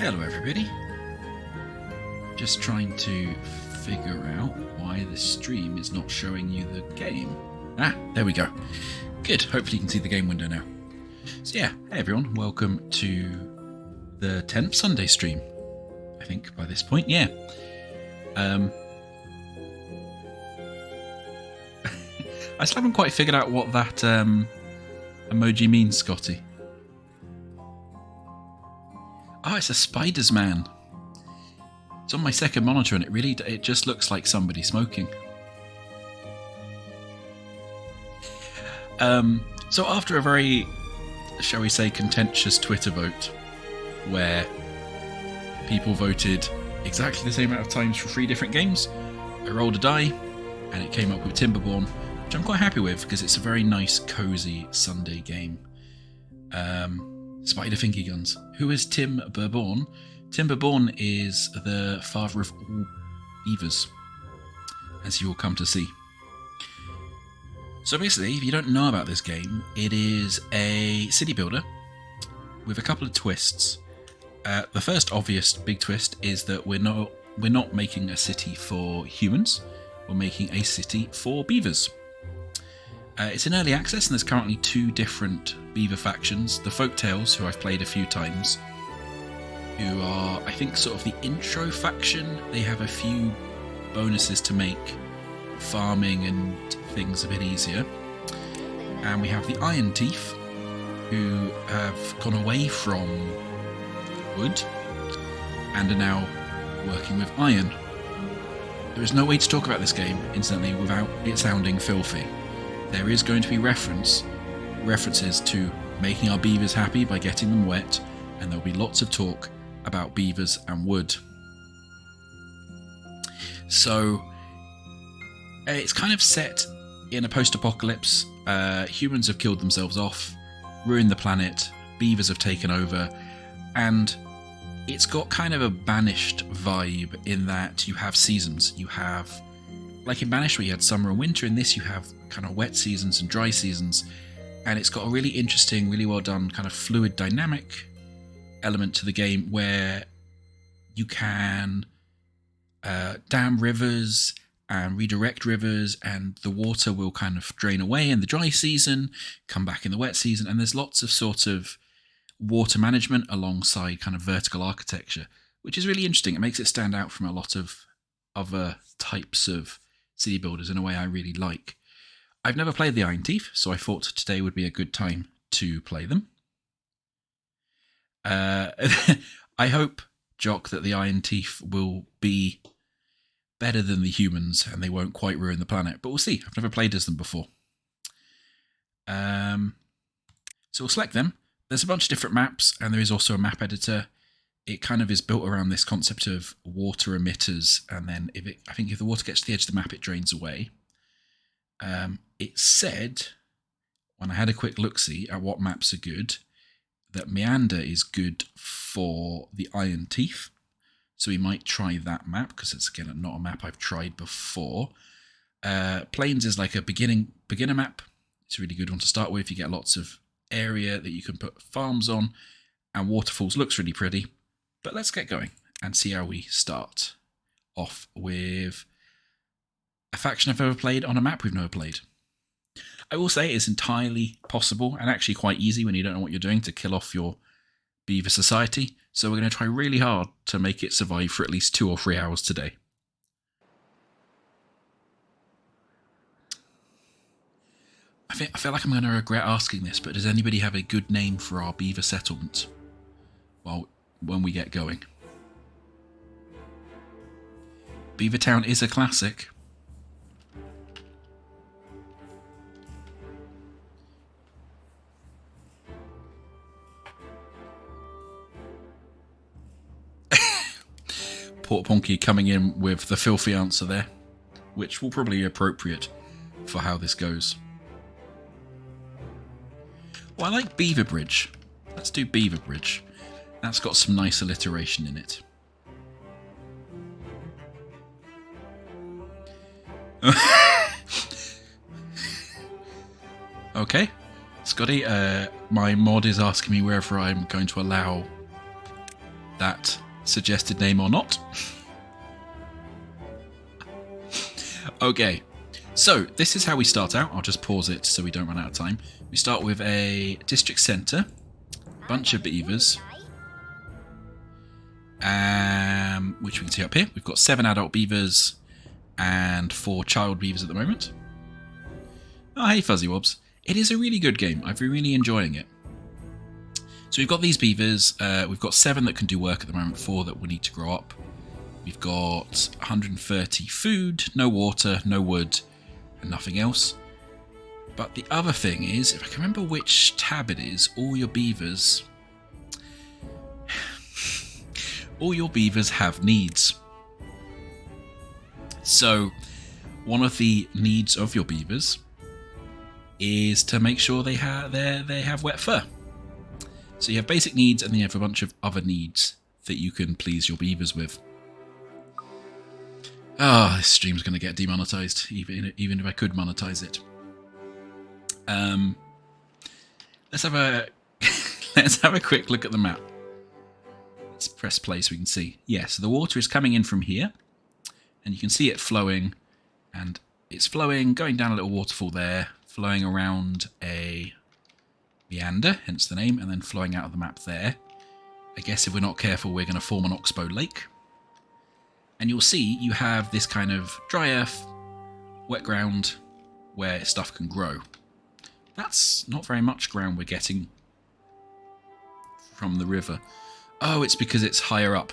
Hello everybody. Just trying to figure out why the stream is not showing you the game. Ah, there we go. Good, hopefully you can see the game window now. So yeah, hey everyone, welcome to the 10th Sunday stream. I think by this point, yeah. I still haven't quite figured out what that emoji means, Scotty. Oh, it's a spider's man. It's on my second monitor and it just looks like somebody smoking. So after a very, shall we say, contentious Twitter vote, where people voted exactly the same amount of times for 3 different games, I rolled a die and it came up with Timberborn, which I'm quite happy with because it's a very nice, cosy Sunday game. Spider Finky Guns. Who is Timberborn? Timberborn is the father of all beavers, as you will come to see. So basically, if you don't know about this game, it is a city builder with a couple of twists. The first obvious big twist is that we're not making a city for humans. We're making a city for beavers. It's in early access and there's currently 2 different beaver factions. The Folktales, who I've played a few times, who are, I think, sort of the intro faction. They have a few bonuses to make farming and things a bit easier. And we have the Iron Teeth, who have gone away from wood and are now working with iron. There is no way to talk about this game instantly without it sounding filthy. There is going to be references to making our beavers happy by getting them wet, and there'll be lots of talk about beavers and wood. So it's kind of set in a post-apocalypse. Humans have killed themselves off, ruined the planet, beavers have taken over, and it's got kind of a Banished vibe in that you have seasons. You have, like in Banished where you had summer and winter, in this you have kind of wet seasons and dry seasons, and it's got a really interesting, really well done kind of fluid dynamic element to the game where you can dam rivers and redirect rivers, and the water will kind of drain away in the dry season, come back in the wet season, and there's lots of sort of water management alongside kind of vertical architecture, which is really interesting. It makes it stand out from a lot of other types of city builders in a way I really like. I've never played the Iron Teeth, so I thought today would be a good time to play them. I hope, Jock, that the Iron Teeth will be better than the humans and they won't quite ruin the planet, but we'll see. I've never played as them before. So we'll select them. There's a bunch of different maps, and there is also a map editor. It kind of is built around this concept of water emitters, and then I think if the water gets to the edge of the map, it drains away. It said, when I had a quick look-see at what maps are good, that Meander is good for the Iron Teeth. So we might try that map, because it's, again, not a map I've tried before. Plains is like a beginner map. It's a really good one to start with. You get lots of area that you can put farms on, and Waterfalls looks really pretty. But let's get going and see how we start off with a faction I've ever played on a map we've never played. I will say it's entirely possible and actually quite easy when you don't know what you're doing to kill off your beaver society. So we're going to try really hard to make it survive for at least 2 or 3 hours today. I feel like I'm going to regret asking this, but does anybody have a good name for our beaver settlement? Well, when we get going. Beavertown is a classic. Port Ponky coming in with the filthy answer there, which will probably be appropriate for how this goes. Well, I like Beaver Bridge. Let's do Beaver Bridge. That's got some nice alliteration in it. Okay. Scotty, my mod is asking me whether I'm going to allow that suggested name or not. Okay, so this is how we start out. I'll just pause it so we don't run out of time. We start with a district centre, a bunch of beavers, which we can see up here. We've got 7 adult beavers and 4 child beavers at the moment. Oh, hey Fuzzy Wobs. It is a really good game. I've been really enjoying it. So we've got these beavers. We've got 7 that can do work at the moment, 4 that we need to grow up. We've got 130 food, no water, no wood, and nothing else. But the other thing is, if I can remember which tab it is, all your beavers have needs. So one of the needs of your beavers is to make sure they have wet fur. So you have basic needs, and then you have a bunch of other needs that you can please your beavers with. Ah, this stream's going to get demonetized, even if I could monetize it. Let's have a quick look at the map. Let's press play so we can see. Yeah, so the water is coming in from here, and you can see it flowing, and it's flowing, going down a little waterfall there, flowing around a meander, hence the name, and then flowing out of the map there. I guess if we're not careful, we're going to form an oxbow lake. And you'll see you have this kind of dry earth, wet ground, where stuff can grow. That's not very much ground we're getting from the river. Oh, it's because it's higher up.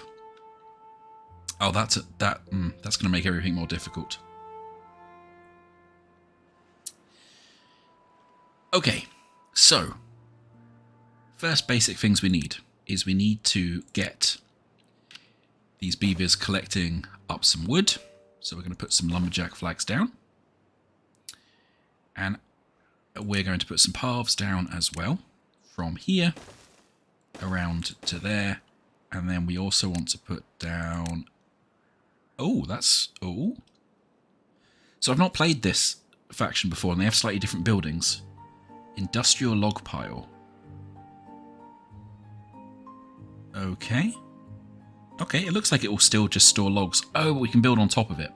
Oh, that's going to make everything more difficult. Okay, so first basic things we need is we need to get these beavers collecting up some wood. So we're going to put some lumberjack flags down. And we're going to put some paths down as well, from here around to there. And then we also want to put down... Oh, that's... Oh. So I've not played this faction before, and they have slightly different buildings. Industrial log pile. Okay. Okay, it looks like it will still just store logs. Oh, but we can build on top of it.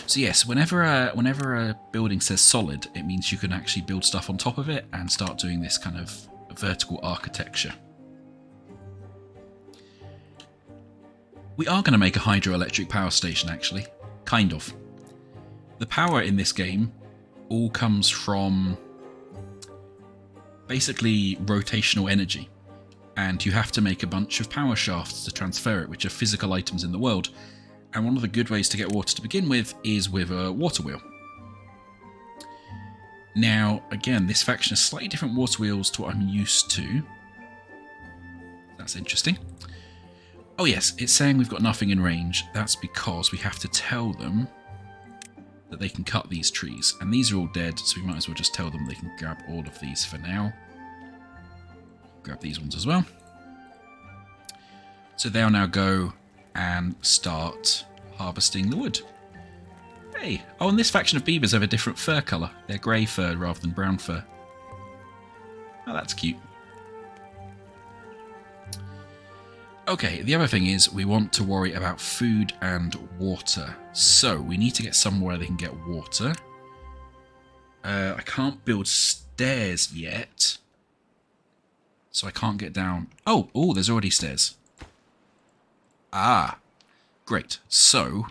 So yes, whenever a building says solid, it means you can actually build stuff on top of it and start doing this kind of vertical architecture. We are going to make a hydroelectric power station, actually. Kind of. The power in this game all comes from basically rotational energy. And you have to make a bunch of power shafts to transfer it, which are physical items in the world. And one of the good ways to get water to begin with is with a water wheel. Now, again, this faction has slightly different water wheels to what I'm used to. That's interesting. Oh yes, it's saying we've got nothing in range. That's because we have to tell them that they can cut these trees. And these are all dead, so we might as well just tell them they can grab all of these for now. Grab these ones as well. So they'll now go and start harvesting the wood. Hey! Oh, and this faction of beavers have a different fur colour. They're grey fur rather than brown fur. Oh, that's cute. Okay, the other thing is we want to worry about food and water. So we need to get somewhere they can get water. I can't build stairs yet. So I can't get down. Oh, there's already stairs. Ah, great. So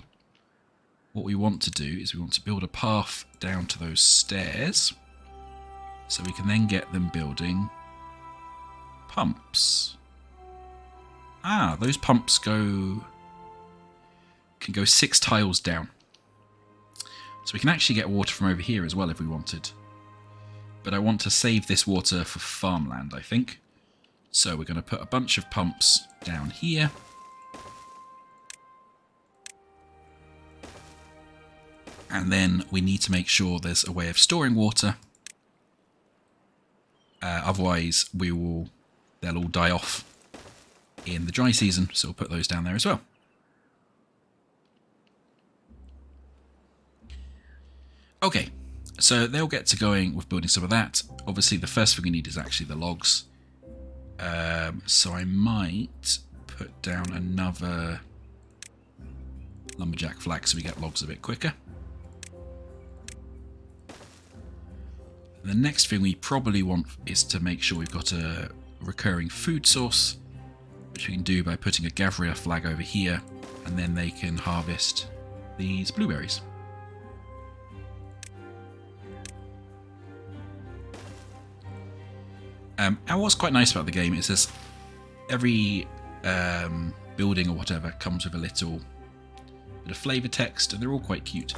what we want to do is we want to build a path down to those stairs. So we can then get them building pumps. Ah, those pumps can go 6 tiles down. So we can actually get water from over here as well if we wanted. But I want to save this water for farmland, I think. So we're going to put a bunch of pumps down here. And then we need to make sure there's a way of storing water. Otherwise, they'll all die off in the dry season. So we'll put those down there as well. Okay, so they'll get to going with building some of that. Obviously, the first thing we need is actually the logs. So I might put down another lumberjack flag so we get logs a bit quicker. And the next thing we probably want is to make sure we've got a recurring food source, which we can do by putting a gatherer flag over here, and then they can harvest these blueberries. And what's quite nice about the game is there's every building or whatever comes with a little bit of flavour text, and they're all quite cute.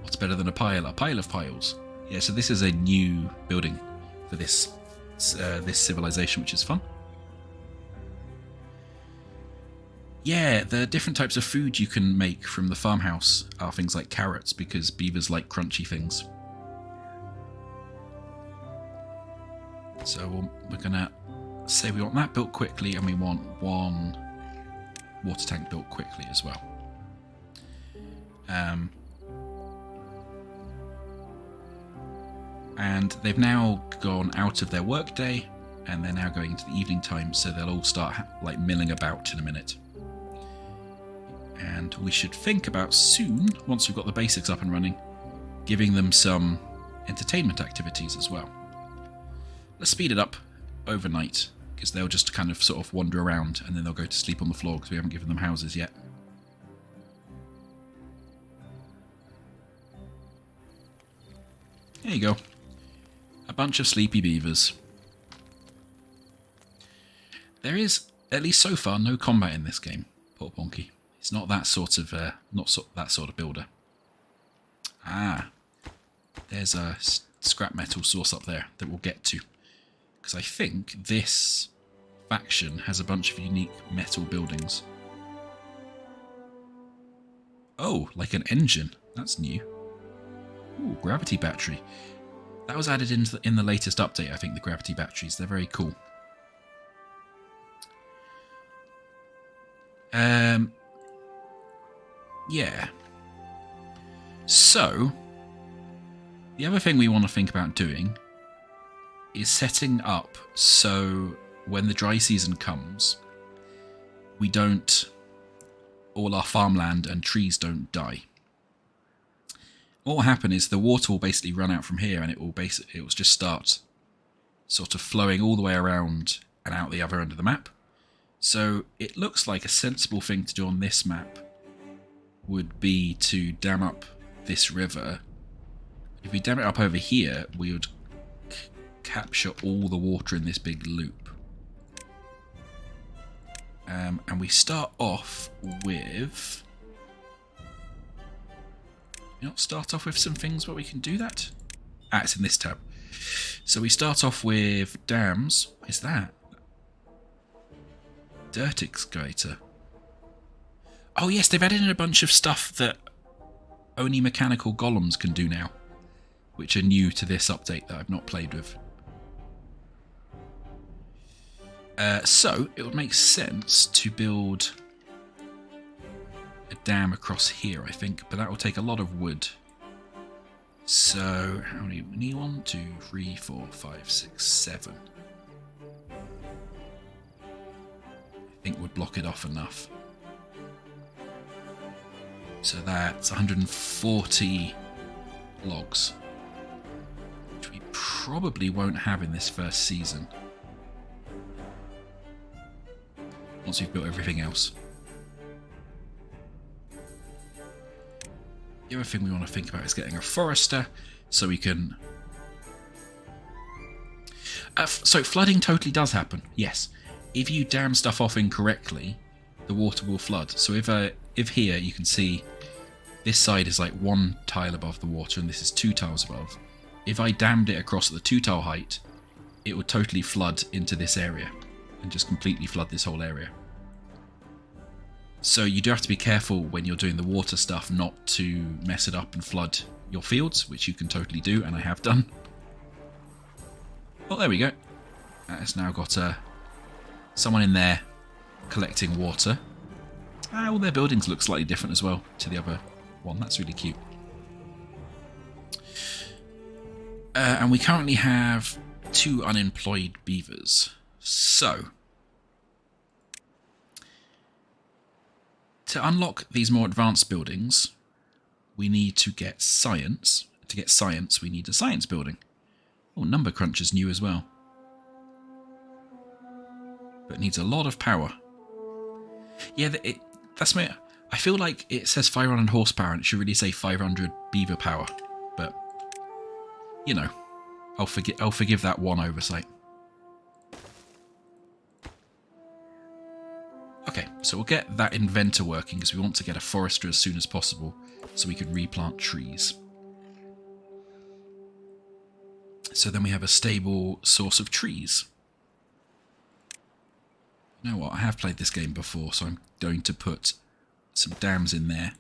What's better than a pile? A pile of piles. Yeah, so this is a new building for this civilization, which is fun. Yeah, the different types of food you can make from the farmhouse are things like carrots, because beavers like crunchy things. So we're going to say we want that built quickly, and we want one water tank built quickly as well. And they've now gone out of their workday, and they're now going into the evening time, so they'll all start like milling about in a minute. And we should think about soon, once we've got the basics up and running, giving them some entertainment activities as well. Let's speed it up overnight, because they'll just kind of sort of wander around, and then they'll go to sleep on the floor because we haven't given them houses yet. There you go. A bunch of sleepy beavers. There is, at least so far, no combat in this game. Poor Ponky. It's not that sort of that sort of builder. Ah, there's a scrap metal source up there that we'll get to, because I think this faction has a bunch of unique metal buildings. Oh, like an engine. That's new. Ooh, gravity battery. That was added in the latest update, I think, the gravity batteries. They're very cool. Yeah. So, the other thing we want to think about doing is setting up so when the dry season comes, all our farmland and trees don't die. What will happen is the water will basically run out from here, and it will just start sort of flowing all the way around and out the other end of the map. So it looks like a sensible thing to do on this map would be to dam up this river. If we dam it up over here, we would capture all the water in this big loop. And we start off with... start off with some things where we can do that? Ah, it's in this tab. So we start off with dams. What is that? Dirt excavator. Oh yes, they've added in a bunch of stuff that only mechanical golems can do now, which are new to this update that I've not played with. So it would make sense to build a dam across here, I think, but that will take a lot of wood. So how many? We need 1, 2, 3, 4, 5, 6, 7. I think would block it off enough. So that's 140 logs, which we probably won't have in this first season, once we've built everything else. The other thing we want to think about is getting a forester, so we can... so flooding totally does happen, yes. If you dam stuff off incorrectly, the water will flood. So if here you can see this side is like 1 tile above the water and this is 2 tiles above. If I dammed it across at the 2 tile height, it would totally flood into this area and just completely flood this whole area. So you do have to be careful when you're doing the water stuff not to mess it up and flood your fields, which you can totally do, and I have done. Well, there we go. That has now got someone in there collecting water. All their buildings look slightly different as well to the other one. That's really cute. And we currently have 2 unemployed beavers. So To unlock these more advanced buildings, we need to get science. To get science, we need a science building. Oh, Number Cruncher's new as well. But it needs a lot of power. Yeah, that's my... I feel like it says 500 horsepower and it should really say 500 beaver power. But, you know, I'll forgive that one oversight. Okay, so we'll get that inventor working because we want to get a forester as soon as possible so we could replant trees. So then we have a stable source of trees. You know what, I have played this game before, so I'm going to put some dams in there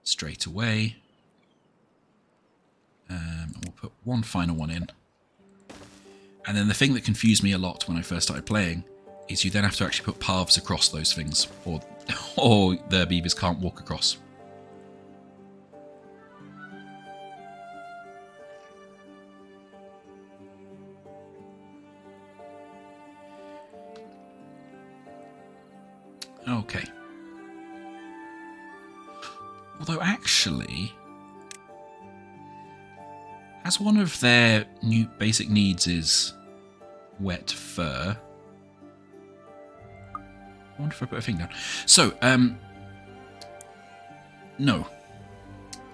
straight away. And we'll put one final one in. And then the thing that confused me a lot when I first started playing is you then have to actually put paths across those things, or the beavers can't walk across. Okay. Although actually, as one of their new basic needs is wet fur, I wonder if I put a thing down. So, no.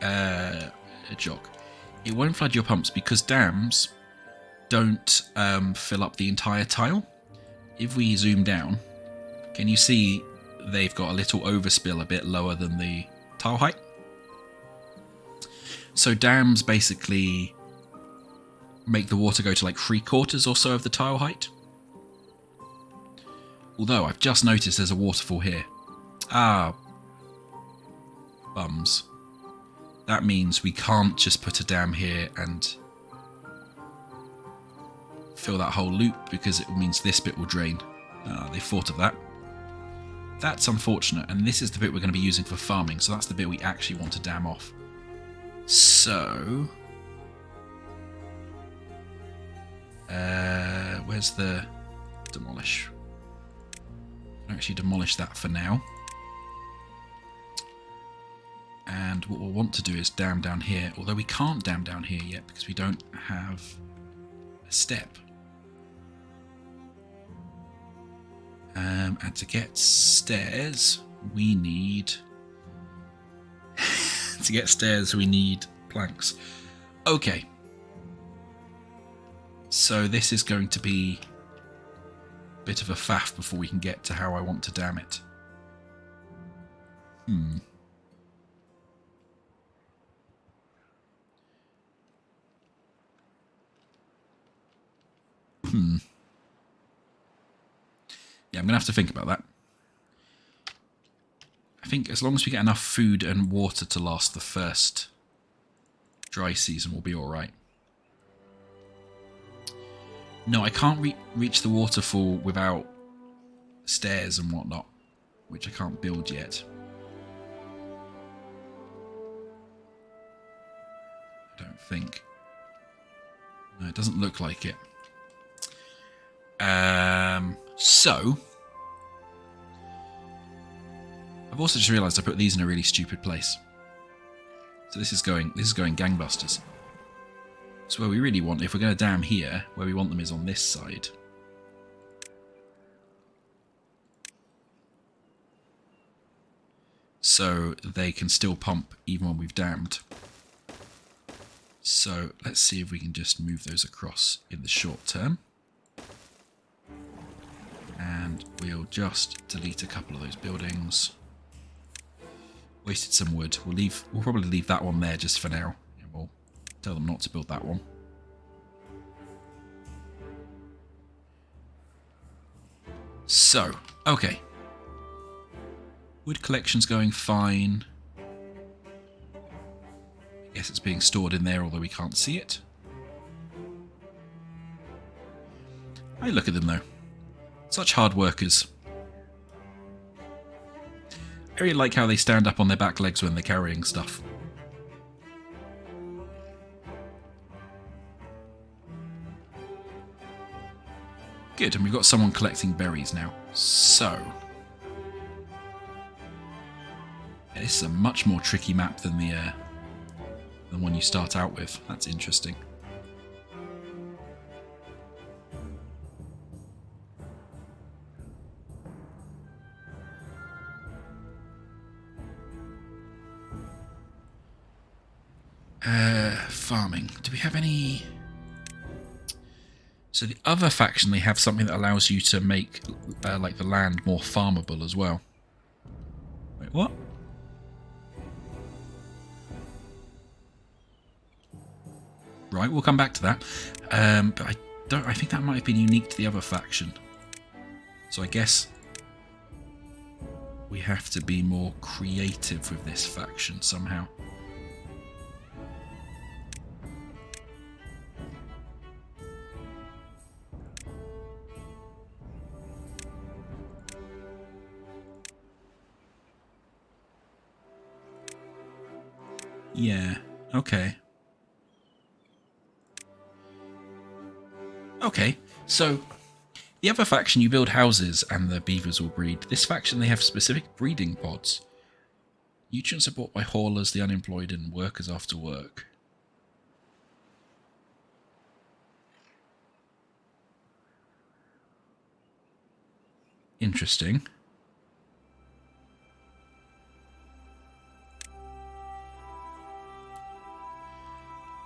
A jock. It won't flood your pumps because dams don't fill up the entire tile. If we zoom down, can you see they've got a little overspill a bit lower than the tile height? So dams basically make the water go to like 3/4 or so of the tile height. Although I've just noticed there's a waterfall here. Ah, bums. That means we can't just put a dam here and fill that whole loop because it means this bit will drain. They thought of that. That's unfortunate, and this is the bit we're going to be using for farming, so that's the bit we actually want to dam off. So... where's the demolish? I'll actually demolish that for now. And what we'll want to do is dam down here, although we can't dam down here yet because we don't have a step. And to get stairs, we need... to get stairs, we need planks. Okay. So this is going to be a bit of a faff before we can get to how I want to dam it. Yeah, I'm going to have to think about that. I think as long as we get enough food and water to last the first dry season, we'll be alright. No, I can't reach the waterfall without stairs and whatnot, which I can't build yet. I don't think. No, it doesn't look like it. So I've also just realised I put these in a really stupid place. So this is going gangbusters. So where we really want, if we're going to dam here, where we want them is on this side. So they can still pump even when we've dammed. So let's see if we can just move those across in the short term. And we'll just delete a couple of those buildings. Wasted some wood. We'll probably leave that one there just for now. And we'll tell them not to build that one. So, okay. Wood collection's going fine. I guess it's being stored in there, although we can't see it. Hey, look at them though. Such hard workers. I really like how they stand up on their back legs when they're carrying stuff. Good, and we've got someone collecting berries now. So... It's a much more tricky map than the one you start out with. That's interesting. Farming. Do we have any... So the other faction, they have something that allows you to make like the land more farmable as well. Wait, what? Right, we'll come back to that. But I think that might have been unique to the other faction. So I guess we have to be more creative with this faction somehow. Yeah, okay. Okay, so the other faction, you build houses and the beavers will breed. This faction, they have specific breeding pods. Nutrients are bought by haulers, the unemployed, and workers after work. Interesting.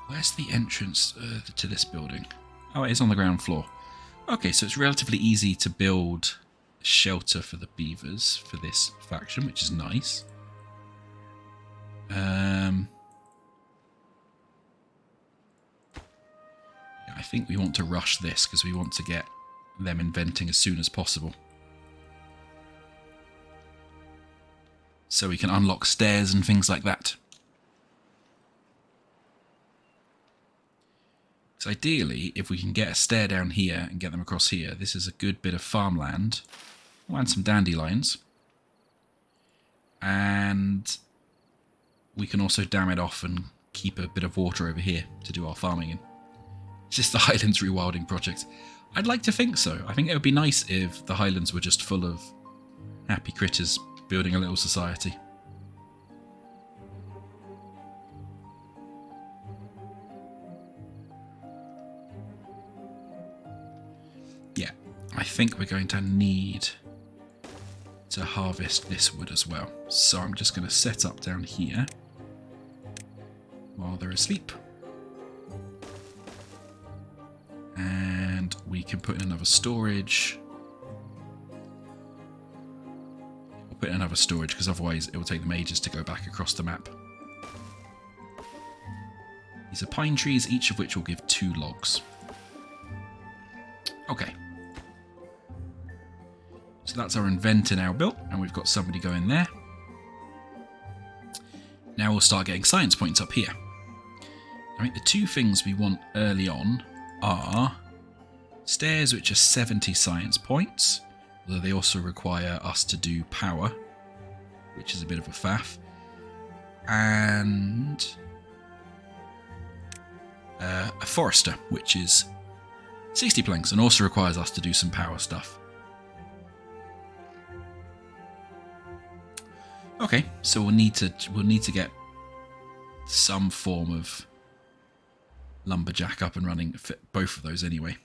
Where's the entrance to this building? Oh, it is on the ground floor. Okay, so it's relatively easy to build shelter for the beavers for this faction, which is nice. Yeah, I think we want to rush this because we want to get them inventing as soon as possible. So we can unlock stairs and things like that. So ideally, if we can get a stair down here and get them across here, this is a good bit of farmland. Oh, and some dandelions. And we can also dam it off and keep a bit of water over here to do our farming in. It's just the Highlands Rewilding Project. I'd like to think so. I think it would be nice if the Highlands were just full of happy critters building a little society. Yeah, I think we're going to need to harvest this wood as well. So I'm just going to set up down here while they're asleep. And we can put in another storage. We'll put in another storage because otherwise it will take them ages to go back across the map. These are pine trees, each of which will give 2 logs. Okay. So that's our inventor now built, and we've got somebody going there. Now we'll start getting science points up here. I think the 2 things we want early on are stairs, which are 70 science points, although they also require us to do power, which is a bit of a faff, and a forester, which is 60 planks and also requires us to do some power stuff. Okay, so we'll need to get some form of lumberjack up and running for both of those anyway.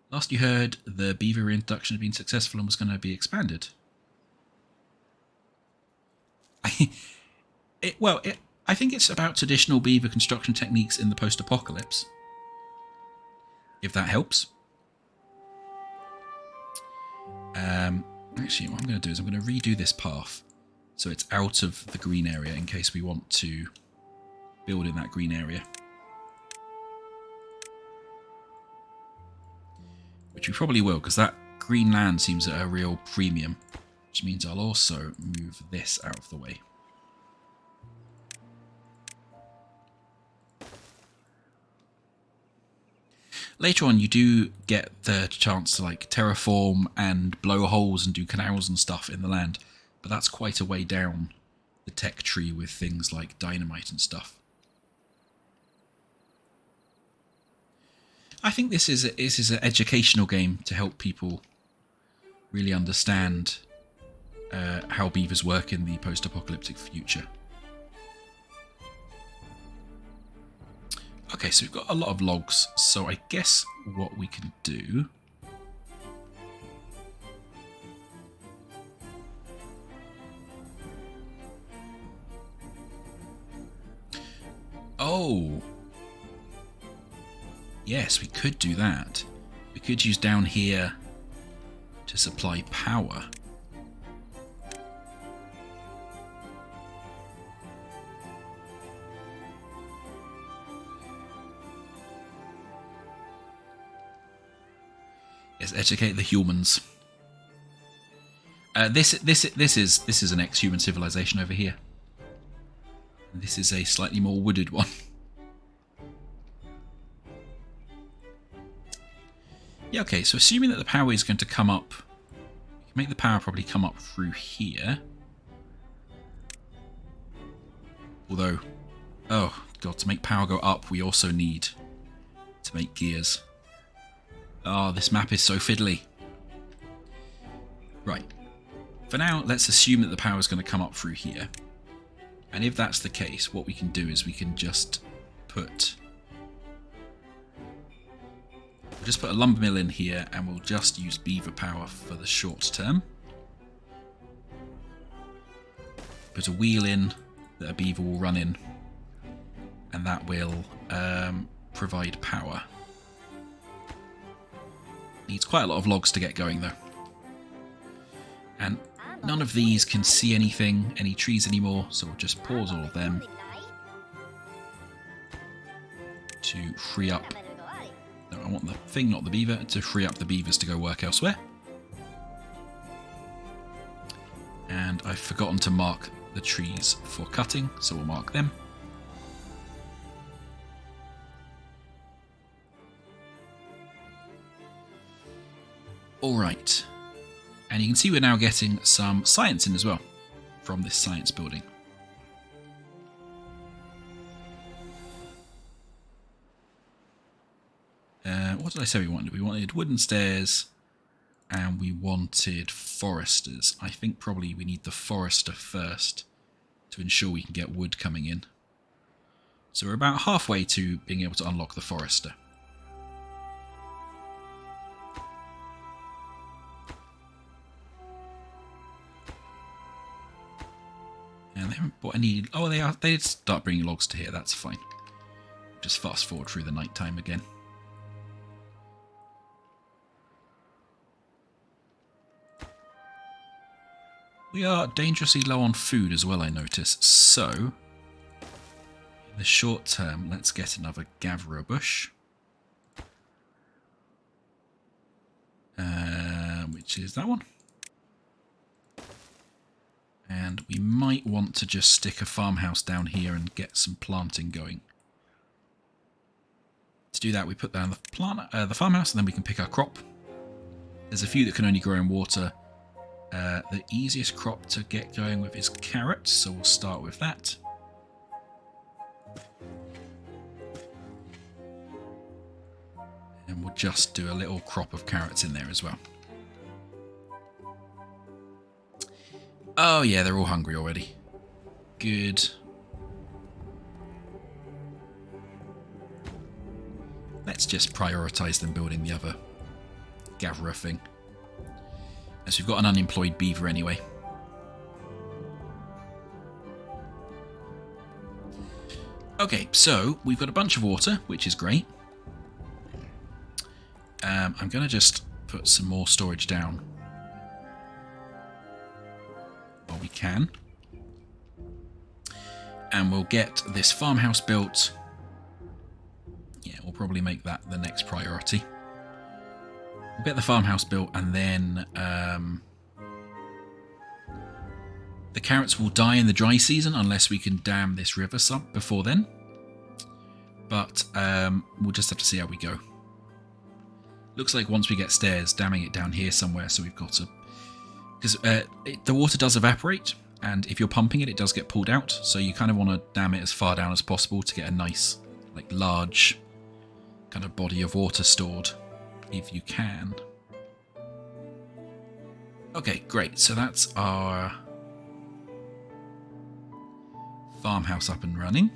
Last you heard, the beaver reintroduction had been successful and was going to be expanded. I think it's about traditional beaver construction techniques in the post-apocalypse. If that helps. Actually, what I'm going to do is I'm going to redo this path so it's out of the green area in case we want to build in that green area. Which we probably will, because that green land seems at a real premium, which means I'll also move this out of the way. Later on, you do get the chance to like terraform and blow holes and do canals and stuff in the land, but that's quite a way down the tech tree with things like dynamite and stuff. I think this is an educational game to help people really understand how beavers work in the post-apocalyptic future. Okay, so we've got a lot of logs, so I guess what we can do... Oh! Yes, we could do that. We could use down here to supply power. Yes, educate the humans. This is an ex-human civilization over here. This is a slightly more wooded one. Yeah, okay, so assuming that the power is going to come up, we can make the power probably come up through here. Although, oh god, to make power go up, we also need to make gears. Oh, this map is so fiddly. Right. For now, let's assume that the power is going to come up through here. And if that's the case, what we can do is we can just put... We'll just put a lumber mill in here and we'll just use beaver power for the short term. Put a wheel in that a beaver will run in. And that will provide power. Needs quite a lot of logs to get going though. And none of these can see anything, any trees anymore, so we'll just pause all of them to free up... No, I want the thing, not the beaver, to free up the beavers to go work elsewhere. And I've forgotten to mark the trees for cutting, so we'll mark them. Alright, and you can see we're now getting some science in as well from this science building. What did I say we wanted? We wanted wooden stairs and we wanted foresters. I think probably we need the forester first to ensure we can get wood coming in. So we're about halfway to being able to unlock the forester. And they haven't bought any... Oh, they are. They did start bringing logs to here. That's fine. Just fast forward through the night time again. We are dangerously low on food as well, I notice. So, in the short term, let's get another gatherer bush. Which is that one. And we might want to just stick a farmhouse down here and get some planting going. To do that, we put down the farmhouse, and then we can pick our crop. There's a few that can only grow in water. The easiest crop to get going with is carrots, so we'll start with that. And we'll just do a little crop of carrots in there as well. Oh yeah, they're all hungry already. Good. Let's just prioritise them building the other gatherer thing. As we've got an unemployed beaver anyway. Okay, so we've got a bunch of water, which is great. I'm going to just put some more storage down while we can. And we'll get this farmhouse built. Yeah, we'll probably make that the next priority. We'll get the farmhouse built, and then the carrots will die in the dry season unless we can dam this river some before then. But we'll just have to see how we go. Looks like once we get stairs, damming it down here somewhere, so we've got to... Because the water does evaporate, and if you're pumping it, it does get pulled out. So you kind of want to dam it as far down as possible to get a nice, like, large kind of body of water stored, if you can. Okay, great. So that's our farmhouse up and running.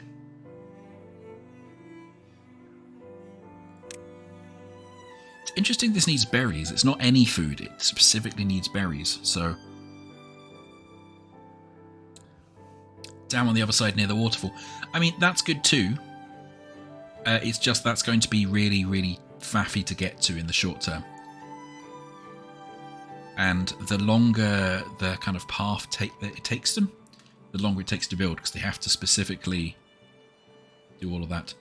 It's interesting this needs berries. It's not any food. It specifically needs berries. So down on the other side near the waterfall. I mean, that's good too. It's just that's going to be really, really faffy to get to in the short term. And the longer the kind of path that it takes them, the longer it takes to build, because they have to specifically do all of that.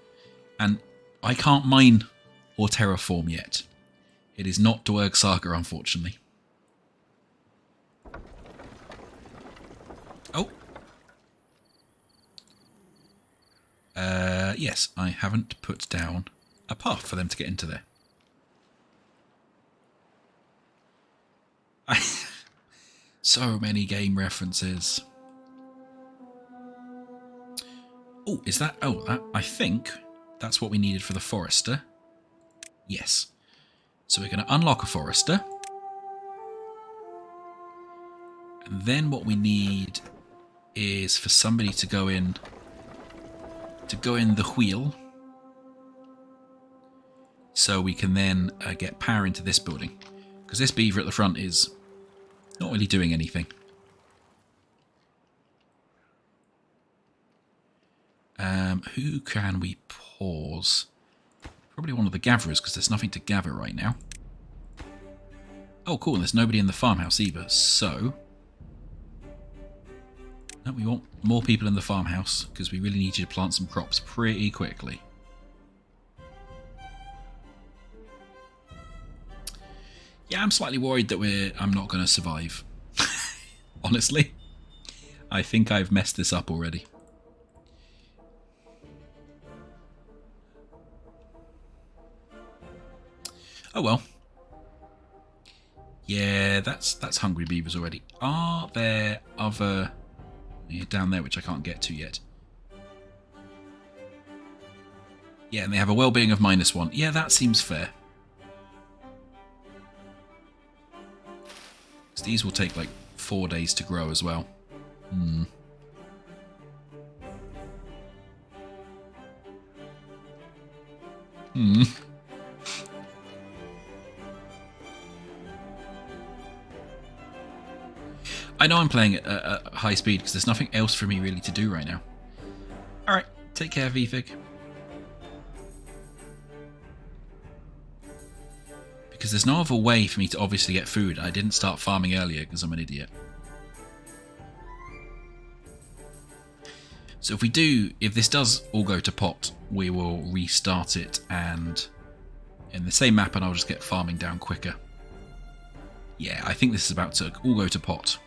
And I can't mine or terraform yet. It is not Dwerg Saga, unfortunately. Oh. Yes, I haven't put down a path for them to get into there. So many game references. Oh, is that... Oh, that, I think that's what we needed for the forester. Yes. So we're going to unlock a forester. And then what we need is for somebody to go in... the wheel. So we can then get power into this building. Because this beaver at the front is not really doing anything. Who can we pause? Probably one of the gatherers, because there's nothing to gather right now. Oh, cool, and there's nobody in the farmhouse either, so... No, we want more people in the farmhouse, because we really need you to plant some crops pretty quickly. Yeah, I'm slightly worried that I'm not going to survive. Honestly. I think I've messed this up already. Oh well. Yeah, that's hungry beavers already. Are there other... Yeah, down there, which I can't get to yet. Yeah, and they have a well-being of -1. Yeah, that seems fair. So these will take like 4 days to grow as well. Hmm. Hmm. I know I'm playing at high speed because there's nothing else for me really to do right now. Alright, take care, VFig. Because there's no other way for me to obviously get food. I didn't start farming earlier because I'm an idiot. So if this does all go to pot, we will restart it and in the same map and I'll just get farming down quicker. Yeah, I think this is about to all go to pot.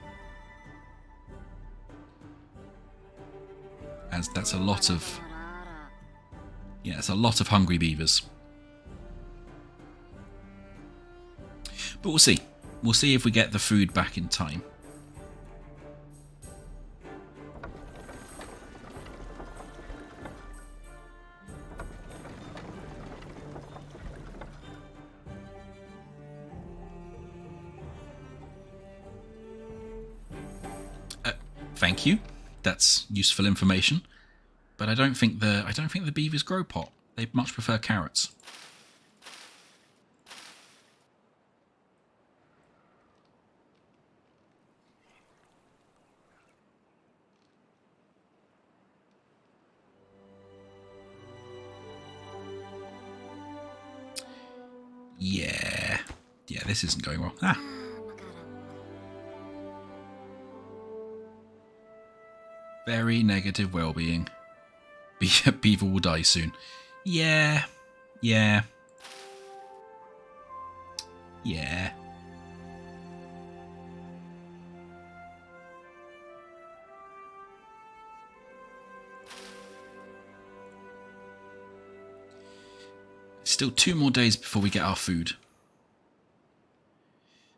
As that's a lot of... Yeah, it's a lot of hungry beavers. But we'll see. We'll see if we get the food back in time. Thank you. That's useful information. But I don't think the beavers grow pot. They much prefer carrots. Yeah. Yeah, this isn't going well. Ah. Very negative well-being. Beaver will die soon. Yeah. Yeah. Yeah. Still 2 more days before we get our food.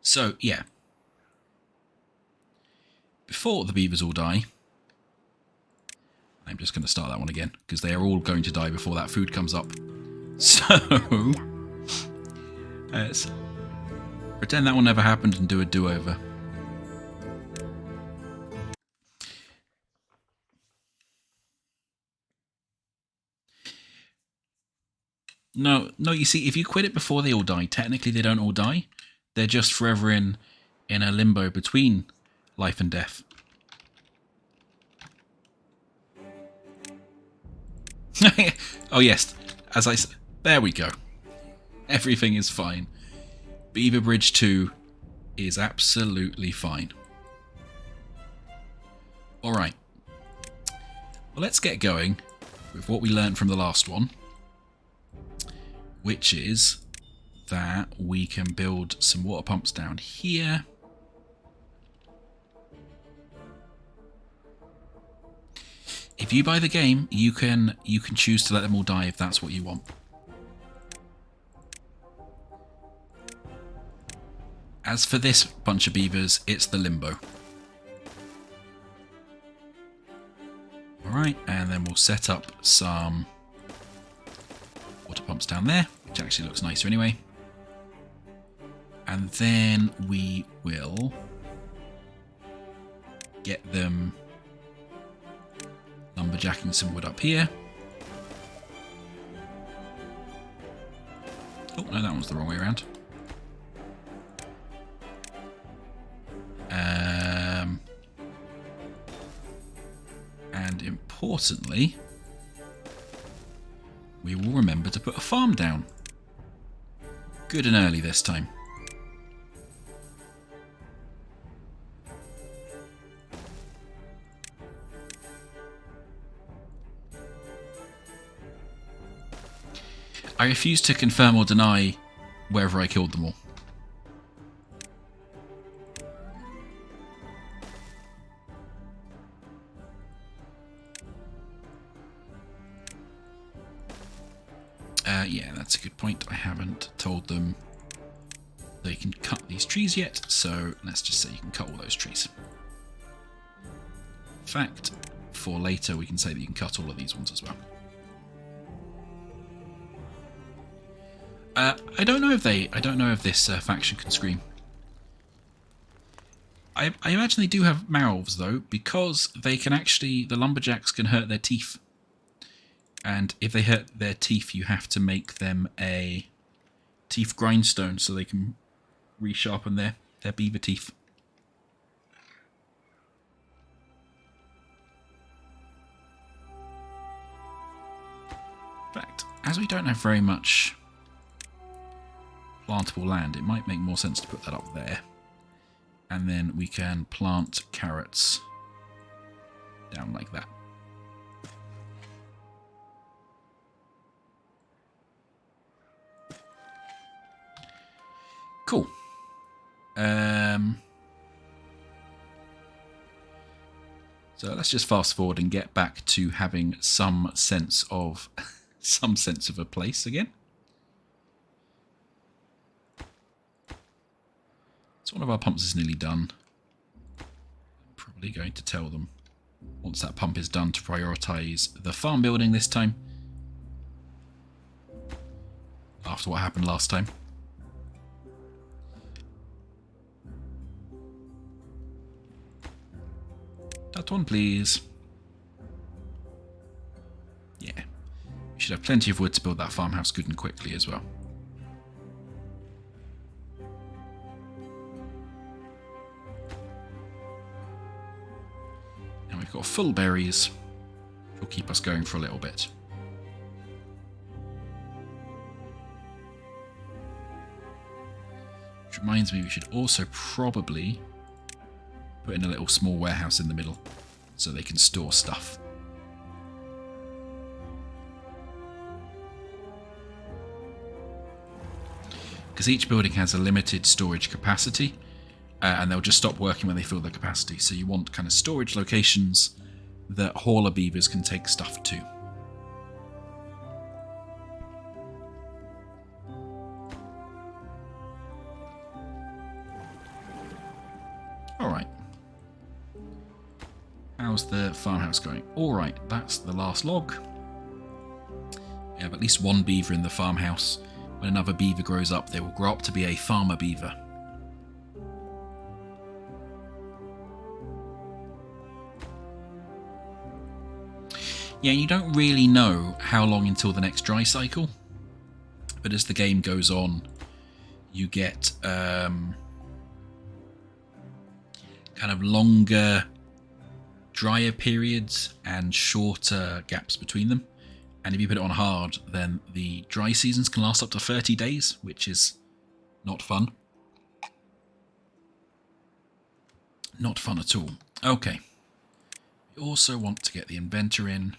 So, yeah. Before the beavers all die... I'm just going to start that one again, because they are all going to die before that food comes up. So, let's pretend that one never happened and do a do-over. No, you see, if you quit it before they all die, technically they don't all die. They're just forever in a limbo between life and death. Oh yes, as I said, there we go. Everything is fine. Beaver Bridge 2 is absolutely fine. Alright. Well, let's get going with what we learned from the last one, which is that we can build some water pumps down here. If you buy the game, you can choose to let them all die if that's what you want. As for this bunch of beavers, it's the limbo. Alright, and then we'll set up some water pumps down there, which actually looks nicer anyway. And then we will get them lumberjacking some wood up here. Oh, no, that one's the wrong way around. And importantly, we will remember to put a farm down. Good and early this time. I refuse to confirm or deny whether I killed them all. Yeah, that's a good point. I haven't told them they can cut these trees yet, so let's just say you can cut all those trees. In fact, for later we can say that you can cut all of these ones as well. I don't know if this faction can scream. I imagine they do have mouths though, because they can actually, the lumberjacks can hurt their teeth. And if they hurt their teeth, you have to make them a teeth grindstone so they can resharpen their beaver teeth. In fact, as we don't have very much plantable land, it might make more sense to put that up there. And then we can plant carrots down like that. Cool. So let's just fast forward and get back to having some sense of a place again. So one of our pumps is nearly done. I'm probably going to tell them once that pump is done to prioritise the farm building this time, after what happened last time. That one, please. Yeah. We should have plenty of wood to build that farmhouse good and quickly as well. And we've got full berries, which will keep us going for a little bit. Which reminds me, we should also probably put in a little small warehouse in the middle so they can store stuff. Because each building has a limited storage capacity, and they'll just stop working when they fill their capacity. So you want kind of storage locations that hauler beavers can take stuff to. Alright. How's the farmhouse going? Alright, that's the last log. We have at least one beaver in the farmhouse. When another beaver grows up, they will grow up to be a farmer beaver. Yeah, you don't really know how long until the next dry cycle. But as the game goes on, you get kind of longer, drier periods and shorter gaps between them. And if you put it on hard, then the dry seasons can last up to 30 days, which is not fun. Not fun at all. Okay. We also want to get the inventor in.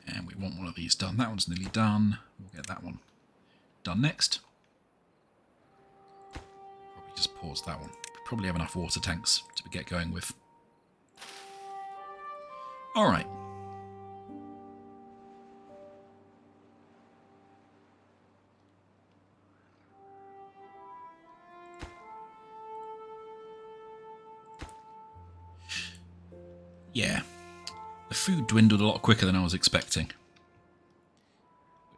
And we want one of these done. That one's nearly done. We'll get that one done next. Probably just pause that one. Probably have enough water tanks to get going with. All right. Yeah. The food dwindled a lot quicker than I was expecting.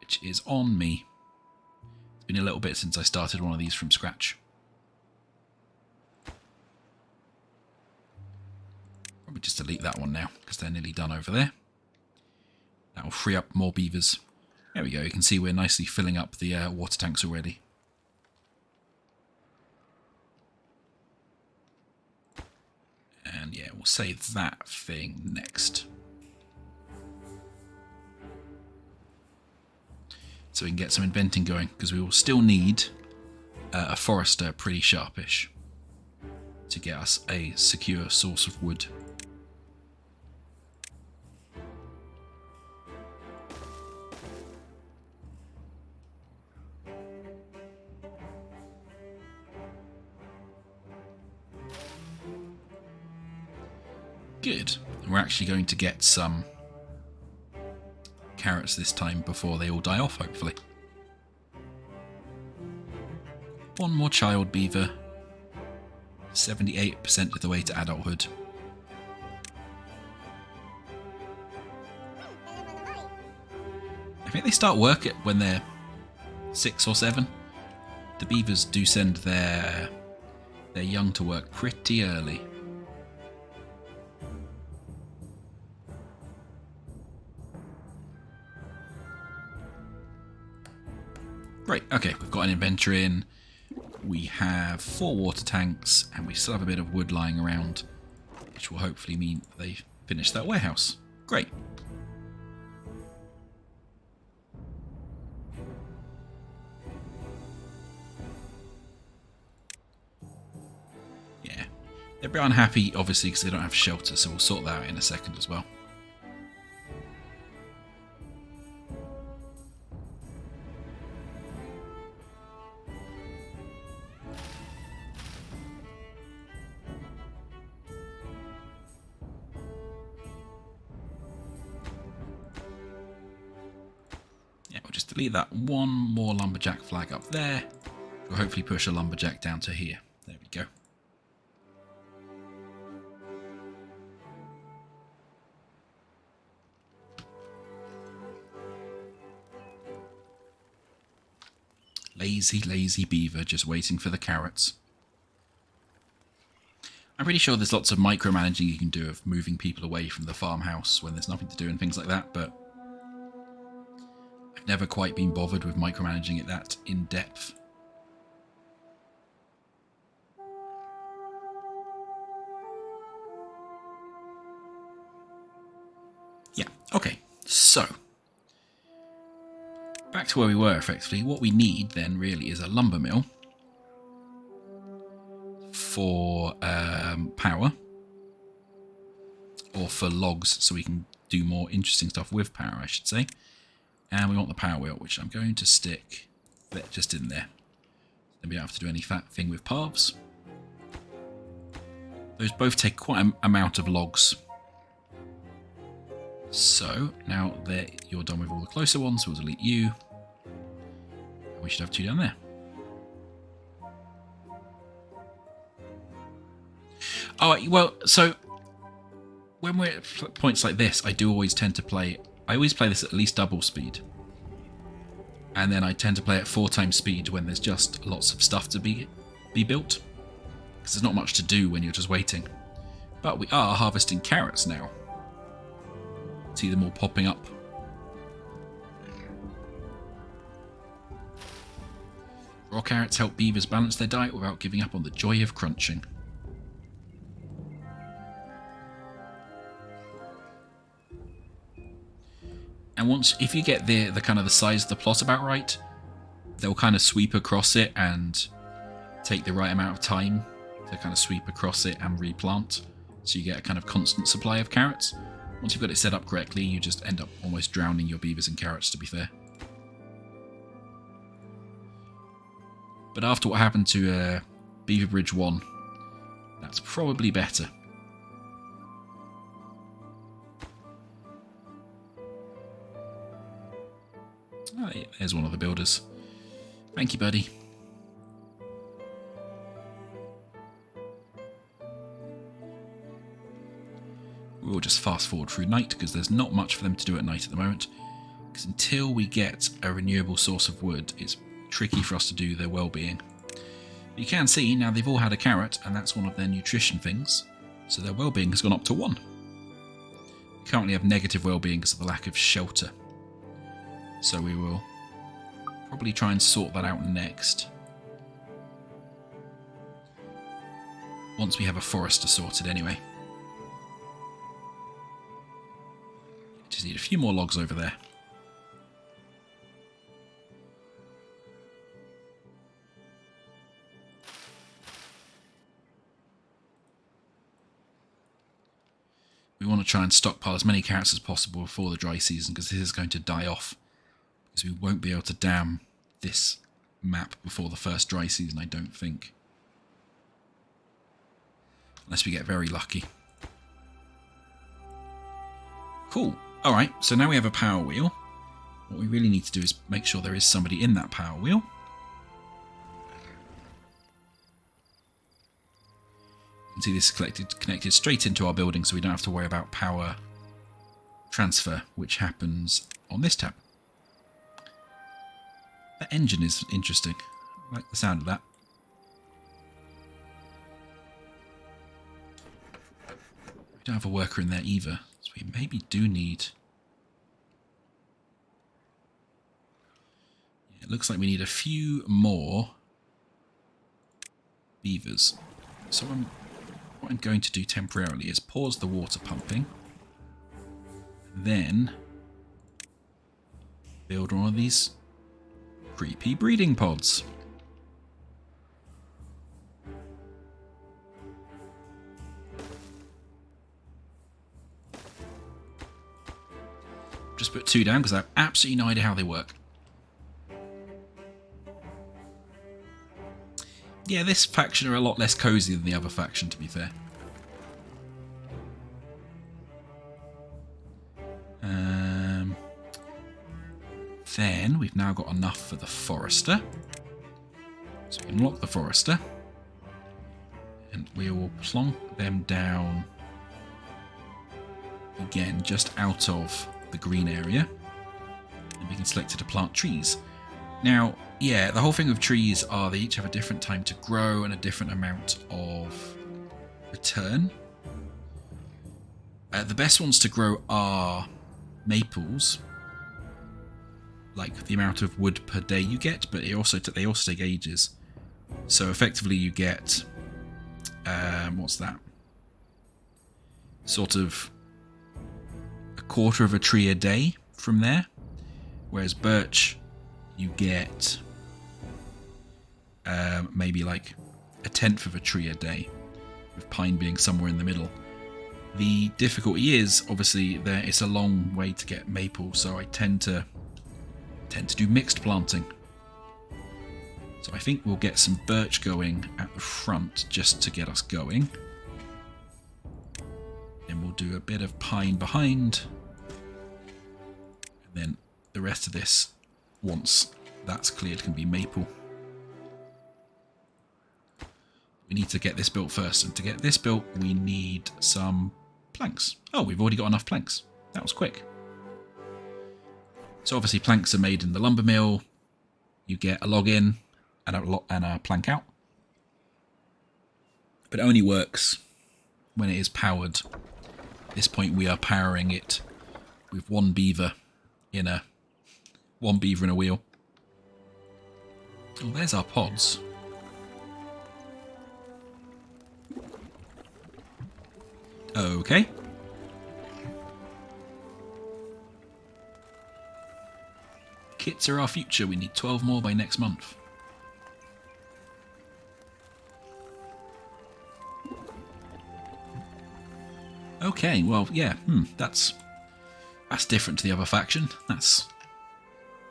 Which is on me. It's been a little bit since I started one of these from scratch. Probably just delete that one now, because they're nearly done over there. That will free up more beavers. There we go, you can see we're nicely filling up the water tanks already. And yeah, we'll save that thing next. So we can get some inventing going, because we will still need a forester pretty sharpish to get us a secure source of wood. Good. We're actually going to get some carrots this time before they all die off, hopefully. One more child beaver. 78% of the way to adulthood. I think they start work when they're 6 or 7. The beavers do send their young to work pretty early. Great, okay, we've got an inventor in. We have 4 water tanks, and we still have a bit of wood lying around, which will hopefully mean they finish that warehouse. Great. Yeah, they're a bit unhappy, obviously, because they don't have shelter, so we'll sort that out in a second as well. We'll just delete that one more lumberjack flag up there. We'll hopefully push a lumberjack down to here. There we go. Lazy, lazy beaver just waiting for the carrots. I'm pretty sure there's lots of micromanaging you can do of moving people away from the farmhouse when there's nothing to do and things like that, but I've never quite been bothered with micromanaging it that in depth. Yeah, okay, so back to where we were effectively. What we need then really is a lumber mill for power, or for logs, so we can do more interesting stuff with power, I should say. And we want the power wheel, which I'm going to stick just in there. Then we don't have to do any fat thing with paths. Those both take quite an amount of logs. So now that you're done with all the closer ones, we'll delete you. And we should have 2 down there. Oh, well, so when we're at points like this, I always play this at least double speed. And then I tend to play at 4 times speed when there's just lots of stuff to be built. Because there's not much to do when you're just waiting. But we are harvesting carrots now. See them all popping up. Raw carrots help beavers balance their diet without giving up on the joy of crunching. And once, if you get the kind of the size of the plot about right, they'll kind of sweep across it and take the right amount of time to kind of sweep across it and replant. So you get a kind of constant supply of carrots. Once you've got it set up correctly, you just end up almost drowning your beavers in carrots, to be fair. But after what happened to Beaver Bridge 1, that's probably better. Oh, there's one of the builders. Thank you, buddy. We'll just fast forward through night because there's not much for them to do at night at the moment. Because until we get a renewable source of wood, it's tricky for us to do their well-being. But you can see now they've all had a carrot, and that's one of their nutrition things. So their well-being has gone up to 1. We currently have negative well-being because of the lack of shelter. So we will probably try and sort that out next. Once we have a forester sorted anyway. Just need a few more logs over there. We want to try and stockpile as many carrots as possible before the dry season because this is going to die off. Because we won't be able to dam this map before the first dry season, I don't think. Unless we get very lucky. Cool. Alright, so now we have a power wheel. What we really need to do is make sure there is somebody in that power wheel. You can see this is connected straight into our building, so we don't have to worry about power transfer, which happens on this tab. That engine is interesting. I like the sound of that. We don't have a worker in there either, so we maybe do need... Yeah, it looks like we need a few more beavers. So what I'm going to do temporarily is pause the water pumping, then build one of these creepy breeding pods. Just put 2 down because I have absolutely no idea how they work. Yeah, this faction are a lot less cozy than the other faction, to be fair. Then we've now got enough for the forester. So we unlock the forester. And we will plonk them down again, just out of the green area. And we can select it to plant trees. Now, yeah, the whole thing with trees are they each have a different time to grow and a different amount of return. The best ones to grow are maples, like the amount of wood per day you get, but they also take ages. So effectively you get, what's that? Sort of a quarter of a tree a day from there, whereas birch you get maybe like a tenth of a tree a day, with pine being somewhere in the middle. The difficulty is obviously that it's a long way to get maple, so I tend to do mixed planting. So I think we'll get some birch going at the front just to get us going. Then we'll do a bit of pine behind, and then the rest of this, once that's cleared, can be maple. We need to get this built first, and to get this built we need some planks. Oh, we've already got enough planks. That was quick. So obviously planks are made in the lumber mill. You get a log in and a plank out. But it only works when it is powered. At this point we are powering it with one beaver in a wheel. Oh, there's our pods. Okay. Kits are our future. We need 12 more by next month. Okay, well, yeah, that's different to the other faction. That's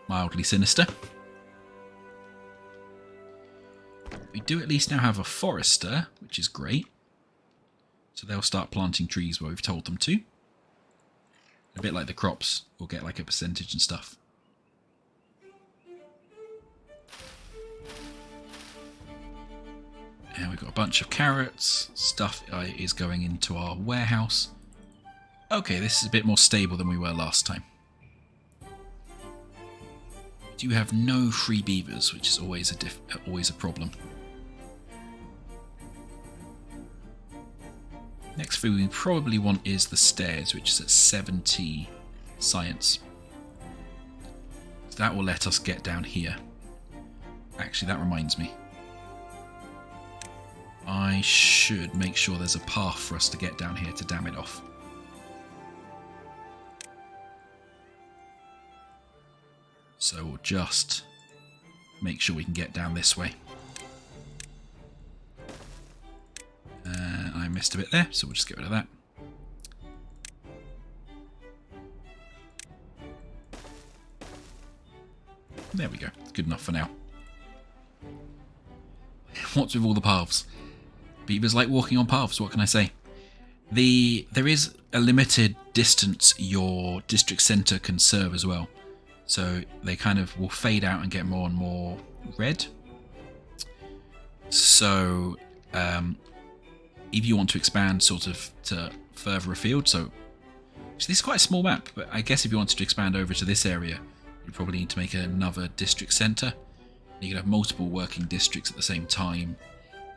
mildly sinister. We do at least now have a forester, which is great. So they'll start planting trees where we've told them to. A bit like the crops, we'll get like a percentage and stuff. And we've got a bunch of carrots. Stuff is going into our warehouse. Okay, this is a bit more stable than we were last time. We do have no free beavers, which is always a problem. Next thing we probably want is the stairs, which is at 70 science. So that will let us get down here. Actually, that reminds me. I should make sure there's a path for us to get down here to dam it off. So we'll just make sure we can get down this way. I missed a bit there, so we'll just get rid of that. There we go. Good enough for now. What's with all the paths? Beavers like walking on paths, what can I say? There is a limited distance your district centre can serve as well. So they kind of will fade out and get more and more red. So if you want to expand sort of to further afield, so this is quite a small map, but I guess if you wanted to expand over to this area, you probably need to make another district centre. You can have multiple working districts at the same time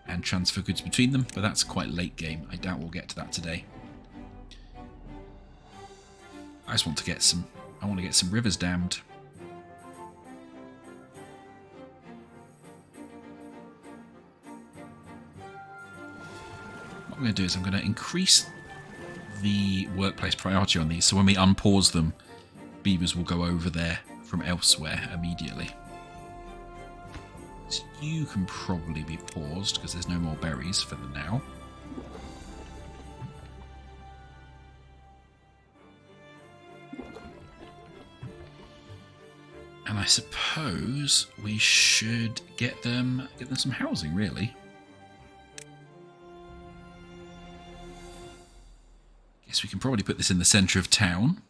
and transfer goods between them, but that's quite late game. I doubt we'll get to that today. I just want to get some. I want to get some rivers dammed. What I'm going to do is I'm going to increase the workplace priority on these, so when we unpause them, beavers will go over there from elsewhere immediately. So you can probably be paused because there's no more berries for the now. And I suppose we should get them some housing, really. Guess we can probably put this in the centre of town.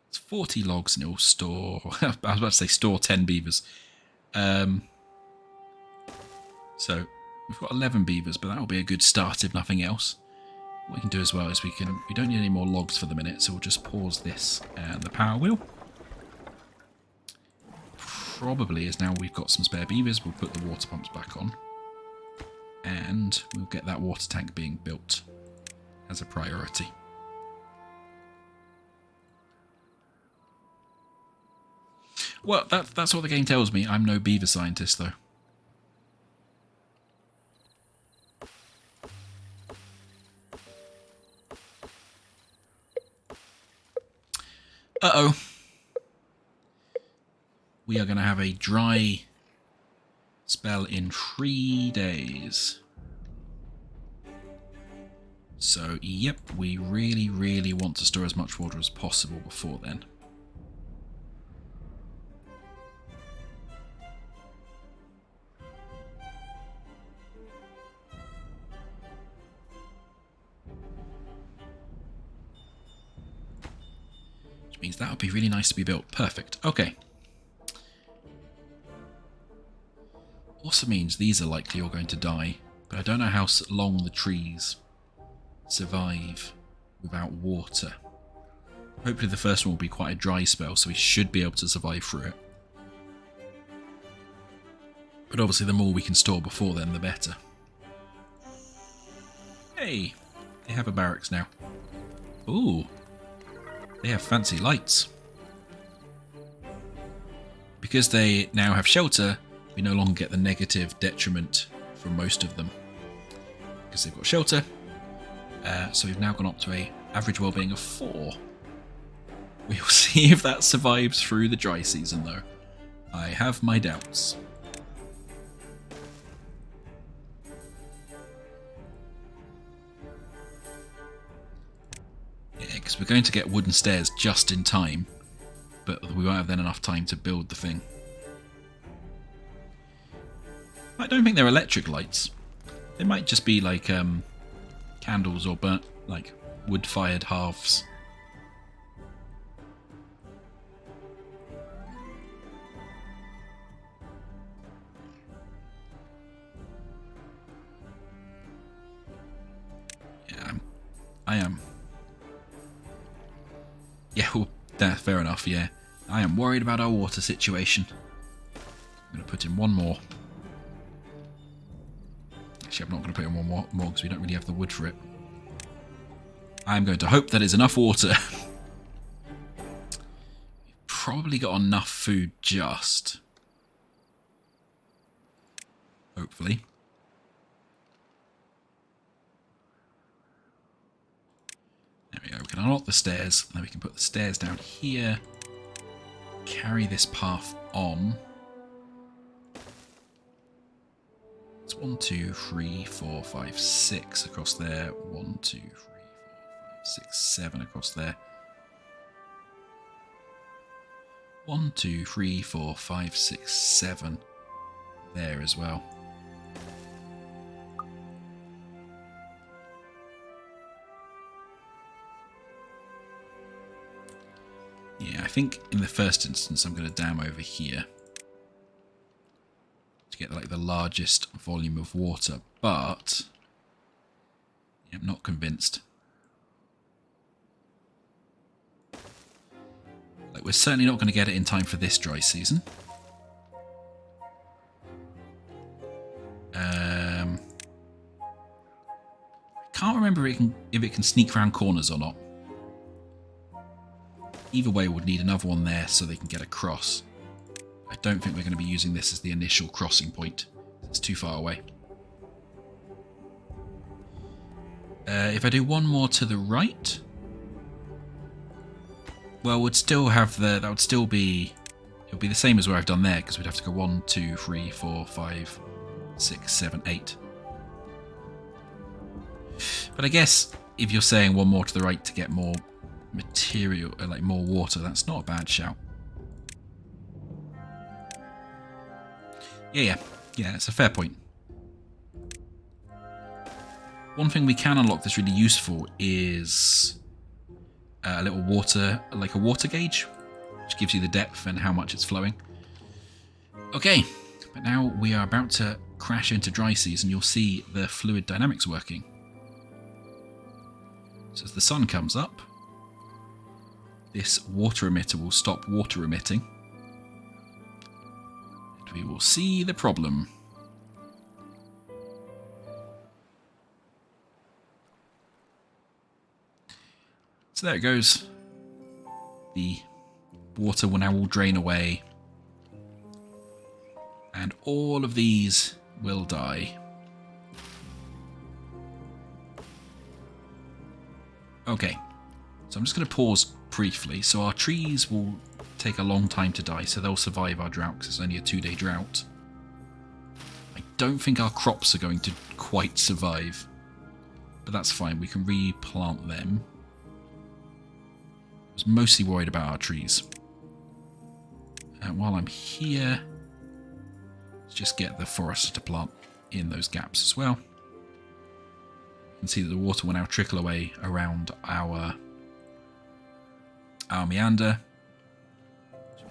It's 40 logs and it'll store... I was about to say store 10 beavers. So we've got 11 beavers, but that'll be a good start if nothing else. What we can do as well is we don't need any more logs for the minute, so we'll just pause this and the power wheel. Probably is now we've got some spare beavers, we'll put the water pumps back on. And we'll get that water tank being built as a priority. Well, that's what the game tells me. I'm no beaver scientist, though. Uh-oh. We are going to have a dry spell in 3 days. So, yep, we really, really want to store as much water as possible before then. Which means that would be really nice to be built. Perfect. Okay. Also means these are likely all going to die, but I don't know how long the trees survive without water. Hopefully the first one will be quite a dry spell, so we should be able to survive through it. But obviously the more we can store before then, the better. Hey, they have a barracks now. Ooh, they have fancy lights. Because they now have shelter, we no longer get the negative detriment from most of them. Because they've got shelter, so we've now gone up to a average well-being of 4. We'll see if that survives through the dry season, though. I have my doubts. Yeah, because we're going to get wooden stairs just in time, but we won't have then enough time to build the thing. I don't think they're electric lights. They might just be like candles or burnt, like wood-fired hearths. Yeah, I am. Yeah, well, fair enough, yeah. I am worried about our water situation. I'm going to put in one more. Actually, I'm not going to put in one more because we don't really have the wood for it. I'm going to hope that is enough water. We've probably got enough food just. Hopefully. There we go. We can unlock the stairs. Then we can put the stairs down here. Carry this path on. It's 1, 2, 3, 4, 5, 6 across there. 1, 2, 3, 4, 5, 6, 7 across there. 1, 2, 3, 4, 5, 6, 7 there as well. Yeah, I think in the first instance I'm going to dam over here to get like the largest volume of water, but yeah, I'm not convinced. Like, we're certainly not going to get it in time for this dry season. I can't remember if it can sneak around corners or not. Either way, we'll need another one there so they can get across. I don't think we're going to be using this as the initial crossing point. It's too far away. If I do one more to the right, well, we'd still have that would still be, it would be the same as where I've done there, because we'd have to go 1, 2, 3, 4, 5, 6, 7, 8. But I guess if you're saying one more to the right to get more material, like more water, that's not a bad shout. Yeah, it's a fair point. One thing we can unlock that's really useful is a little water, like a water gauge, which gives you the depth and how much it's flowing. Okay, but now we are about to crash into dry season. You'll see the fluid dynamics working. So as the sun comes up, this water emitter will stop water emitting. And we will see the problem. So there it goes. The water will now all drain away. And all of these will die. Okay, so I'm just going to pause briefly. So our trees will take a long time to die, so they'll survive our drought because it's only a 2-day drought. I don't think our crops are going to quite survive, but that's fine. We can replant them. I was mostly worried about our trees. And while I'm here, let's just get the forester to plant in those gaps as well. You can see that the water will now trickle away around our meander.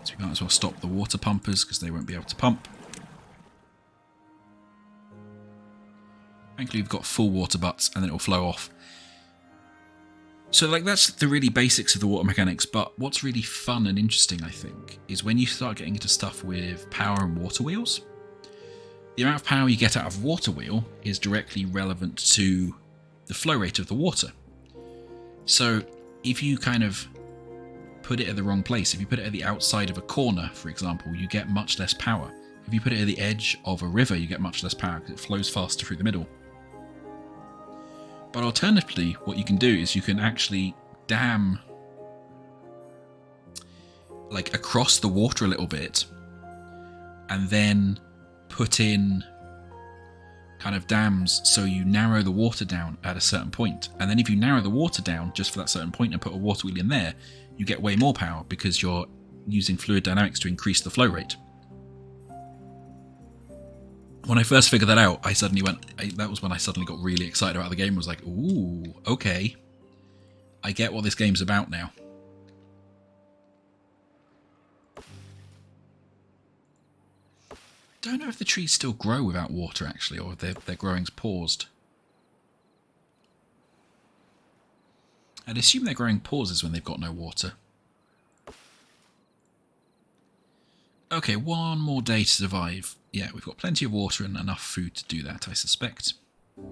So we might as well stop the water pumpers because they won't be able to pump. Thankfully we've got full water butts and then it will flow off. So like that's the really basics of the water mechanics, but what's really fun and interesting, I think, is when you start getting into stuff with power and water wheels. The amount of power you get out of water wheel is directly relevant to the flow rate of the water. So if you kind of put it at the wrong place, if you put it at the outside of a corner, for example, you get much less power. If you put it at the edge of a river, you get much less power because it flows faster through the middle. But alternatively, what you can do is you can actually dam like across the water a little bit and then put in kind of dams so you narrow the water down at a certain point. And then if you narrow the water down just for that certain point and put a water wheel in there, you get way more power because you're using fluid dynamics to increase the flow rate. When I first figured that out, I suddenly that was when I suddenly got really excited about the game. I was like, ooh, okay. I get what this game's about now. Don't know if the trees still grow without water, actually, or their growing's paused. I'd assume their growing pauses when they've got no water. Okay, one more day to survive. Yeah, we've got plenty of water and enough food to do that, I suspect. We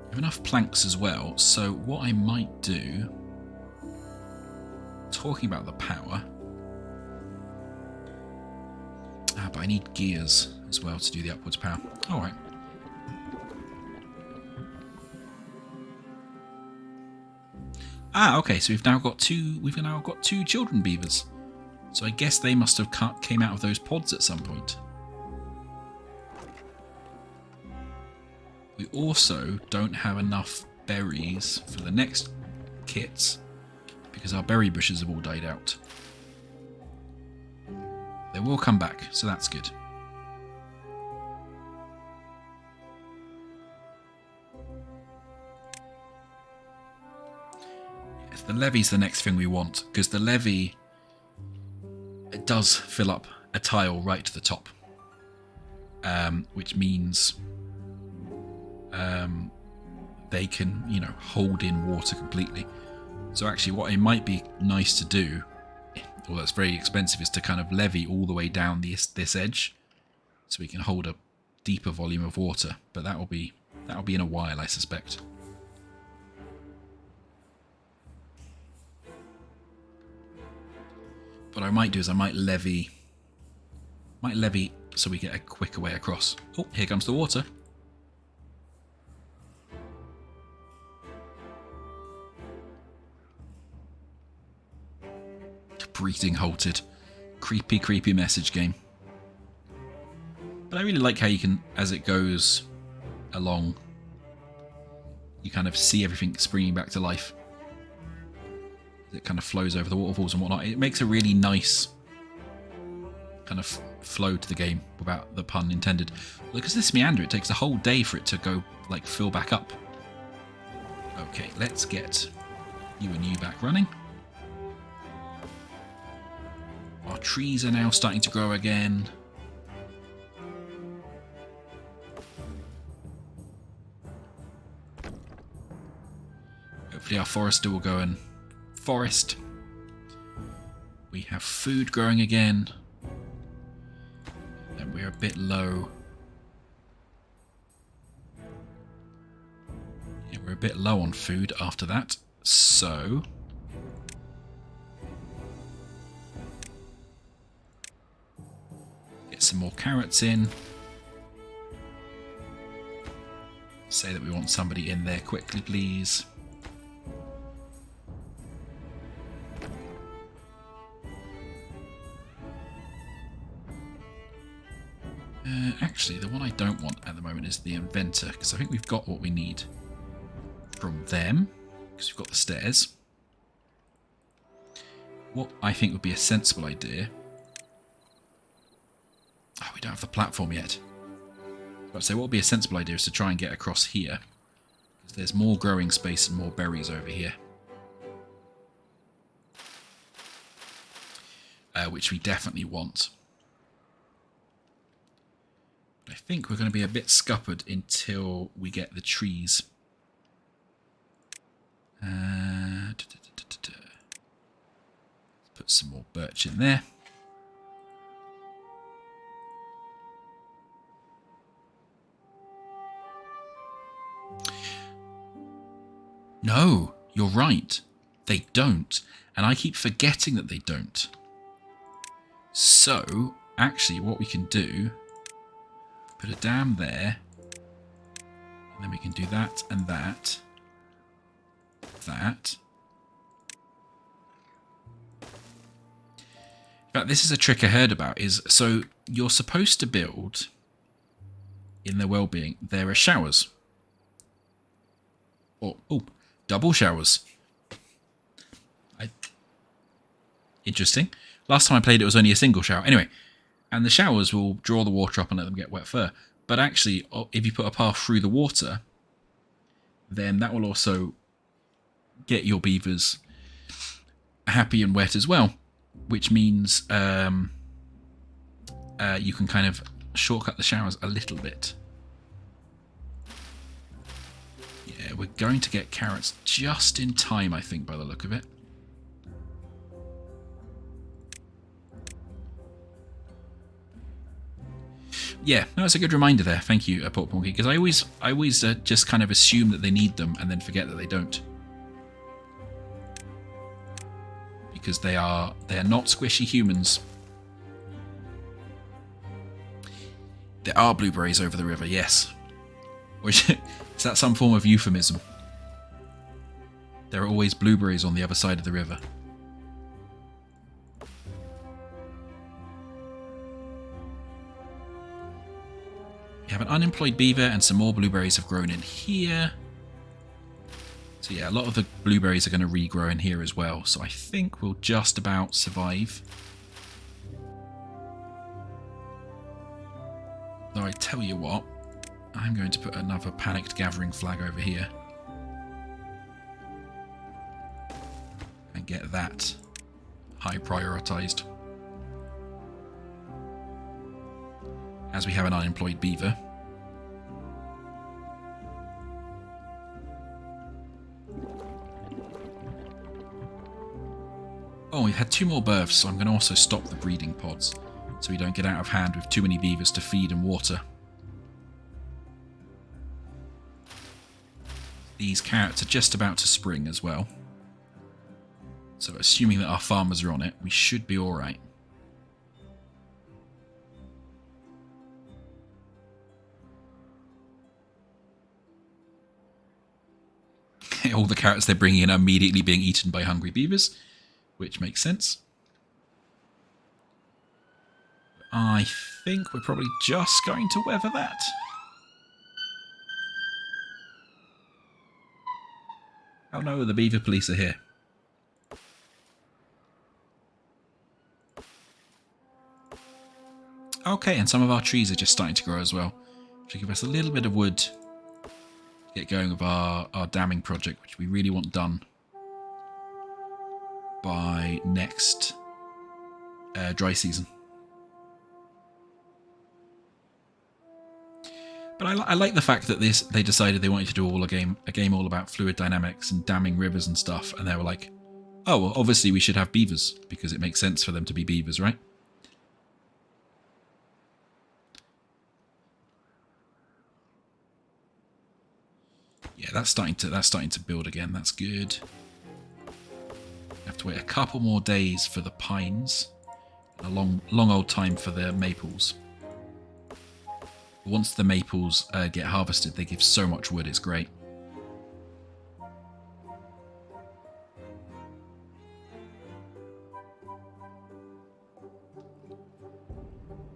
have enough planks as well, so what I might do... Talking about the power... but I need gears as well to do the upwards power. Alright. Okay, so we've now got two children beavers. So I guess they must have came out of those pods at some point. We also don't have enough berries for the next kits because our berry bushes have all died out. They will come back, so that's good. Yes, the levee's the next thing we want, because the levee, it does fill up a tile right to the top, which means they can, you know, hold in water completely. So actually what it might be nice to do, although it's very expensive, is to kind of levee all the way down this edge so we can hold a deeper volume of water. But that'll be in a while, I suspect. What I might do is I might levee so we get a quicker way across. Oh, here comes the water. Breathing halted. Creepy, creepy message game. But I really like how you can, as it goes along, you kind of see everything springing back to life. It kind of flows over the waterfalls and whatnot. It makes a really nice kind of flow to the game, without the pun intended. Because this meander, it takes a whole day for it to go, like, fill back up. Okay, let's get you and you back running. Our trees are now starting to grow again. Hopefully our forester will go and forest. We have food growing again. And we're a bit low. Yeah, we're a bit low on food after that. So... get some more carrots in. Say that we want somebody in there quickly, please. Actually, the one I don't want at the moment is the inventor, because I think we've got what we need from them, because we've got the stairs. What I think would be a sensible idea... oh, we don't have the platform yet. But so what would be a sensible idea is to try and get across here, because there's more growing space and more berries over here. Which we definitely want. I think we're going to be a bit scuppered until we get the trees. Let's put some more birch in there. No, you're right. They don't. And I keep forgetting that they don't. So, actually, what we can do, put a dam there. And then we can do that and that. That. In fact, this is a trick I heard about. So you're supposed to build, in their well-being, there are showers. Or, oh, double showers. Interesting. Last time I played it was only a single shower. Anyway, and the showers will draw the water up and let them get wet fur. But actually, if you put a path through the water, then that will also get your beavers happy and wet as well. Which means you can kind of shortcut the showers a little bit. Yeah, we're going to get carrots just in time, I think, by the look of it. Yeah, no, it's a good reminder there. Thank you, Pork Monkey, because I always just kind of assume that they need them and then forget that they don't. Because they are not squishy humans. There are blueberries over the river, yes. Which is that some form of euphemism? There are always blueberries on the other side of the river. We have an unemployed beaver and some more blueberries have grown in here. So yeah, a lot of the blueberries are going to regrow in here as well. So I think we'll just about survive. Though I tell you what, I'm going to put another panicked gathering flag over here. And get that high prioritized. As we have an unemployed beaver. Oh, we've had 2 more births, so I'm going to also stop the breeding pods, so we don't get out of hand with too many beavers to feed and water. These carrots are just about to spring as well. So assuming that our farmers are on it, we should be alright. All the carrots they're bringing in are immediately being eaten by hungry beavers, which makes sense. I think we're probably just going to weather that. Oh no, the beaver police are here. Okay, and some of our trees are just starting to grow as well, which will give us a little bit of wood to get going with our damming project, which we really want done by next dry season. But I like the fact that they decided they wanted to do a game all about fluid dynamics and damming rivers and stuff, and they were like, oh, well, obviously we should have beavers, because it makes sense for them to be beavers, right? Yeah, that's starting to build again. That's good. Have to wait a couple more days for the pines. A long old time for the maples. Once the maples get harvested, they give so much wood, it's great.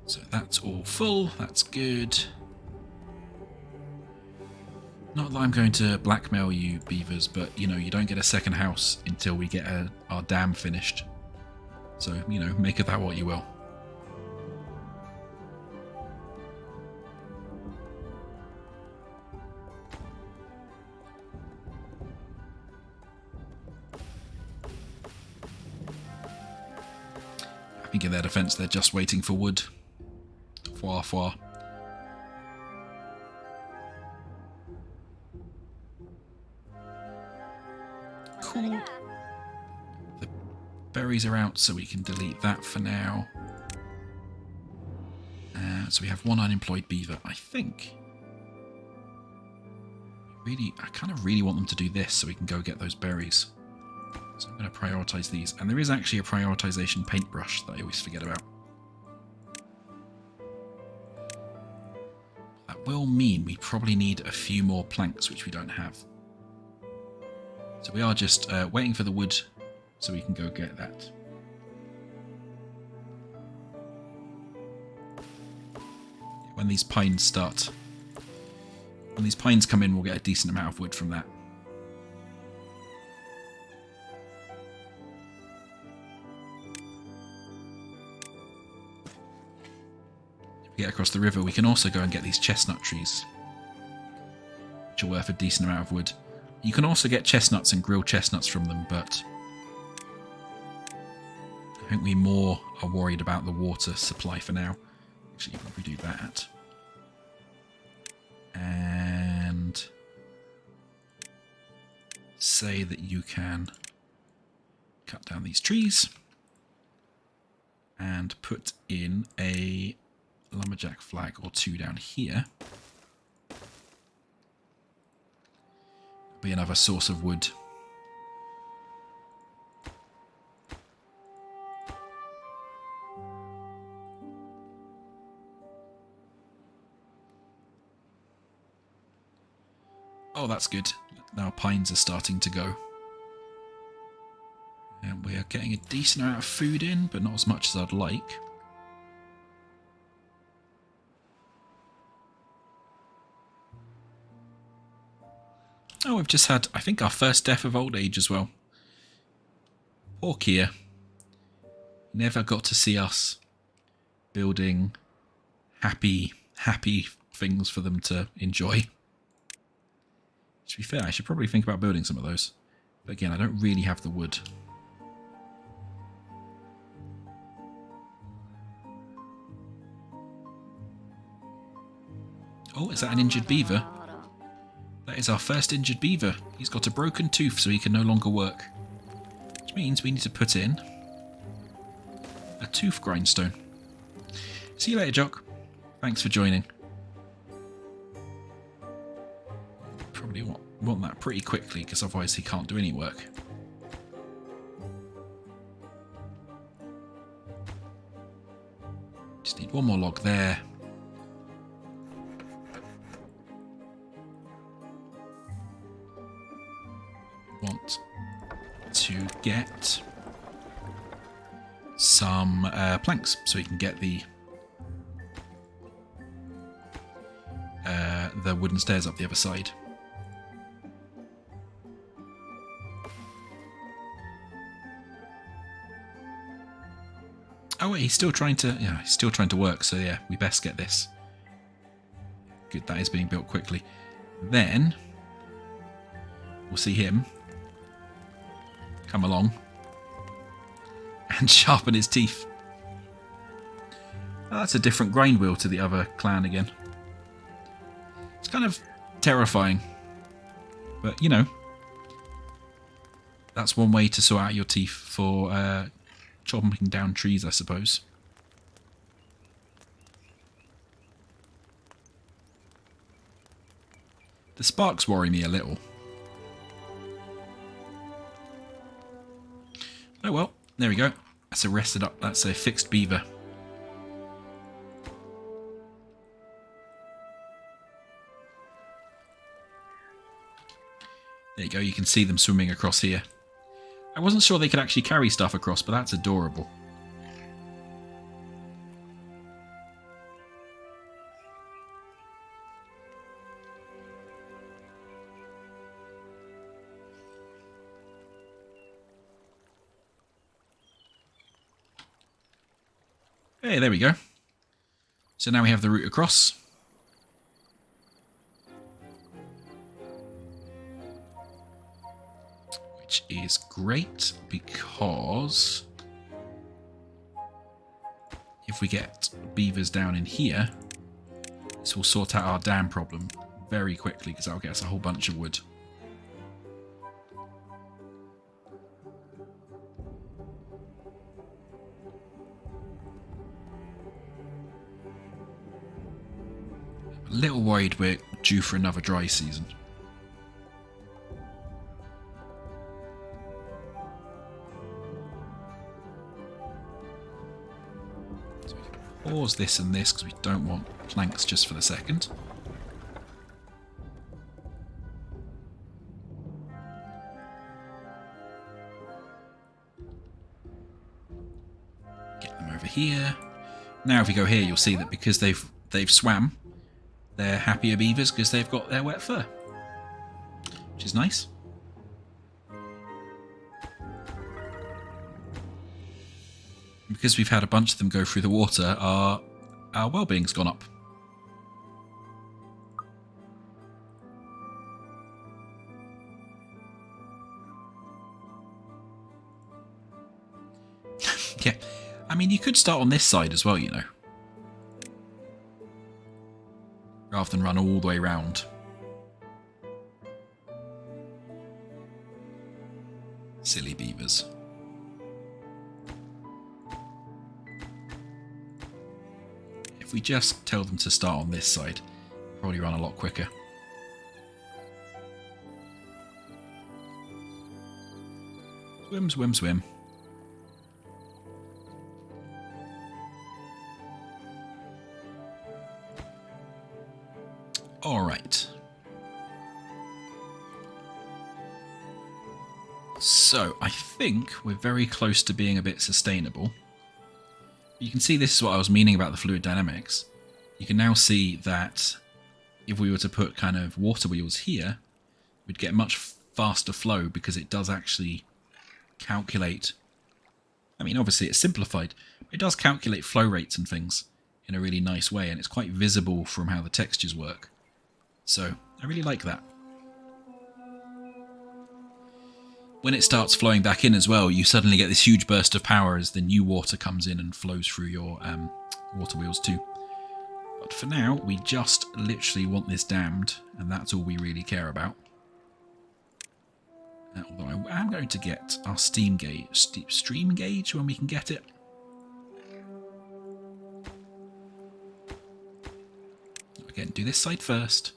So that's all full, that's good. Not that I'm going to blackmail you, beavers, but, you know, you don't get a second house until we get our dam finished. So, you know, make of that what you will. I think in their defense, they're just waiting for wood. Foir, foir. Cool. The berries are out, so we can delete that for now. So we have 1 unemployed beaver, I think. I kind of really want them to do this so we can go get those berries. So I'm going to prioritise these. And there is actually a prioritisation paintbrush that I always forget about. That will mean we probably need a few more planks, which we don't have. So we are just waiting for the wood so we can go get that. When these pines come in, we'll get a decent amount of wood from that. If we get across the river, we can also go and get these chestnut trees, which are worth a decent amount of wood. You can also get chestnuts and grilled chestnuts from them, but I think we more are worried about the water supply for now. Actually, if we do that, and say that you can cut down these trees and put in a lumberjack flag or two down here. Be another source of wood. Oh, that's good. Now pines are starting to go. And we are getting a decent amount of food in, but not as much as I'd like. Oh, we've just had, I think, our first death of old age as well. Poor Kia. Never got to see us building happy things for them to enjoy. To be fair, I should probably think about building some of those. But again, I don't really have the wood. Oh, is that an injured beaver? That is our first injured beaver. He's got a broken tooth, so he can no longer work. Which means we need to put in a tooth grindstone. See you later, Jock. Thanks for joining. Probably want that pretty quickly, because otherwise he can't do any work. Just need one more log there. Want to get some planks so we can get the wooden stairs up the other side. Oh wait, he's still trying to work, so yeah, we best get this. Good, that is being built quickly. Then we'll see him come along and sharpen his teeth. Oh, that's a different grind wheel to the other clan again. It's kind of terrifying, but you know, that's one way to sort out your teeth for chopping down trees, I suppose. The sparks worry me a little. Oh well, there we go. That's a rested up, that's a fixed beaver. There you go, you can see them swimming across here. I wasn't sure they could actually carry stuff across, but that's adorable. Hey, there we go. So now we have the route across. Which is great, because if we get beavers down in here, this will sort out our dam problem very quickly, because that'll get us a whole bunch of wood. A little worried we're due for another dry season. pause this and this because we don't want planks just for the second. Get them over here. Now if we go here, you'll see that because they've swam, they're happier beavers because they've got their wet fur, which is nice. Because we've had a bunch of them go through the water, our well-being's gone up. Yeah, I mean, you could start on this side as well, you know. Rather than run all the way round. Silly beavers. If we just tell them to start on this side, probably run a lot quicker. Swim, swim, swim. All right. So I think we're very close to being a bit sustainable. You can see this is what I was meaning about the fluid dynamics. You can now see that if we were to put kind of water wheels here, we'd get much faster flow because it does actually calculate. I mean, obviously it's simplified, but it does calculate flow rates and things in a really nice way, and it's quite visible from how the textures work. So I really like that. When it starts flowing back in as well, you suddenly get this huge burst of power as the new water comes in and flows through your water wheels too. But for now, we just literally want this dammed, and that's all we really care about. Although I am going to get our stream gauge when we can get it. Again, do this side first.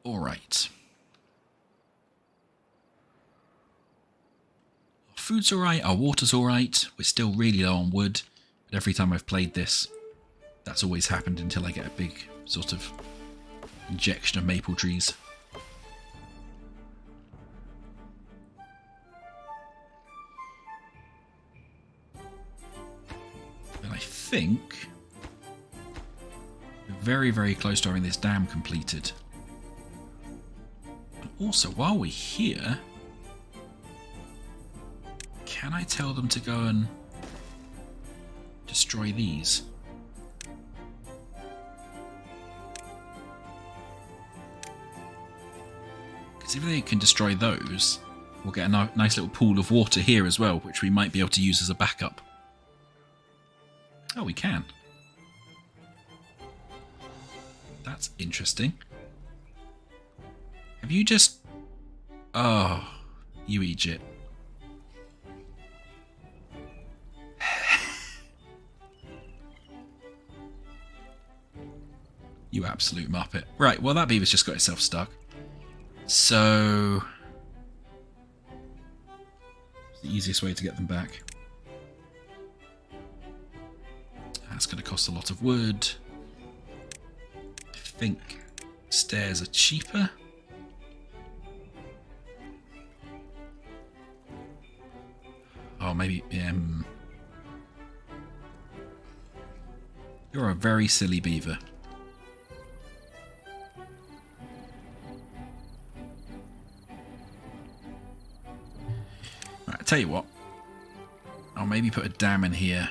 All right. Our food's all right, our water's all right. We're still really low on wood, but every time I've played this, that's always happened until I get a big sort of injection of maple trees. And I think we're very, very close to having this dam completed. Also, while we're here, can I tell them to go and destroy these? Because if they can destroy those, we'll get a nice little pool of water here as well, which we might be able to use as a backup. Oh, we can. That's interesting. Have you just... Oh, you Egypt. You absolute muppet. Right, well that beaver's just got itself stuck. So... it's the easiest way to get them back. That's going to cost a lot of wood. I think stairs are cheaper. Oh, maybe... You're a very silly beaver. Right, I'll tell you what. I'll maybe put a dam in here.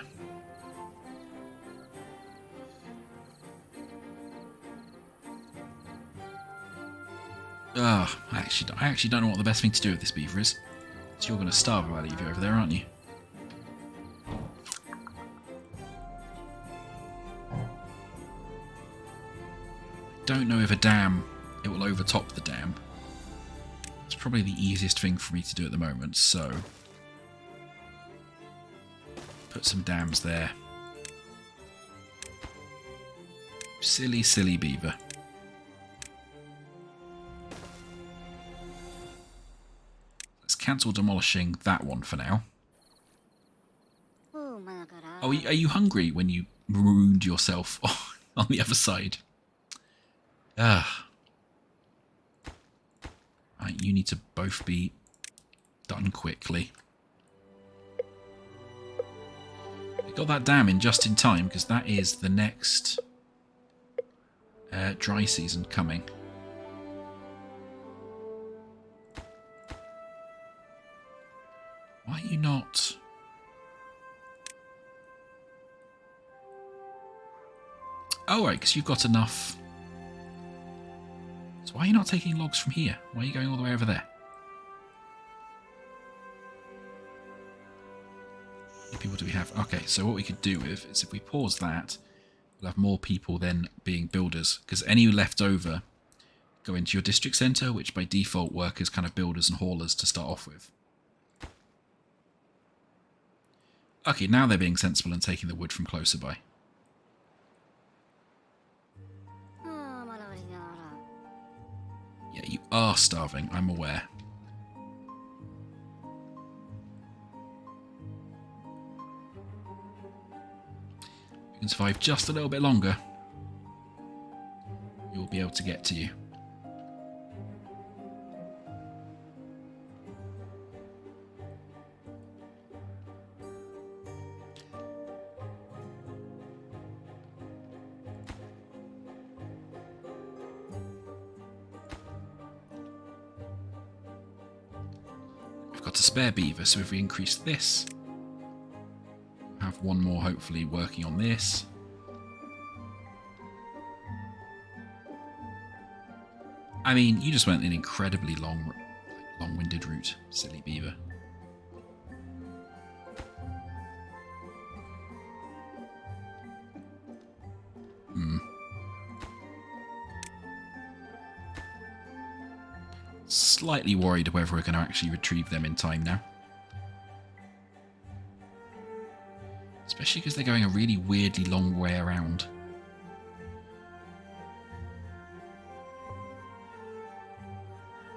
I actually don't know what the best thing to do with this beaver is. So you're going to starve if I leave you over there, aren't you? Don't know if a dam, it will overtop the dam. It's probably the easiest thing for me to do at the moment, so... put some dams there. Silly, silly beaver. cancel demolishing that one for now. Oh, are you hungry when you ruined yourself on the other side? Ah. Right, you need to both be done quickly. We got that dam in just in time because that is the next dry season coming. Why are you not... Oh, right, because you've got enough. So why are you not taking logs from here? Why are you going all the way over there? How many people do we have? Okay, so what we could do with is if we pause that, we'll have more people then being builders, because any left over go into your district centre, which by default work as kind of builders and haulers to start off with. Okay, now they're being sensible and taking the wood from closer by. Yeah, you are starving, I'm aware. You can survive just a little bit longer. You'll be able to get to you. Got a spare beaver, so if we increase this, have one more hopefully working on this. I mean, you just went an incredibly long-winded route, silly beaver. Slightly worried whether we're going to actually retrieve them in time now. Especially because they're going a really weirdly long way around.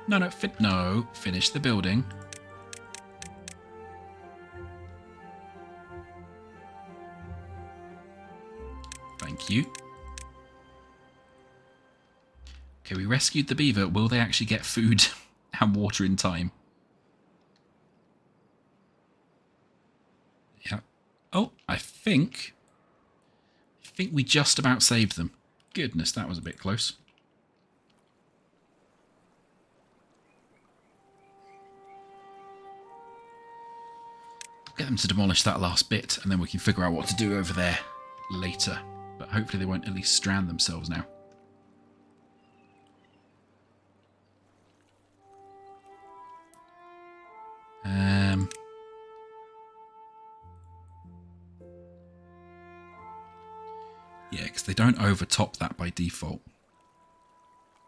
No, finish the building. Thank you. Okay, we rescued the beaver. Will they actually get food and water in time? Yeah. Oh, I think we just about saved them. Goodness, that was a bit close. Get them to demolish that last bit, and then we can figure out what to do over there later. But hopefully they won't at least strand themselves now. Yeah, because they don't overtop that by default.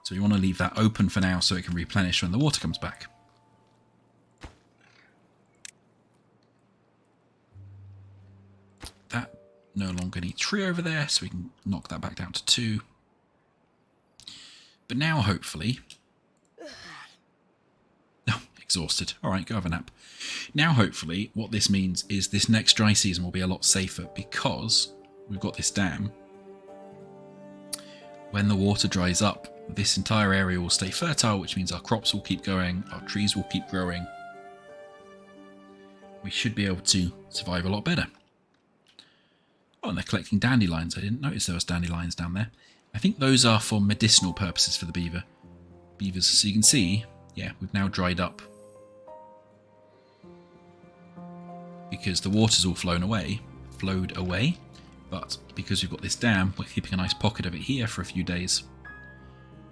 So you want to leave that open for now so it can replenish when the water comes back. That no longer needs 3 over there, so we can knock that back down to 2. But now, hopefully... Oh, exhausted. Alright, go have a nap. Now, hopefully, what this means is this next dry season will be a lot safer because we've got this dam. When the water dries up, this entire area will stay fertile, which means our crops will keep going, our trees will keep growing. We should be able to survive a lot better. Oh, and they're collecting dandelions. I didn't notice there was dandelions down there. I think those are for medicinal purposes for the beavers. So you can see, yeah, we've now dried up. Because the water's all flowed away. But because we've got this dam, we're keeping a nice pocket of it here for a few days.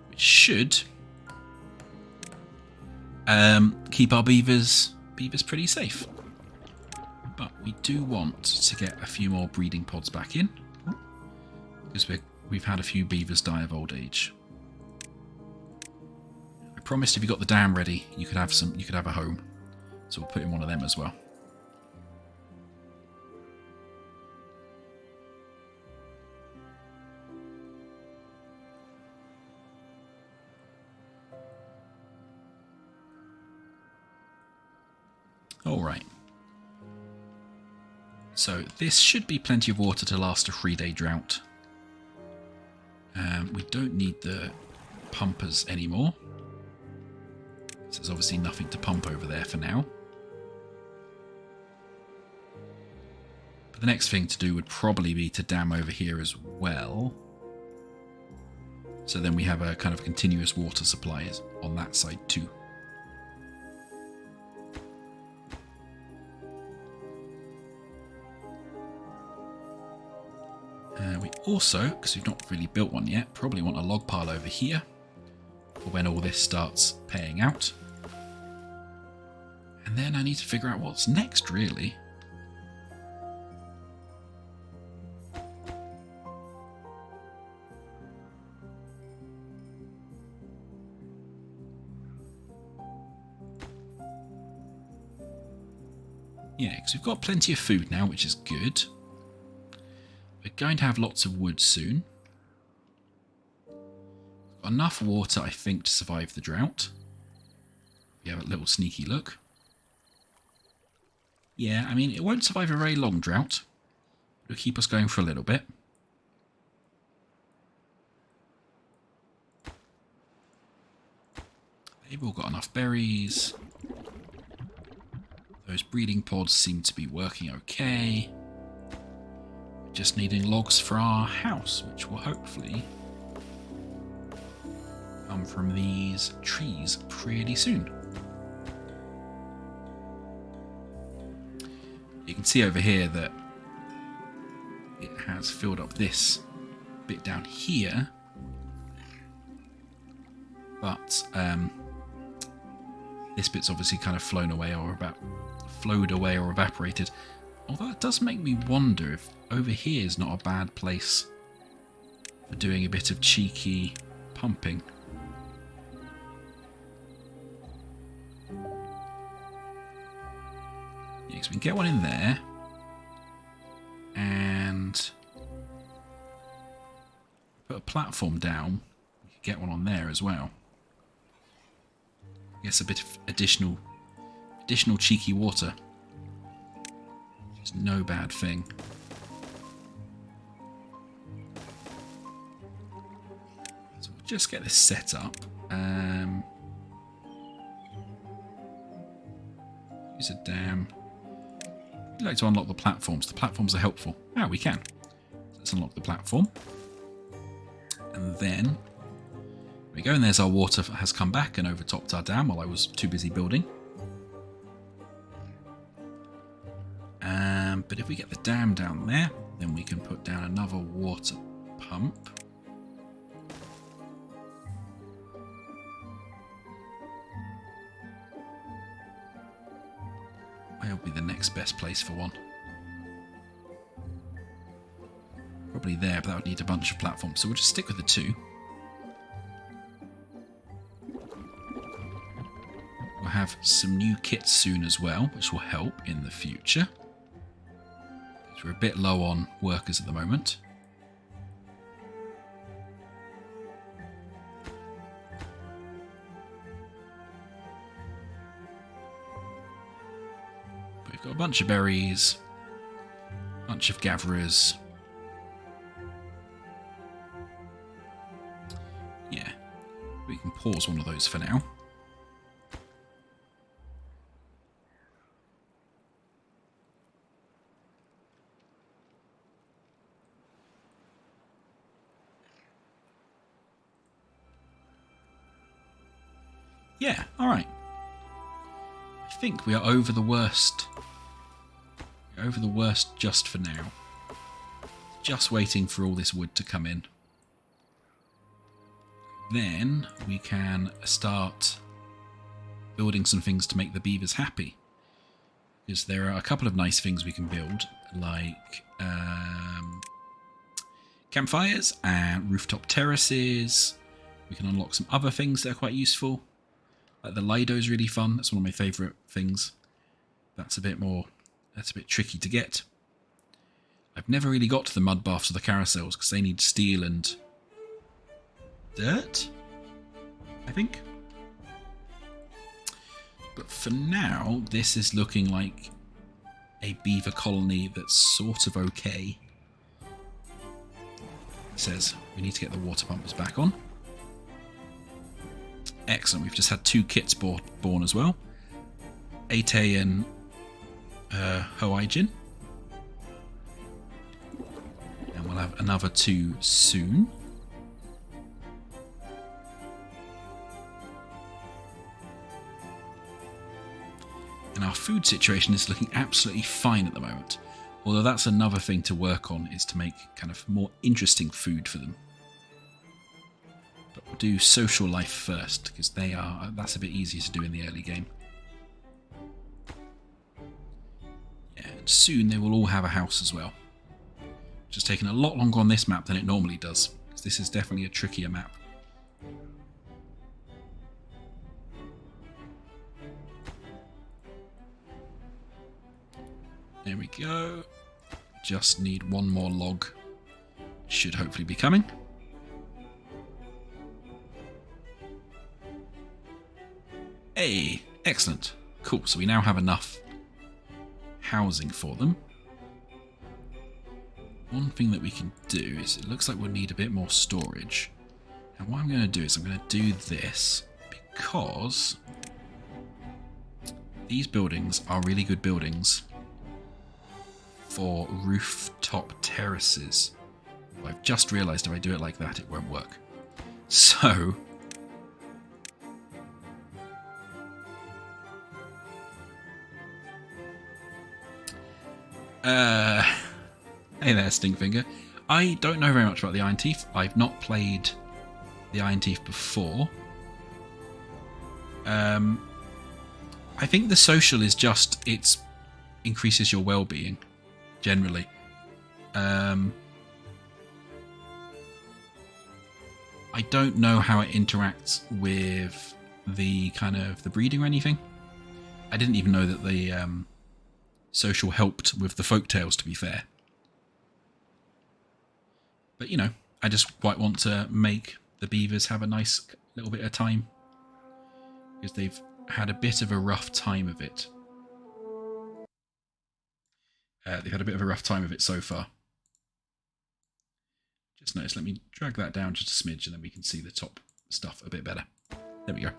Which should keep our beavers pretty safe. But we do want to get a few more breeding pods back in. Because we've had a few beavers die of old age. I promised if you got the dam ready, you could have a home. So we'll put in one of them as well. Alright. So this should be plenty of water to last a 3-day drought. We don't need the pumpers anymore. So there's obviously nothing to pump over there for now. But the next thing to do would probably be to dam over here as well. So then we have a kind of continuous water supply on that side too. We also, because we've not really built one yet, probably want a log pile over here for when all this starts paying out. And then I need to figure out what's next, really. Yeah, because we've got plenty of food now, which is good. We're going to have lots of wood soon. Got enough water, I think, to survive the drought. We have a little sneaky look. Yeah, I mean, it won't survive a very long drought. It'll keep us going for a little bit. They've all got enough berries. Those breeding pods seem to be working okay. Just needing logs for our house, which will hopefully come from these trees pretty soon. You can see over here that it has filled up this bit down here, but this bit's obviously kind of flowed away or evaporated. Although it does make me wonder if over here is not a bad place for doing a bit of cheeky pumping. Yeah, so we can get one in there. And put a platform down. We could get one on there as well. I guess a bit of additional cheeky water. It's no bad thing. So we'll just get this set up. Use a dam. I'd like to unlock the platforms. The platforms are helpful. Ah, we can. So let's unlock the platform. And then there we go, and there's our water has come back and overtopped our dam while I was too busy building. But if we get the dam down there, then we can put down another water pump. Where will be the next best place for one? Probably there, but that would need a bunch of platforms, so we'll just stick with the two. We'll have some new kits soon as well, which will help in the future. We're a bit low on workers at the moment. But we've got a bunch of berries, a bunch of gatherers. Yeah, we can pause one of those for now. Yeah, alright. I think we are over the worst. We're over the worst just for now. Just waiting for all this wood to come in. Then we can start building some things to make the beavers happy. Because there are a couple of nice things we can build, like campfires and rooftop terraces. We can unlock some other things that are quite useful. Like the Lido is really fun. That's one of my favourite things. That's a bit tricky to get. I've never really got to the mud baths or the carousels because they need steel and dirt, I think. But for now, this is looking like a beaver colony that's sort of okay. It says we need to get the water pumpers back on. Excellent, we've just had 2 kits born as well. Ate and Hoijin. And we'll have another 2 soon. And our food situation is looking absolutely fine at the moment. Although that's another thing to work on, is to make kind of more interesting food for them. But we'll do social life first, because that's a bit easier to do in the early game. Yeah, and soon they will all have a house as well. Which has taken a lot longer on this map than it normally does, because this is definitely a trickier map. There we go. Just need 1 more log. Should hopefully be coming. Hey, excellent. Cool, so we now have enough housing for them. One thing that we can do is, it looks like we'll need a bit more storage. And what I'm going to do is I'm going to do this because these buildings are really good buildings for rooftop terraces. I've just realised if I do it like that, it won't work. So hey there, Stinkfinger. I don't know very much about the Iron Teeth. I've not played the Iron Teeth before. I think the social is just, it increases your well-being generally. I don't know how it interacts with the kind of the breeding or anything. I didn't even know that the social helped with the folktales, to be fair. But you know, I just quite want to make the beavers have a nice little bit of time, because they've had a bit of a rough time of it. They've had a bit of a rough time of it so far. Just notice, let me drag that down just a smidge and then we can see the top stuff a bit better. There we go.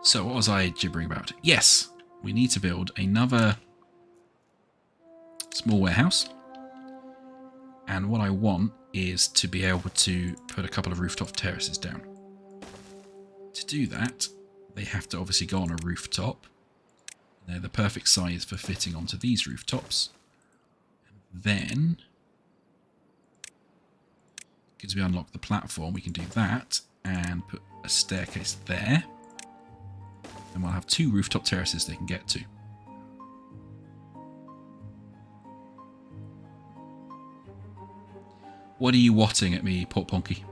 So what was I gibbering about? Yes, we need to build another small warehouse. And what I want is to be able to put a couple of rooftop terraces down. To do that, they have to obviously go on a rooftop. They're the perfect size for fitting onto these rooftops. And then, because we unlock the platform, we can do that and put a staircase there. And we'll have 2 rooftop terraces they can get to. What are you watting at me, Port Ponky?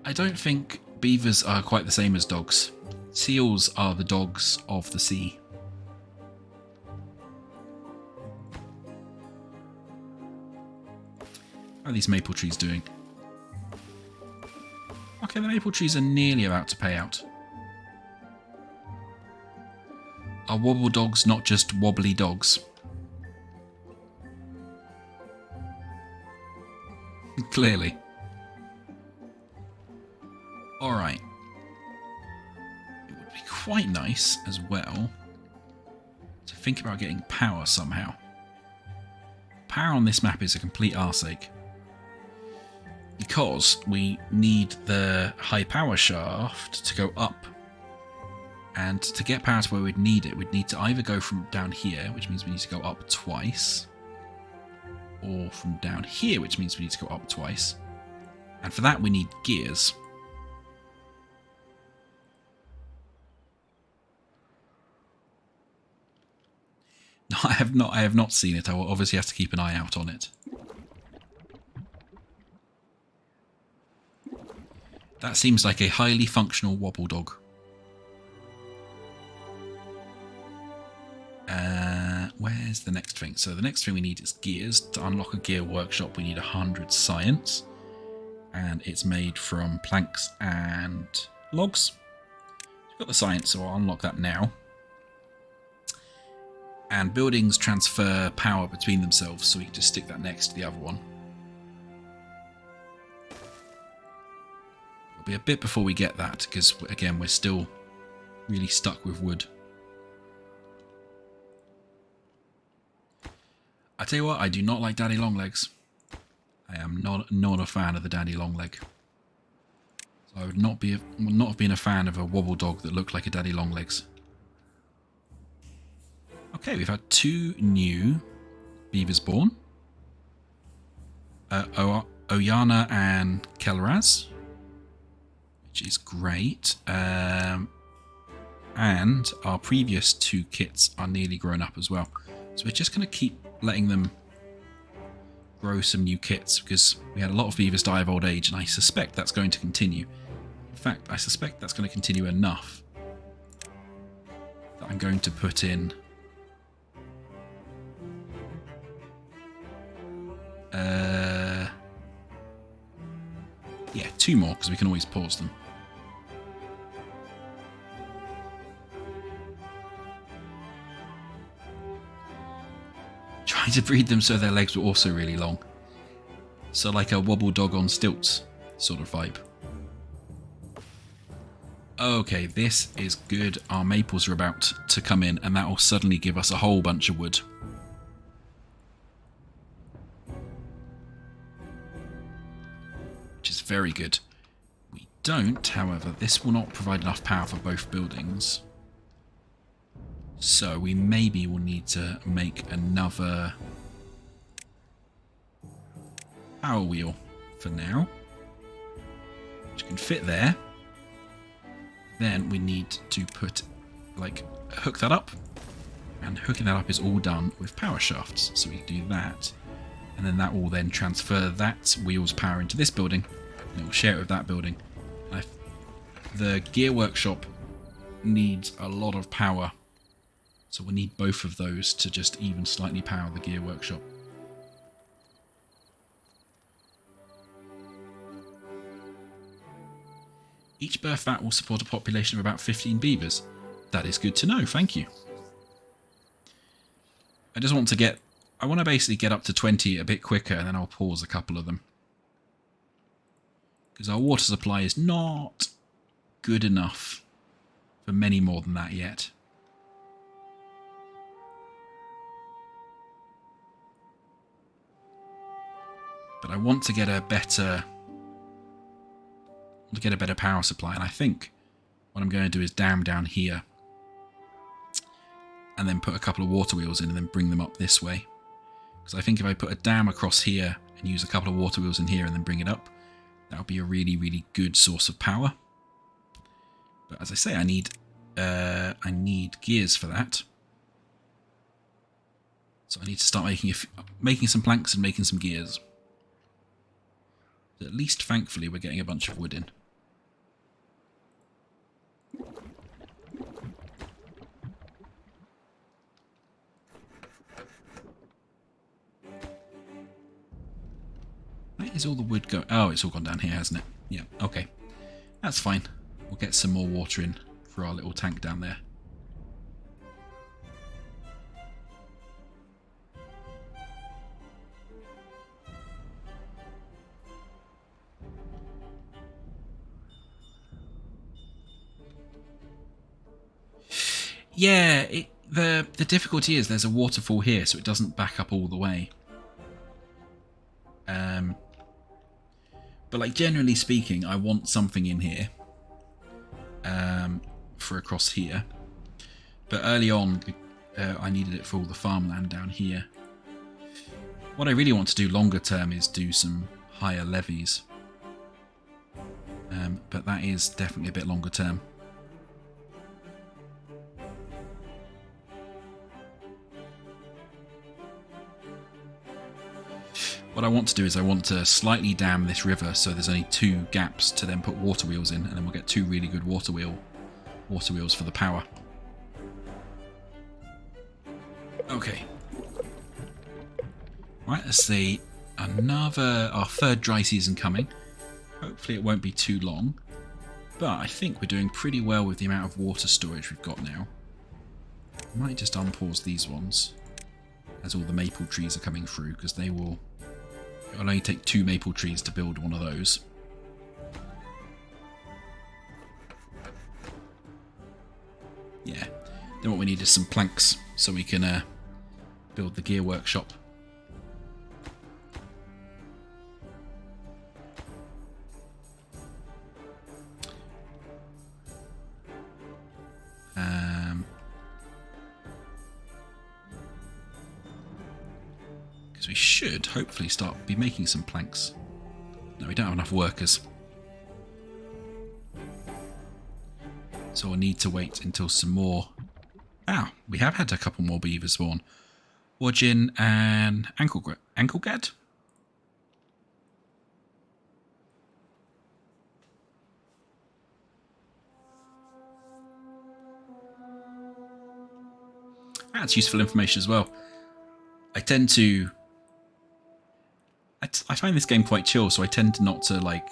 I don't think beavers are quite the same as dogs. Seals are the dogs of the sea. How are these maple trees doing? Okay, the maple trees are nearly about to pay out. Are wobble dogs not just wobbly dogs? Clearly. Alright. It would be quite nice as well to think about getting power somehow. Power on this map is a complete arseache, because we need the high power shaft to go up. And to get power to where we'd need it, we'd need to either go from down here, which means we need to go up twice, or from down here, which means we need to go up twice. And for that we need gears. No, I have not seen it. I will obviously have to keep an eye out on it. That seems like a highly functional wobble dog. Where's the next thing? So the next thing we need is gears. To unlock a gear workshop, we need 100 science. And it's made from planks and logs. We've got the science, so I'll unlock that now. And buildings transfer power between themselves, so we can just stick that next to the other one. It'll be a bit before we get that, because again, we're still really stuck with wood. I tell you what, I do not like daddy long legs. I am not a fan of the daddy long leg. So I would not have been a fan of a wobble dog that looked like a daddy long legs. Okay, we've had 2 new beavers born. Oyana and Kelraz, which is great. And our previous 2 kits are nearly grown up as well. So we're just going to keep letting them grow some new kits, because we had a lot of beavers die of old age, and I suspect that's going to continue. In fact, I suspect that's going to continue enough that I'm going to put in yeah, 2 more, because we can always pause them. Trying to breed them so their legs were also really long. So like a wobble dog on stilts sort of vibe. Okay, this is good. Our maples are about to come in, and that will suddenly give us a whole bunch of wood. Which is very good. We don't, however, this will not provide enough power for both buildings. So we maybe will need to make another power wheel for now, which can fit there. Then we need to put, like, hook that up, and hooking that up is all done with power shafts. So we do that, and then that will then transfer that wheel's power into this building, and it will share it with that building. The gear workshop needs a lot of power, so we need both of those to just even slightly power the gear workshop. Each birth vat will support a population of about 15 beavers. That is good to know, thank you. I just want to basically get up to 20 a bit quicker, and then I'll pause a couple of them. Because our water supply is not good enough for many more than that yet. But I want to get a better power supply, and I think what I'm going to do is dam down here and then put a couple of water wheels in and then bring them up this way. Because I think if I put a dam across here and use a couple of water wheels in here and then bring it up, that would be a really, really good source of power. But as I say, I need gears for that. So I need to start making some planks and making some gears. At least, thankfully, we're getting a bunch of wood in. Where is all the wood going? Oh, it's all gone down here, hasn't it? Yeah, okay. That's fine. We'll get some more water in for our little tank down there. Yeah, the difficulty is there's a waterfall here, so it doesn't back up all the way. But like generally speaking, I want something in here for across here. But early on, I needed it for all the farmland down here. What I really want to do longer term is do some higher levees. But that is definitely a bit longer term. What I want to do is I want to slightly dam this river so there's only 2 gaps to then put water wheels in, and then we'll get 2 really good water wheels for the power. Okay. Right, let's see. Our 3rd dry season coming. Hopefully it won't be too long. But I think we're doing pretty well with the amount of water storage we've got now. I might just unpause these ones as all the maple trees are coming through, because it will only take 2 maple trees to build one of those. Yeah. Then what we need is some planks so we can build the gear workshop. Because we should hopefully be making some planks. No, we don't have enough workers. So we'll need to wait until some more... Ah, we have had a couple more beavers spawn. Origin and Anklegad? That's useful information as well. I tend to... I find this game quite chill, so I tend not to like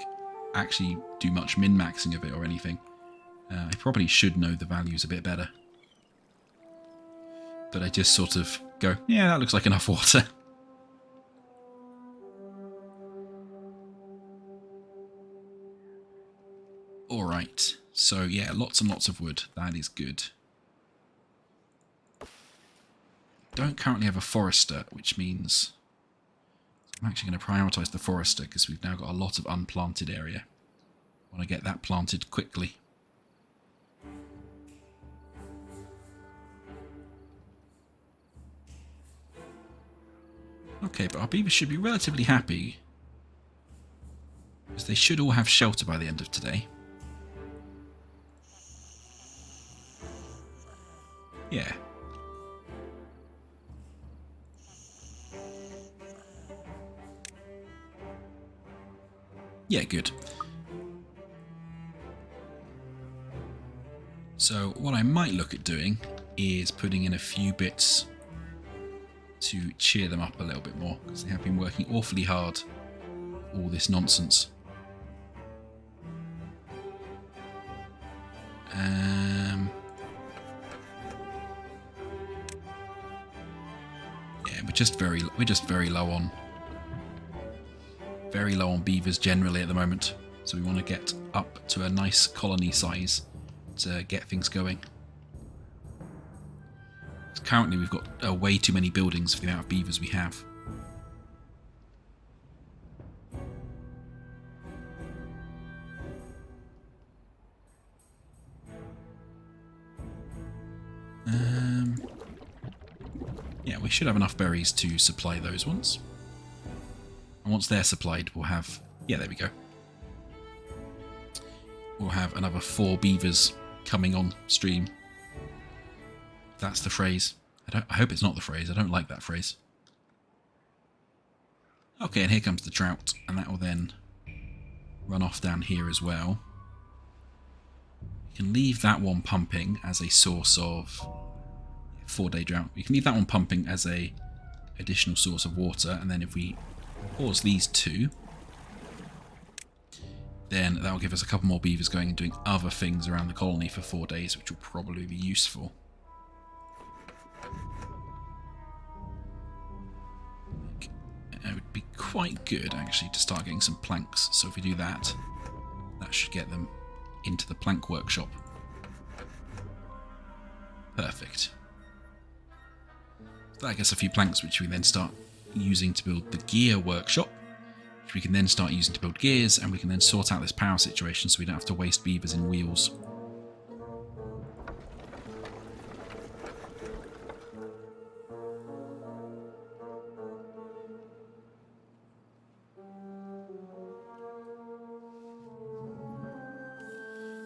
actually do much min-maxing of it or anything. I probably should know the values a bit better. But I just sort of go, yeah, that looks like enough water. Alright, so yeah, lots and lots of wood. That is good. Don't currently have a forester, which means I'm actually going to prioritise the forester because we've now got a lot of unplanted area. I want to get that planted quickly. Okay, but our beavers should be relatively happy because they should all have shelter by the end of today. Yeah. Yeah, good. So what I might look at doing is putting in a few bits to cheer them up a little bit more, because they have been working awfully hard all this nonsense. Yeah, we're just very low on beavers generally at the moment, so we want to get up to a nice colony size to get things going. Currently we've got way too many buildings for the amount of beavers we have. Yeah, we should have enough berries to supply those ones. And once they're supplied, we'll have... Yeah, there we go. We'll have another 4 beavers coming on stream. That's the phrase. I hope it's not the phrase. I don't like that phrase. Okay, and here comes the trout, and that will then run off down here as well. You can leave that one pumping as a source of 4-day drought. You can leave that one pumping as a additional source of water, and then if we pause these 2, then that will give us a couple more beavers going and doing other things around the colony for 4 days, which will probably be useful. It would be quite good actually to start getting some planks, so if we do that, that should get them into the plank workshop. Perfect. So that gets a few planks which we then start using to build the gear workshop, which we can then start using to build gears, and we can then sort out this power situation so we don't have to waste beavers in wheels.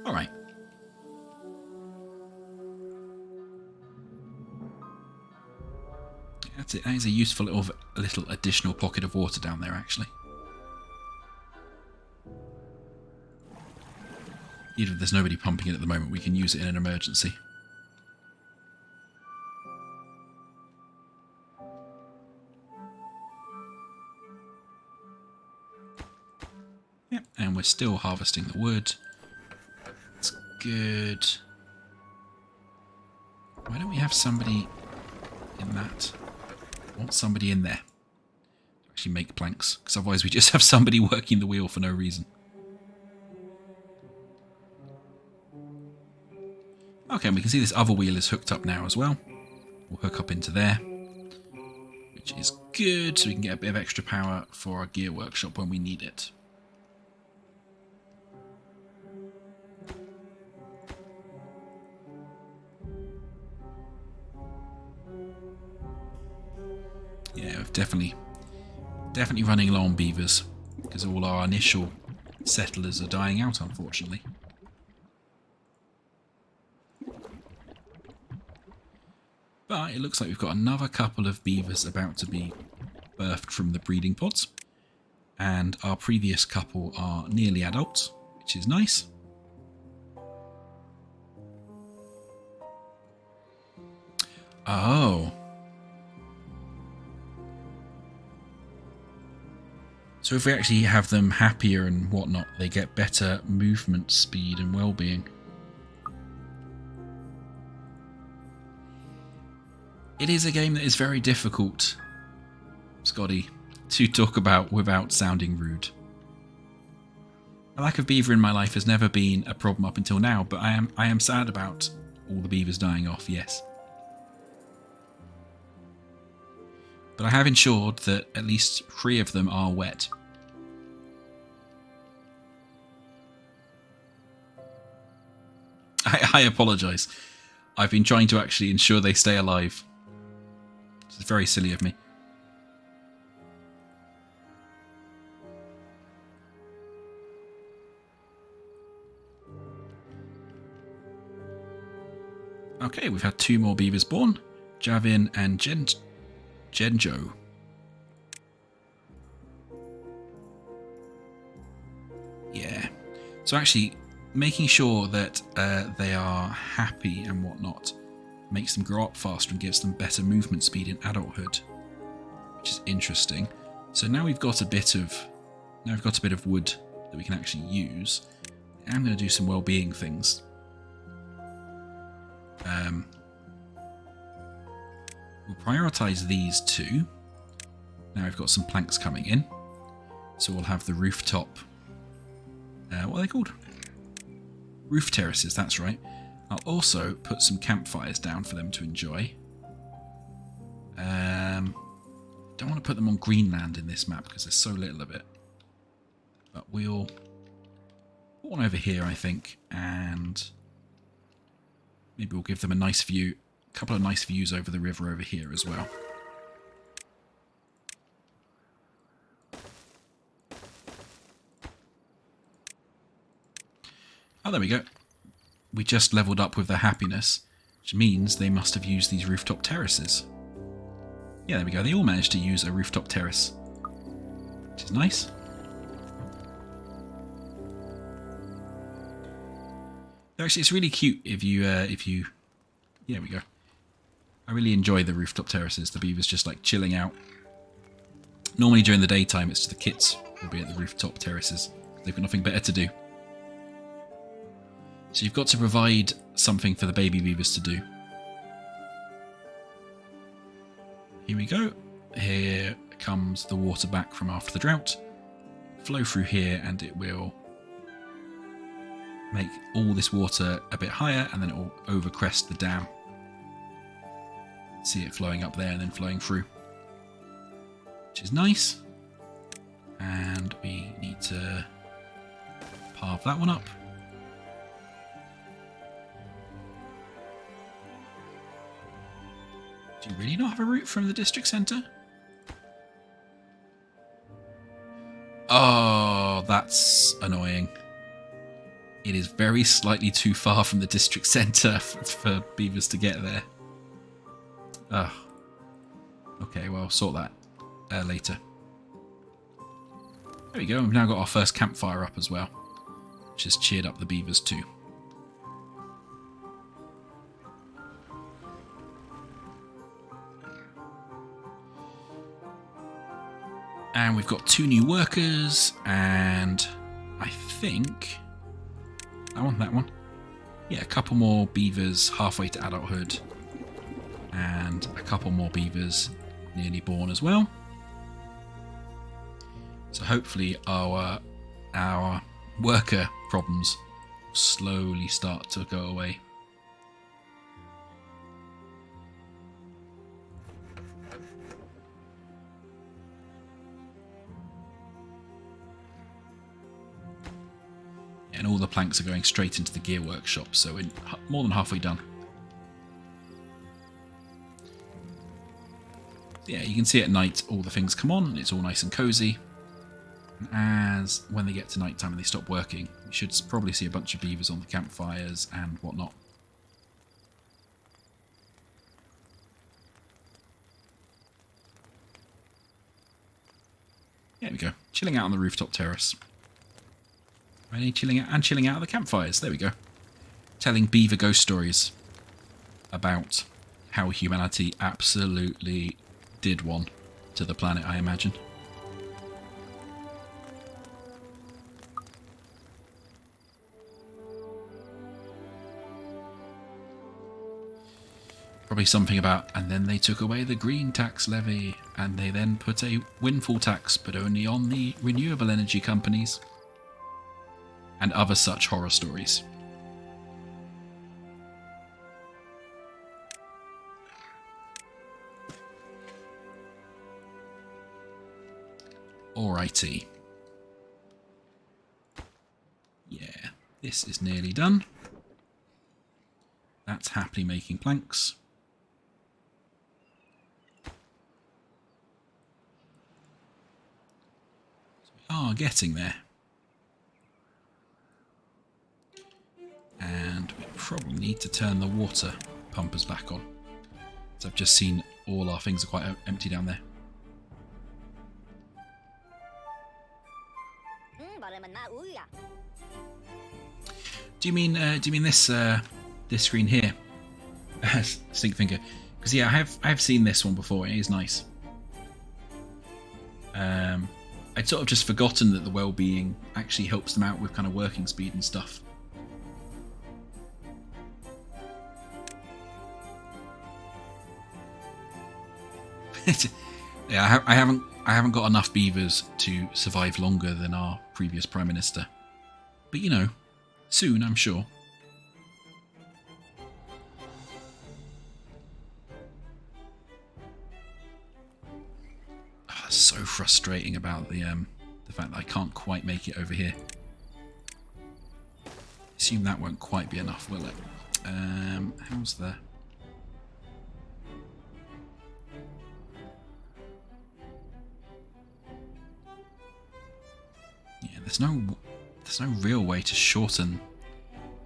Alright. That is a useful little additional pocket of water down there, actually. Even if there's nobody pumping it at the moment, we can use it in an emergency. Yep, and we're still harvesting the wood. That's good. Why don't we have somebody in that? I want somebody in there to actually make planks, because otherwise we just have somebody working the wheel for no reason. Okay, and we can see this other wheel is hooked up now as well. We'll hook up into there, which is good, so we can get a bit of extra power for our gear workshop when we need it. Yeah, we've definitely running low on beavers, because all our initial settlers are dying out, unfortunately. But it looks like we've got another couple of beavers about to be birthed from the breeding pods. And our previous couple are nearly adults, which is nice. Oh. So if we actually have them happier and whatnot, they get better movement speed and well-being. It is a game that is very difficult, Scotty, to talk about without sounding rude. A lack of beaver in my life has never been a problem up until now, but I am sad about all the beavers dying off, yes. But I have ensured that at least 3 of them are wet. I apologise. I've been trying to actually ensure they stay alive. It's very silly of me. Okay, we've had 2 more beavers born. Javin and Genjo. Yeah. So actually, making sure that they are happy and whatnot makes them grow up faster and gives them better movement speed in adulthood, which is interesting. So now we've got a bit of wood that we can actually use. I'm going to do some well-being things. We'll prioritise these 2. Now we've got some planks coming in, so we'll have the rooftop. What are they called? Roof terraces. That's right. I'll also put some campfires down for them to enjoy. Don't want to put them on Greenland in this map because there's so little of it. But we'll put one over here, I think, and maybe we'll give them a nice view, a couple of nice views over the river over here as well. Oh, there we go. We just leveled up with their happiness, which means they must have used these rooftop terraces. Yeah, there we go. They all managed to use a rooftop terrace, which is nice. Actually, it's really cute if you. Yeah, we go. I really enjoy the rooftop terraces. The beavers just like chilling out. Normally during the daytime, it's just the kits will be at the rooftop terraces. They've got nothing better to do. So you've got to provide something for the baby beavers to do. Here we go. Here comes the water back from after the drought. Flow through here and it will make all this water a bit higher and then it will overcrest the dam. See it flowing up there and then flowing through, which is nice. And we need to carve that one up. Do you really not have a route from the district centre? Oh, that's annoying. It is very slightly too far from the district centre for beavers to get there. Oh, Okay, well, I'll sort that later. There we go. We've now got our first campfire up as well, which has cheered up the beavers too. And we've got 2 new workers, and I think that one. Yeah, a couple more beavers halfway to adulthood, and a couple more beavers nearly born as well. So hopefully our worker problems slowly start to go away. And all the planks are going straight into the gear workshop, so we're more than halfway done. Yeah, you can see at night all the things come on, and it's all nice and cozy. As when they get to night time and they stop working, you should probably see a bunch of beavers on the campfires and whatnot. There we go, chilling out on the rooftop terrace. Ready, chilling out at the campfires. There we go. Telling beaver ghost stories about how humanity absolutely did one to the planet, I imagine. Probably something about, and then they took away the green tax levy, and they then put a windfall tax, but only on the renewable energy companies, and other such horror stories. Alrighty. Yeah, this is nearly done. That's happily making planks. are getting there. And we probably need to turn the water pumpers back on. So I've just seen all our things are quite empty down there. Do you mean this this screen here? Stinkfinger. Because yeah, I have seen this one before. It is nice. I'd sort of just forgotten that the well-being actually helps them out with kind of working speed and stuff. Yeah, I haven't got enough beavers to survive longer than our previous Prime Minister. But you know, soon I'm sure. Oh, it's so frustrating about the fact that I can't quite make it over here. Assume that won't quite be enough, will it? How's the... Yeah, there's no real way to shorten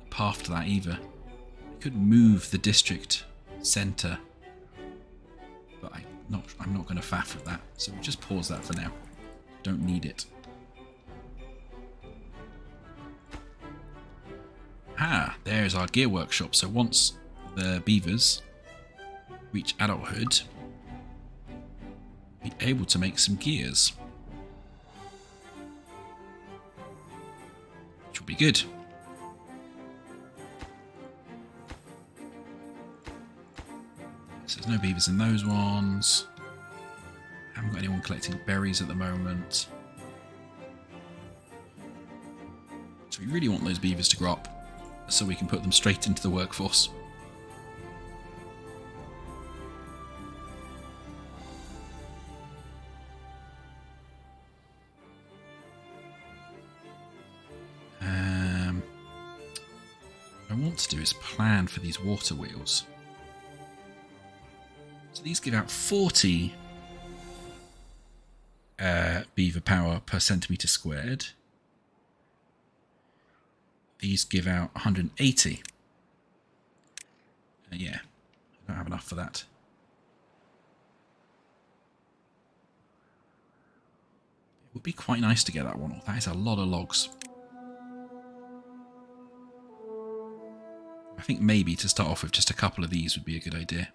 the path to that either. I could move the district centre, but I'm not going to faff with that. So we'll just pause that for now. Don't need it. Ah, there's our gear workshop. So once the beavers reach adulthood, we'll be able to make some gears. Which will be good. So there's no beavers in those ones. Haven't got anyone collecting berries at the moment. So we really want those beavers to grow up so we can put them straight into the workforce. What I want to do is plan for these water wheels. So these give out 40 beaver power per centimetre squared. These give out 180. Yeah, I don't have enough for that. would be quite nice to get that one off. That is a lot of logs. I think maybe to start off with just a couple of these would be a good idea.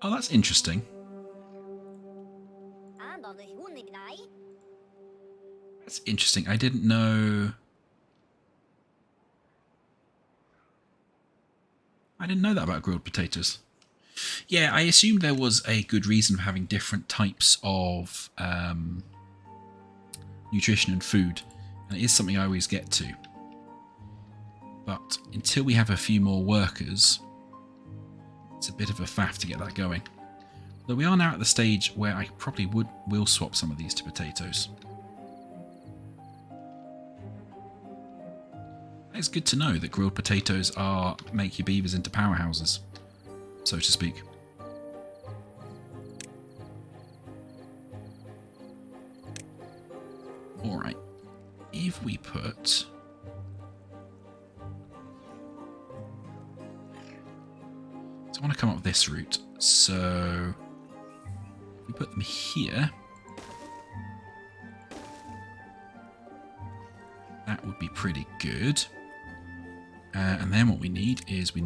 Oh, that's interesting. That's interesting. I didn't know... I didn't know that about grilled potatoes. Yeah, I assumed there was a good reason for having different types of nutrition and food. And it is something I always get to. But until we have a few more workers, it's a bit of a faff to get that going. Though we are now at the stage where I probably will swap some of these to potatoes. It's good to know that grilled potatoes make your beavers into powerhouses, so to speak. Alright, if we put... So I want to come up this route, so if we put them here, that would be pretty good. And then what we need is where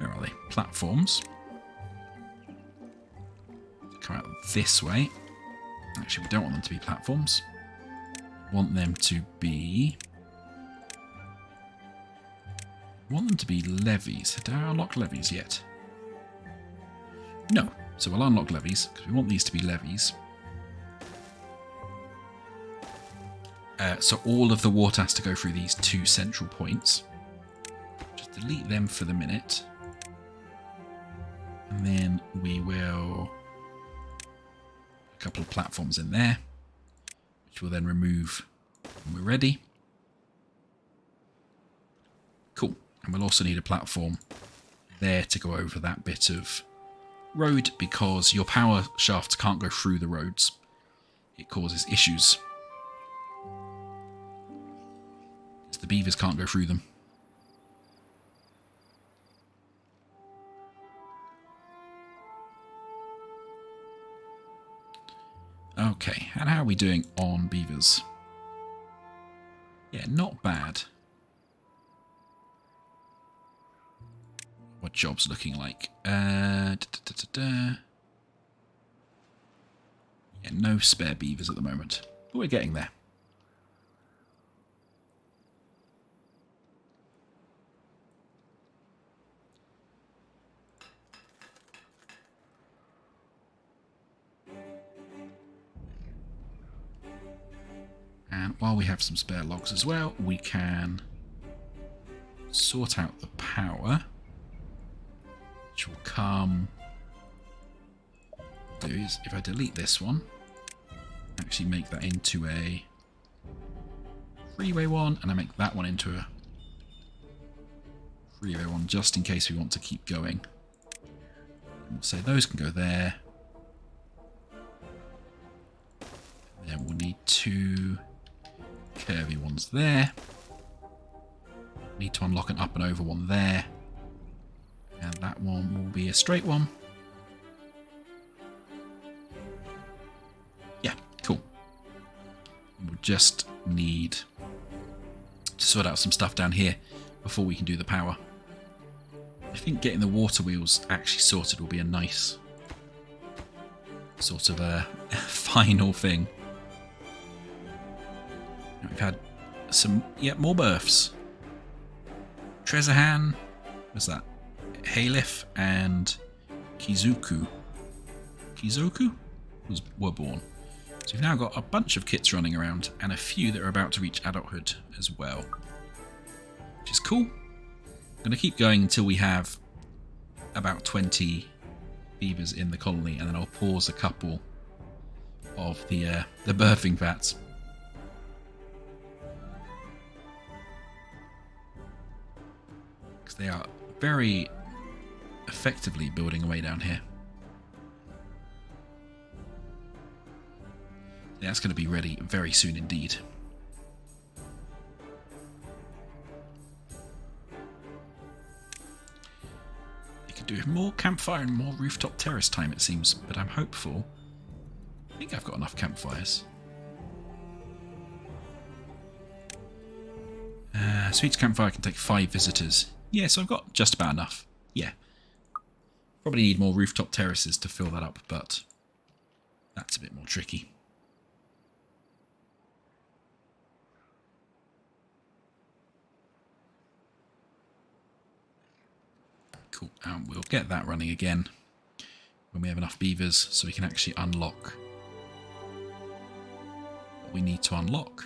are they? Platforms. Come out this way. Actually, we don't want them to be platforms. We want them to be levees. Did I unlock levees yet? No. So we'll unlock levees because we want these to be levees. So all of the water has to go through these two central points. Just delete them for the minute. And then we will... a couple of platforms in there, which we'll then remove when we're ready. Cool. And we'll also need a platform there to go over that bit of road because your power shafts can't go through the roads. It causes issues. The beavers can't go through them. Okay, and how are we doing on beavers? Yeah, not bad. What job's looking like? Yeah, no spare beavers at the moment, but we're getting there. And while we have some spare logs as well, we can sort out the power, which will come... is if I delete this one, actually make that into a freeway one, and I make that one into a freeway one, just in case we want to keep going. And we'll say those can go there. And then we'll need two curvy ones there. Need to unlock an up and over one there. And that one will be a straight one. Yeah, cool. We'll just need to sort out some stuff down here before we can do the power. I think getting the water wheels actually sorted will be a nice sort of a final thing. We've had some, more births. Trezahan, what's that? Halif and Kizoku were born. So we've now got a bunch of kits running around and a few that are about to reach adulthood as well, which is cool. I'm going to keep going until we have about 20 beavers in the colony, and then I'll pause a couple of the birthing vats. Because they are very effectively building away down here. That's going to be ready very soon indeed. You could do with more campfire and more rooftop terrace time, it seems, but I'm hopeful. I think I've got enough campfires. Sweet's campfire can take 5 visitors. Yeah, so I've got just about enough. Yeah. Probably need more rooftop terraces to fill that up, but that's a bit more tricky. Cool, and we'll get that running again when we have enough beavers so we can actually unlock what we need to unlock.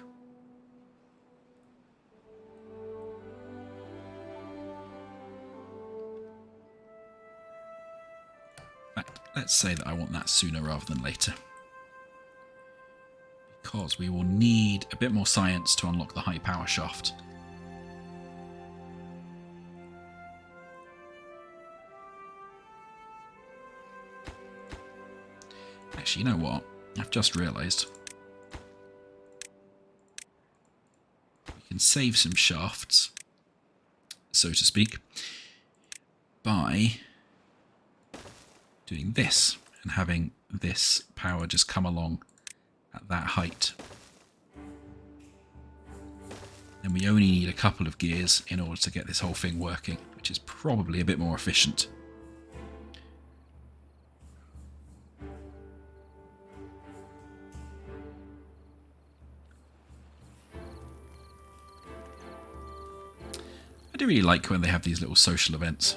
In fact, let's say that I want that sooner rather than later, because we will need a bit more science to unlock the high power shaft. Actually, you know what? I've just realised we can save some shafts, so to speak, by doing this and having this power just come along at that height. Then we only need a couple of gears in order to get this whole thing working, which is probably a bit more efficient. I do really like when they have these little social events.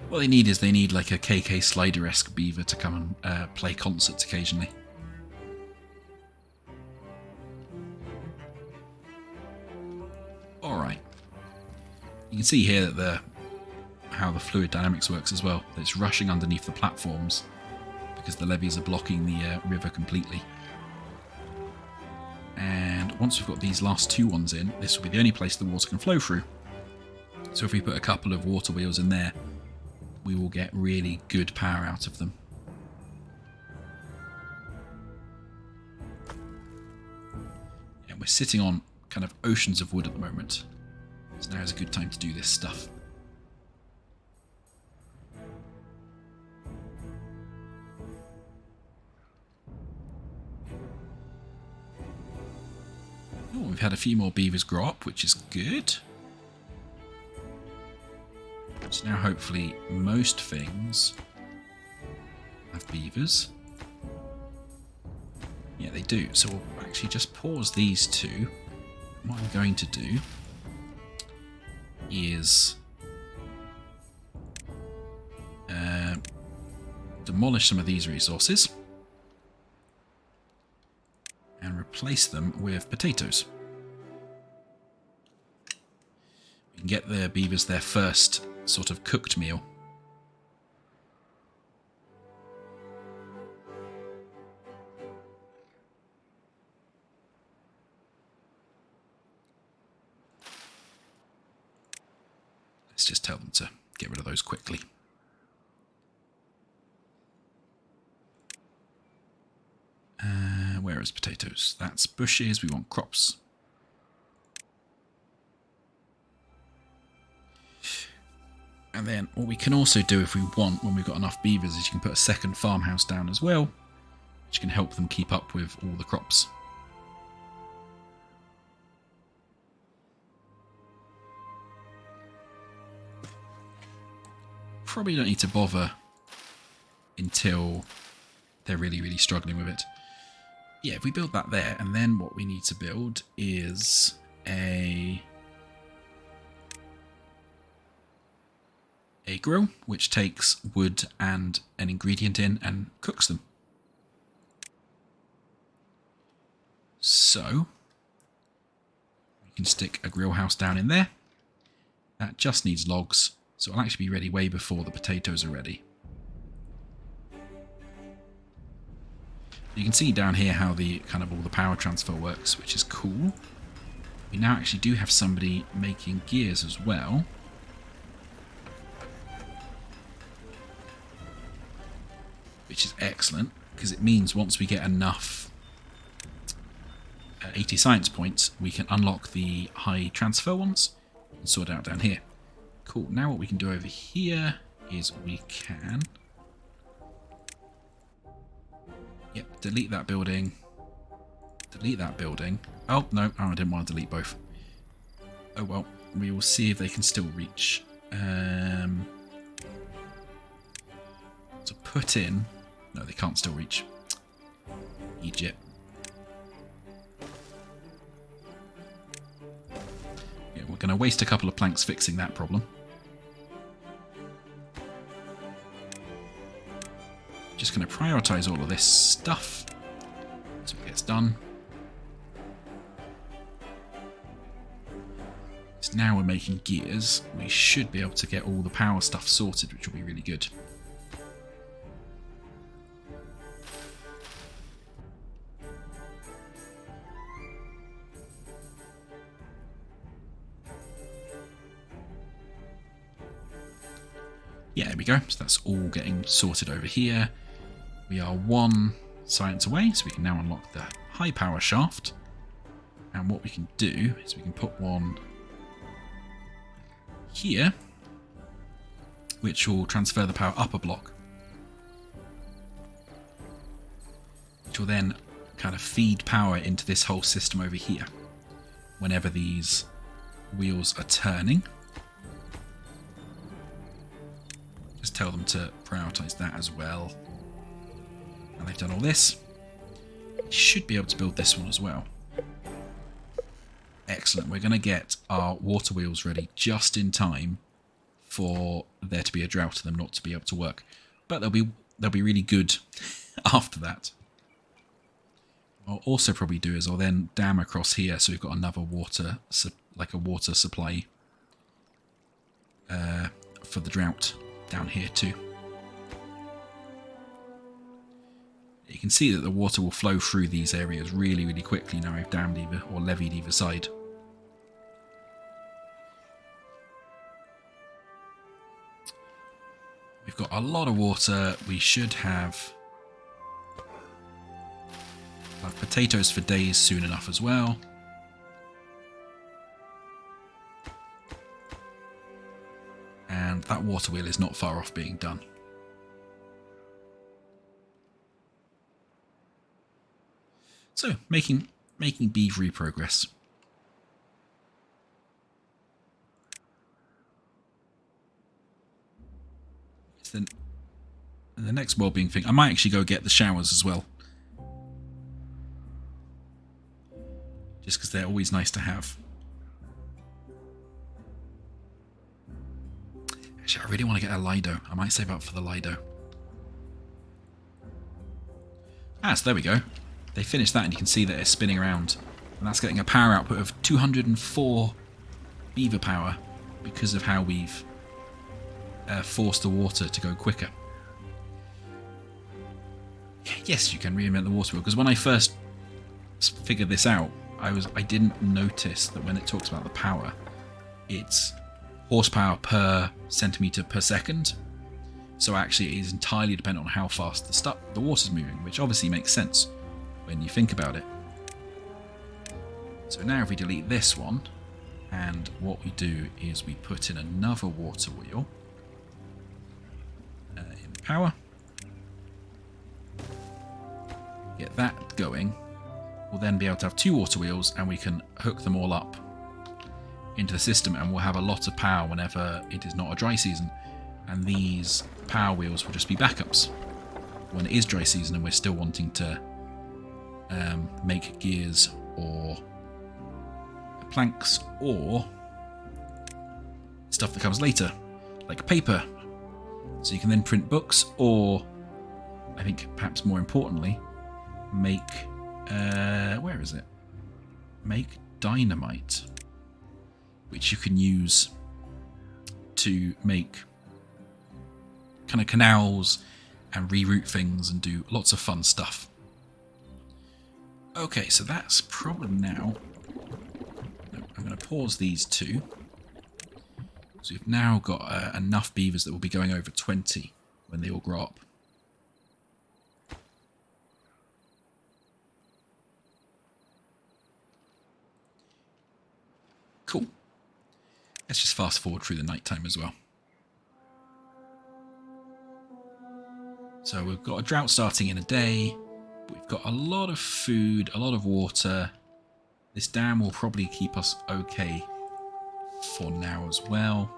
What they need is like a KK Slider-esque beaver to come and play concerts occasionally. Alright. You can see here that how the fluid dynamics works as well. That it's rushing underneath the platforms because the levees are blocking the river completely. And once we've got these last 2 ones in, this will be the only place the water can flow through. So if we put a couple of water wheels in there, we will get really good power out of them. And we're sitting on kind of oceans of wood at the moment. So now is a good time to do this stuff. Oh, we've had a few more beavers grow up, which is good. So now hopefully most things have beavers. Yeah, they do. So we'll actually just pause these 2. What I'm going to do is demolish some of these resources and replace them with potatoes. We can get the beavers their first sort of cooked meal. Let's just tell them to get rid of those quickly. Where is potatoes? That's bushes. We want crops. And then what we can also do if we want, when we've got enough beavers, is you can put a second farmhouse down as well, which can help them keep up with all the crops. Probably don't need to bother until they're really, really struggling with it. Yeah, if we build that there, and then what we need to build is a grill, which takes wood and an ingredient in and cooks them. So we can stick a grill house down in there. That just needs logs, so it'll actually be ready way before the potatoes are ready. You can see down here how the kind of all the power transfer works, which is cool. We now actually do have somebody making gears as well. which is excellent, because it means once we get enough 80 science points, we can unlock the high transfer ones and sort out down here. Cool. Now what we can do over here is we can... Yep, delete that building. Delete that building. Oh, no. Oh, I didn't want to delete both. Oh, well. We will see if they can still reach. To put in... No, they can't still reach. Egypt. Yeah, we're going to waste a couple of planks fixing that problem. Just going to prioritize all of this stuff so it gets done. So now we're making gears. We should be able to get all the power stuff sorted, which will be really good. Yeah, there we go. So that's all getting sorted over here. We are 1 science away, so we can now unlock the high power shaft. And what we can do is we can put one here, which will transfer the power up a block, which will then kind of feed power into this whole system over here whenever these wheels are turning. Just tell them to prioritize that as well. Now they've done all this, you should be able to build this one as well. Excellent. We're going to get our water wheels ready just in time for there to be a drought and them not to be able to work. But they'll be really good after that. What I'll also probably do is I'll then dam across here so we've got another water, like a water supply for the drought down here too. You can see that the water will flow through these areas really, really quickly now I've dammed either or levied either side. We've got a lot of water. We should have potatoes for days soon enough as well. And that water wheel is not far off being done. So, making beavery progress. Then the next well-being thing, I might actually go get the showers as well, just because they're always nice to have. Actually, I really want to get a Lido. I might save up for the Lido. Ah, so there we go. They finished that and you can see that it's spinning around, and that's getting a power output of 204 beaver power because of how we've force the water to go quicker. Yes, you can reinvent the water wheel, because when I first figured this out, I didn't notice that when it talks about the power, it's horsepower per centimetre per second. So actually it is entirely dependent on how fast the water's moving, which obviously makes sense when you think about it. So now if we delete this one, and what we do is we put in another water wheel, in power, get that going, we'll then be able to have 2 water wheels and we can hook them all up into the system, and we'll have a lot of power whenever it is not a dry season, and these power wheels will just be backups when it is dry season and we're still wanting to make gears or planks or stuff that comes later, like paper. So you can then print books, or I think perhaps more importantly, make where is it? Make dynamite, which you can use to make kind of canals and reroute things and do lots of fun stuff. Okay, so that's probably now. I'm going to pause these 2. So we've now got enough beavers that will be going over 20 when they all grow up. Let's just fast forward through the nighttime as well. So we've got a drought starting in a day. We've got a lot of food, a lot of water. This dam will probably keep us okay for now as well.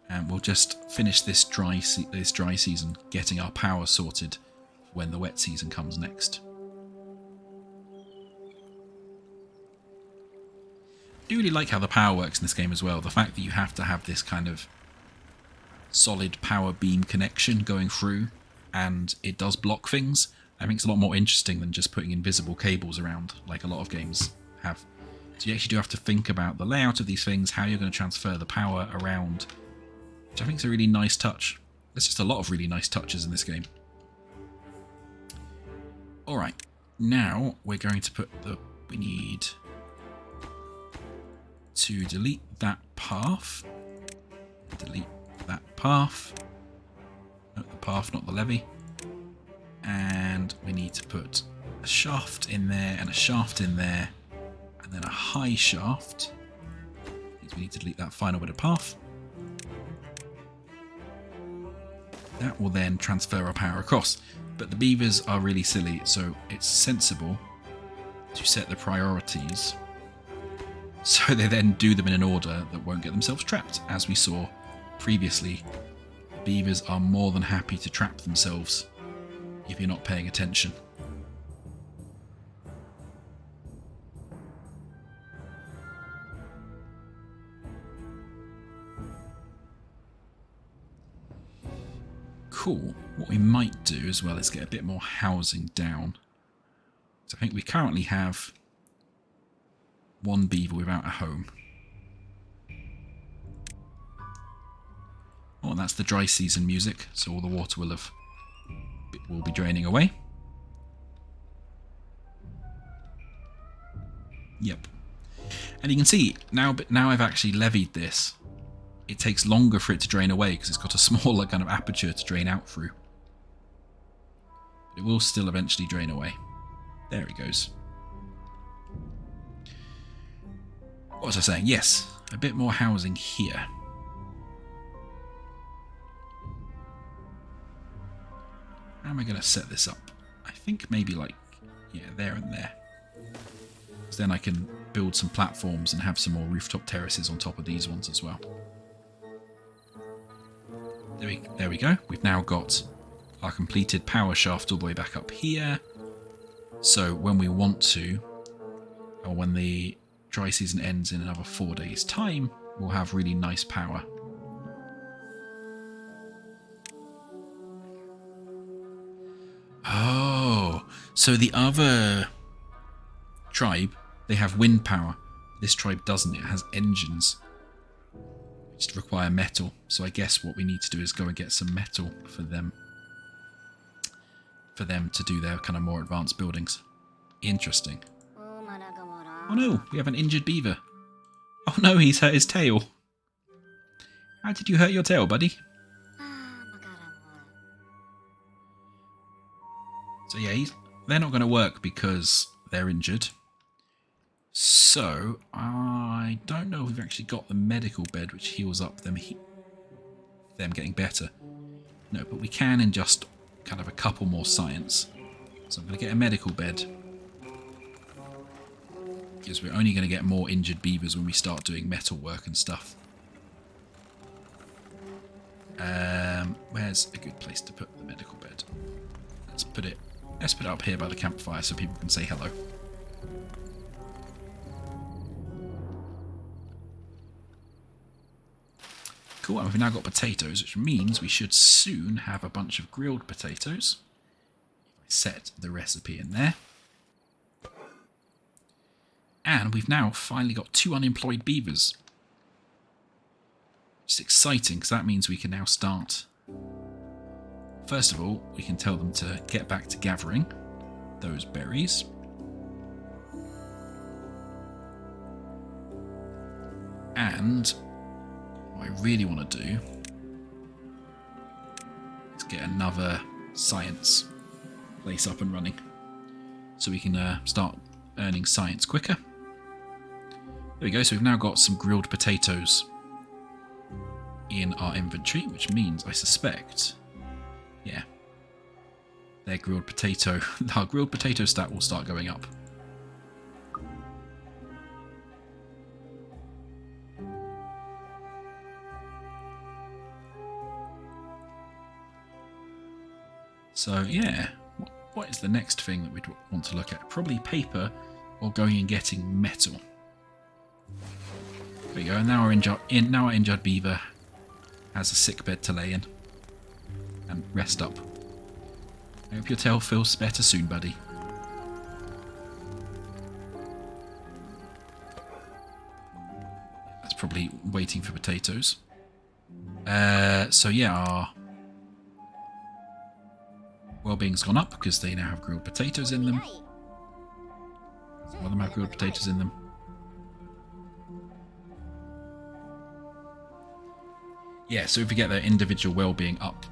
And we'll just finish this dry season getting our power sorted when the wet season comes next. I do really like how the power works in this game as well. The fact that you have to have this kind of solid power beam connection going through, and it does block things. I think it's a lot more interesting than just putting invisible cables around like a lot of games have. So you actually do have to think about the layout of these things, how you're going to transfer the power around, which I think is a really nice touch. There's just a lot of really nice touches in this game. Alright, now we're going to put we need to delete that path. Delete that path. No, the path, not the levee. And we need to put a shaft in there and a shaft in there. And then a high shaft. Means we need to delete that final bit of path. That will then transfer our power across. But the beavers are really silly, so it's sensible to set the priorities so they then do them in an order that won't get themselves trapped. As we saw previously, beavers are more than happy to trap themselves if you're not paying attention. Cool. What we might do as well is get a bit more housing down. So I think we currently have one beaver without a home. Oh, and that's the dry season music, so all the water will be draining away. Yep. And you can see now I've actually levied this. It takes longer for it to drain away because it's got a smaller kind of aperture to drain out through. But it will still eventually drain away. There it goes. What was I saying? Yes, a bit more housing here. How am I going to set this up? I think maybe like, yeah, there and there. Because then I can build some platforms and have some more rooftop terraces on top of these ones as well. There we go. We've now got our completed power shaft all the way back up here. So when we want to, or when the dry season ends in another 4 days' time, we'll have really nice power. Oh, so the other tribe, they have wind power. This tribe doesn't. It has engines, which require metal. So I guess what we need to do is go and get some metal for them to do their kind of more advanced buildings. Interesting. Oh no, we have an injured beaver. Oh no, he's hurt his tail. How did you hurt your tail, buddy? So yeah, they're not going to work because they're injured. So I don't know if we've actually got the medical bed which heals up them getting better. No, but we can in just kind of a couple more science. So I'm going to get a medical bed. Because we're only going to get more injured beavers when we start doing metal work and stuff. Where's a good place to put the medical bed? Let's put it up here by the campfire so people can say hello. Cool, and we've now got potatoes, which means we should soon have a bunch of grilled potatoes. Set the recipe in there. And we've now finally got 2 unemployed beavers. It's exciting because that means we can now start. First of all, we can tell them to get back to gathering those berries. And what I really want to do is get another science place up and running. So we can start earning science quicker. There we go, so we've now got some grilled potatoes in our inventory, which means I suspect, yeah, our grilled potato stat will start going up. So yeah, what is the next thing that we'd want to look at? Probably paper or going and getting metal. There we go, and now our injured beaver has a sick bed to lay in and rest up. I hope your tail feels better soon, buddy. That's probably waiting for potatoes. So yeah, our well-being's gone up because they now have grilled potatoes in them. Some of them have grilled potatoes in them. Yeah, so if you get their individual well-being up,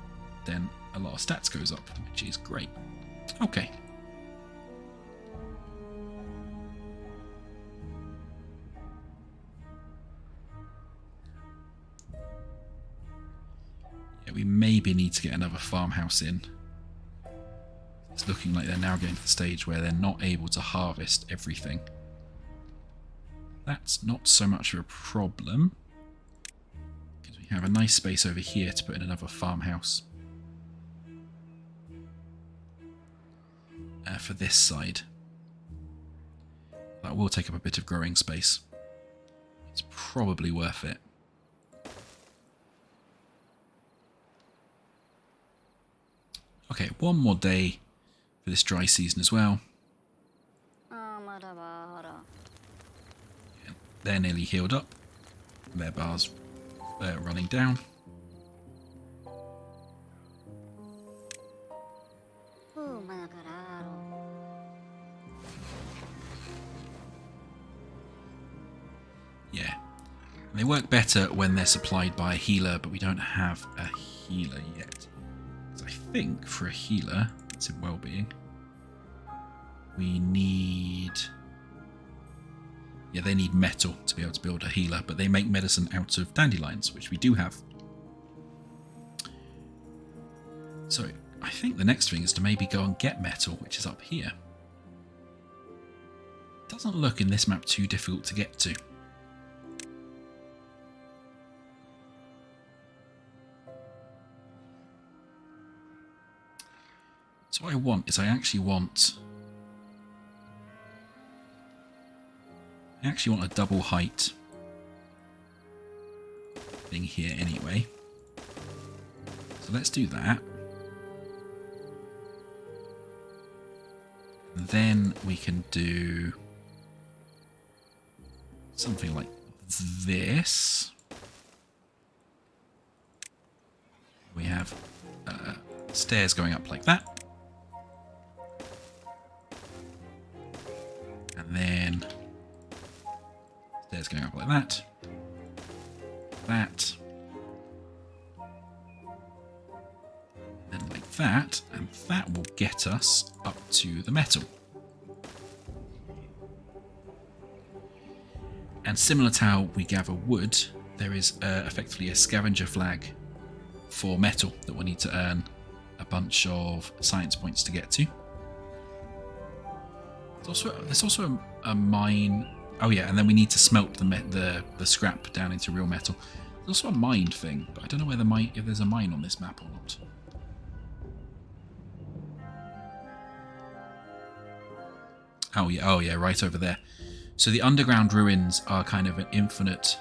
then a lot of stats goes up, which is great. Okay. Yeah, we maybe need to get another farmhouse in. It's looking like they're now getting to the stage where they're not able to harvest everything. That's not so much of a problem, because we have a nice space over here to put in another farmhouse. For this side. That will take up a bit of growing space. It's probably worth it. Okay, one more day for this dry season as well. Yeah, they're nearly healed up. Their bars running down. Yeah, and they work better when they're supplied by a healer, but we don't have a healer yet. So I think for a healer, it's in well-being, we need... Yeah, they need metal to be able to build a healer, but they make medicine out of dandelions, which we do have. So I think the next thing is to maybe go and get metal, which is up here. Doesn't look in this map too difficult to get to. So what I want is I actually want a double height thing here anyway. So let's do that. And then we can do something like this. We have stairs going up like that. And then stairs going up like that. That. And then like that. And that will get us up to the metal. And similar to how we gather wood, there is effectively a scavenger flag for metal that we'll need to earn a bunch of science points to get to. There's also a mine. Oh yeah, and then we need to smelt the scrap down into real metal. There's also a mine thing, but I don't know where if there's a mine on this map or not. Oh yeah, right over there. So the underground ruins are kind of an infinite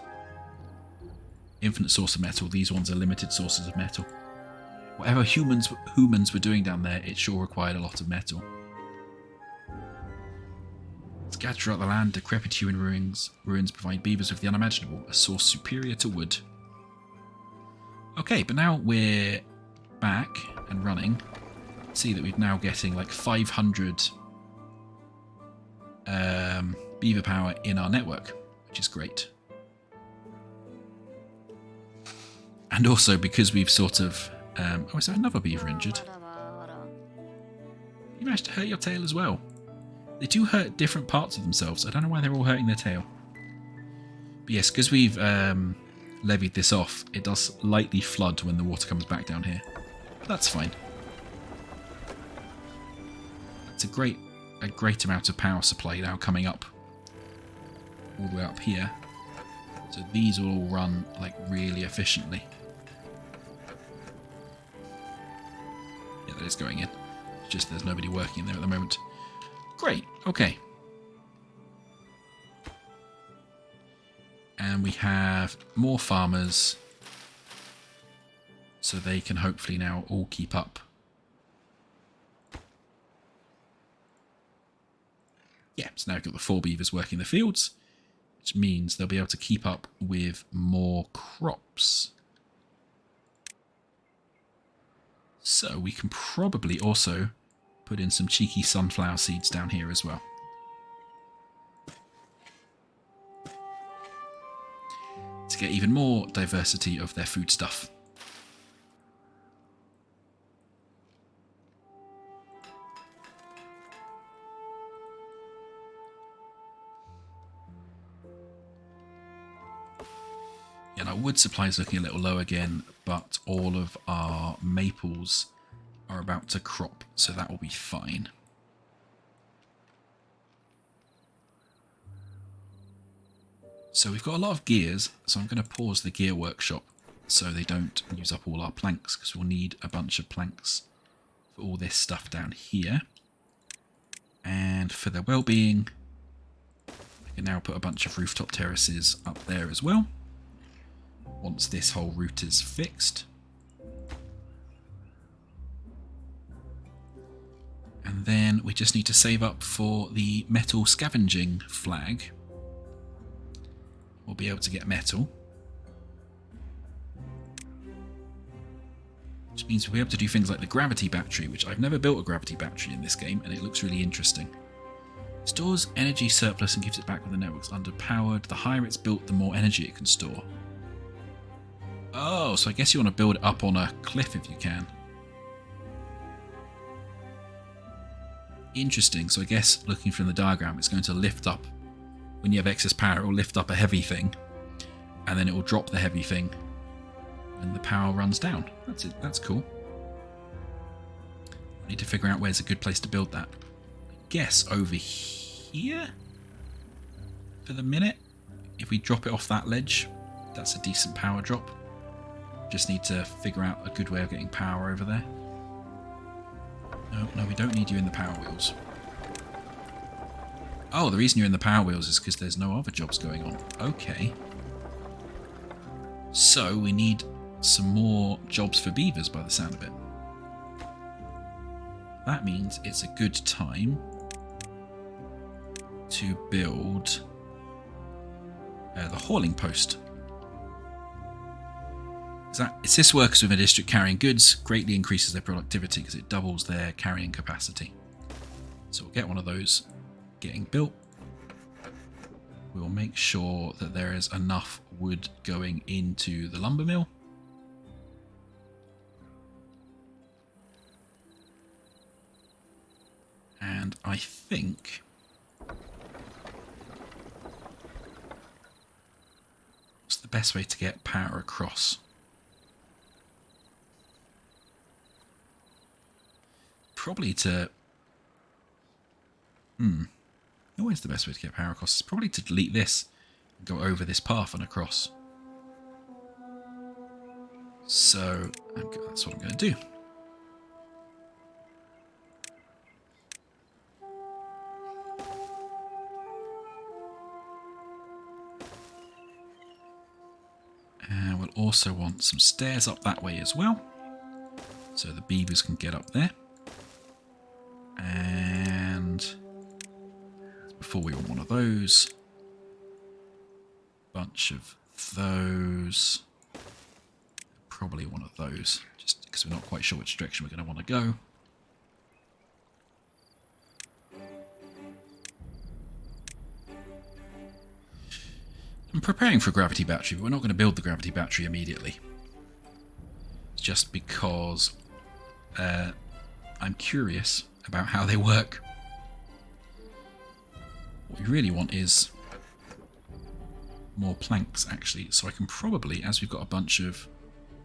source of metal. These ones are limited sources of metal. Whatever humans were doing down there, it sure required a lot of metal. Scattered throughout the land, decrepit human ruins provide beavers with the unimaginable, a source superior to wood. Okay, but now we're back and running. See that we're now getting like 500 beaver power in our network, which is great. And also because we've sort of... oh, is there another beaver injured? You managed to hurt your tail as well. They do hurt different parts of themselves. I don't know why they're all hurting their tail. But yes, because we've levied this off, it does lightly flood when the water comes back down here. But that's fine. It's a great amount of power supply now coming up all the way up here. So these will all run like really efficiently. Yeah, that is going in. It's just there's nobody working in there at the moment. Great, okay. And we have more farmers, so they can hopefully now all keep up. Yeah, so now we've got the 4 beavers working the fields, which means they'll be able to keep up with more crops. So we can probably also put in some cheeky sunflower seeds down here as well. To get even more diversity of their food stuff. And our wood supply is looking a little low again, but all of our maples are about to crop, so that will be fine. So we've got a lot of gears, so I'm going to pause the gear workshop so they don't use up all our planks, because we'll need a bunch of planks for all this stuff down here. And for their well-being, I can now put a bunch of rooftop terraces up there as well, once this whole route is fixed. And then we just need to save up for the metal scavenging flag. We'll be able to get metal. Which means we'll be able to do things like the gravity battery, which I've never built a gravity battery in this game, and it looks really interesting. Stores energy surplus and gives it back when the network's underpowered. The higher it's built, the more energy it can store. Oh, so I guess you want to build it up on a cliff if you can. Interesting. So I guess looking from the diagram, it's going to lift up. When you have excess power, it will lift up a heavy thing, and then it will drop the heavy thing when the power runs down. That's it. That's cool. I need to figure out where's a good place to build that. I guess over here for the minute. If we drop it off that ledge, that's a decent power drop. Just need to figure out a good way of getting power over there. No, we don't need you in the power wheels. Oh, the reason you're in the power wheels is because there's no other jobs going on. Okay. So we need some more jobs for beavers by the sound of it. That means it's a good time to build the hauling post. Assists workers within a district carrying goods, greatly increases their productivity because it doubles their carrying capacity. So we'll get one of those getting built. We will make sure that there is enough wood going into the lumber mill. And I think what's the best way to get power across? Probably to... Always the best way to get power across is probably to delete this and go over this path and across. So that's what I'm going to do. And we'll also want some stairs up that way as well, so the beavers can get up there. And before we want one of those, bunch of those, probably one of those, just because we're not quite sure which direction we're going to want to go. I'm preparing for a gravity battery, but we're not going to build the gravity battery immediately. Just because I'm curious about how they work. What we really want is more planks, actually. So I can probably, as we've got a bunch of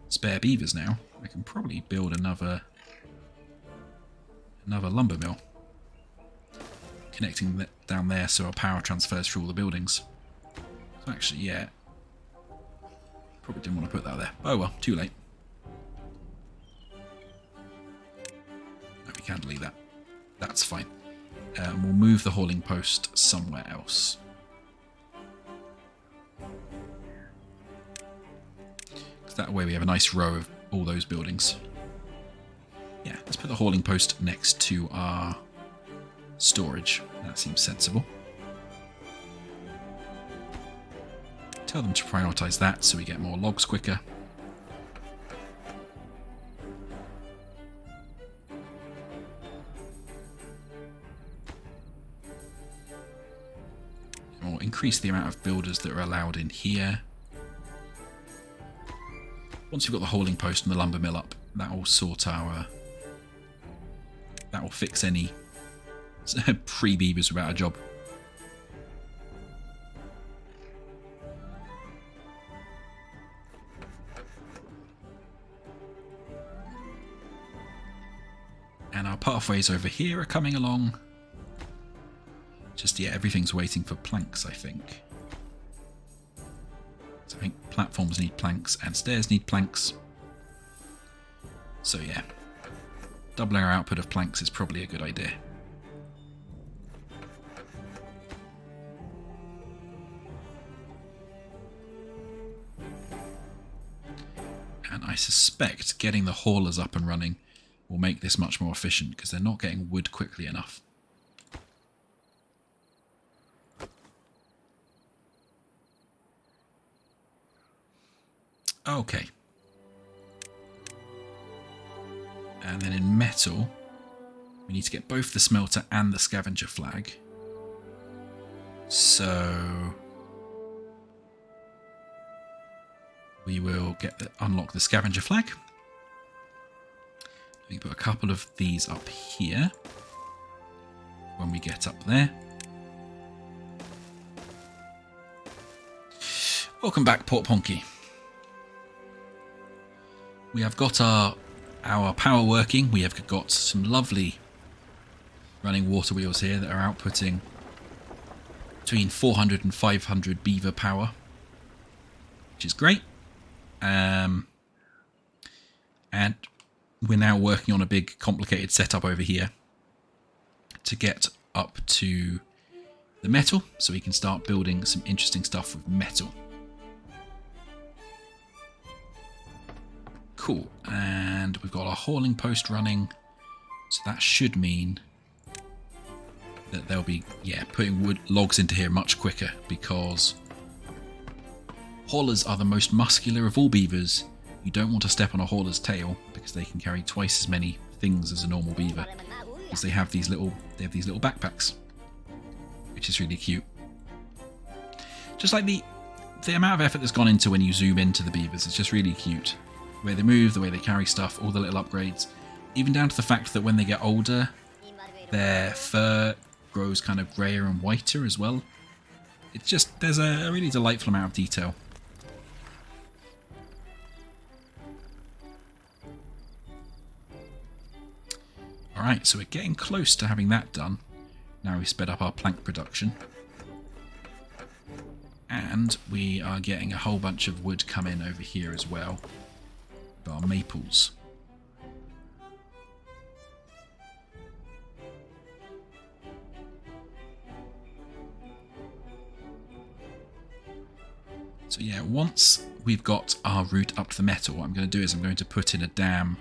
spare beavers now, I can probably build another lumber mill, connecting that down there so our power transfers through all the buildings. So actually, yeah, probably didn't want to put that there. Oh well, too late. No, we can't delete that. That's fine. We'll move the hauling post somewhere else. So that way we have a nice row of all those buildings. Yeah, let's put the hauling post next to our storage. That seems sensible. Tell them to prioritise that so we get more logs quicker. We'll increase the amount of builders that are allowed in here. Once we've got the hauling post and the lumber mill up, that will sort our... that will fix any pre-beavers without a job. And our pathways over here are coming along. Just, yeah, everything's waiting for planks, I think. So I think platforms need planks and stairs need planks. So yeah, doubling our output of planks is probably a good idea. And I suspect getting the haulers up and running will make this much more efficient because they're not getting wood quickly enough. Okay. And then in metal, we need to get both the smelter and the scavenger flag. So we will unlock the scavenger flag. We can put a couple of these up here when we get up there. Welcome back, Port Ponky. We have got our power working. We have got some lovely running water wheels here that are outputting between 400 and 500 beaver power, which is great. And we're now working on a big complicated setup over here to get up to the metal so we can start building some interesting stuff with metal. Cool, and we've got our hauling post running, so that should mean that they'll be, yeah, putting wood logs into here much quicker because haulers are the most muscular of all beavers. You don't want to step on a hauler's tail because they can carry twice as many things as a normal beaver because they have these little backpacks, which is really cute. Just like the amount of effort that's gone into when you zoom into the beavers, it's just really cute. The way they move, the way they carry stuff, all the little upgrades. Even down to the fact that when they get older, their fur grows kind of greyer and whiter as well. It's just, there's a really delightful amount of detail. Alright, so we're getting close to having that done. Now we've sped up our plank production. And we are getting a whole bunch of wood come in over here as well. Our maples. So yeah, once we've got our route up to the metal, what I'm going to do is I'm going to put in a dam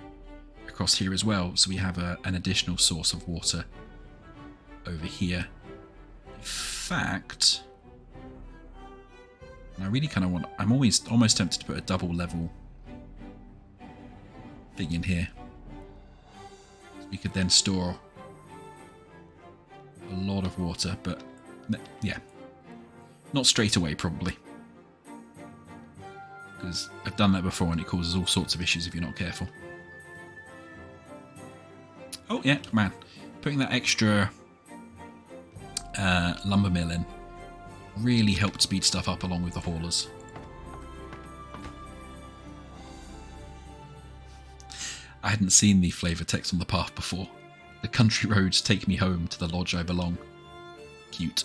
across here as well, so we have an additional source of water over here. In fact, and I really kind of want, I'm almost tempted to put a double level thing in here. So we could then store a lot of water, but yeah, not straight away probably. Because I've done that before and it causes all sorts of issues if you're not careful. Oh yeah, man. Putting that extra lumber mill in. Really helped speed stuff up along with the haulers. I hadn't seen the flavour text on the path before. The country roads take me home to the lodge I belong. Cute.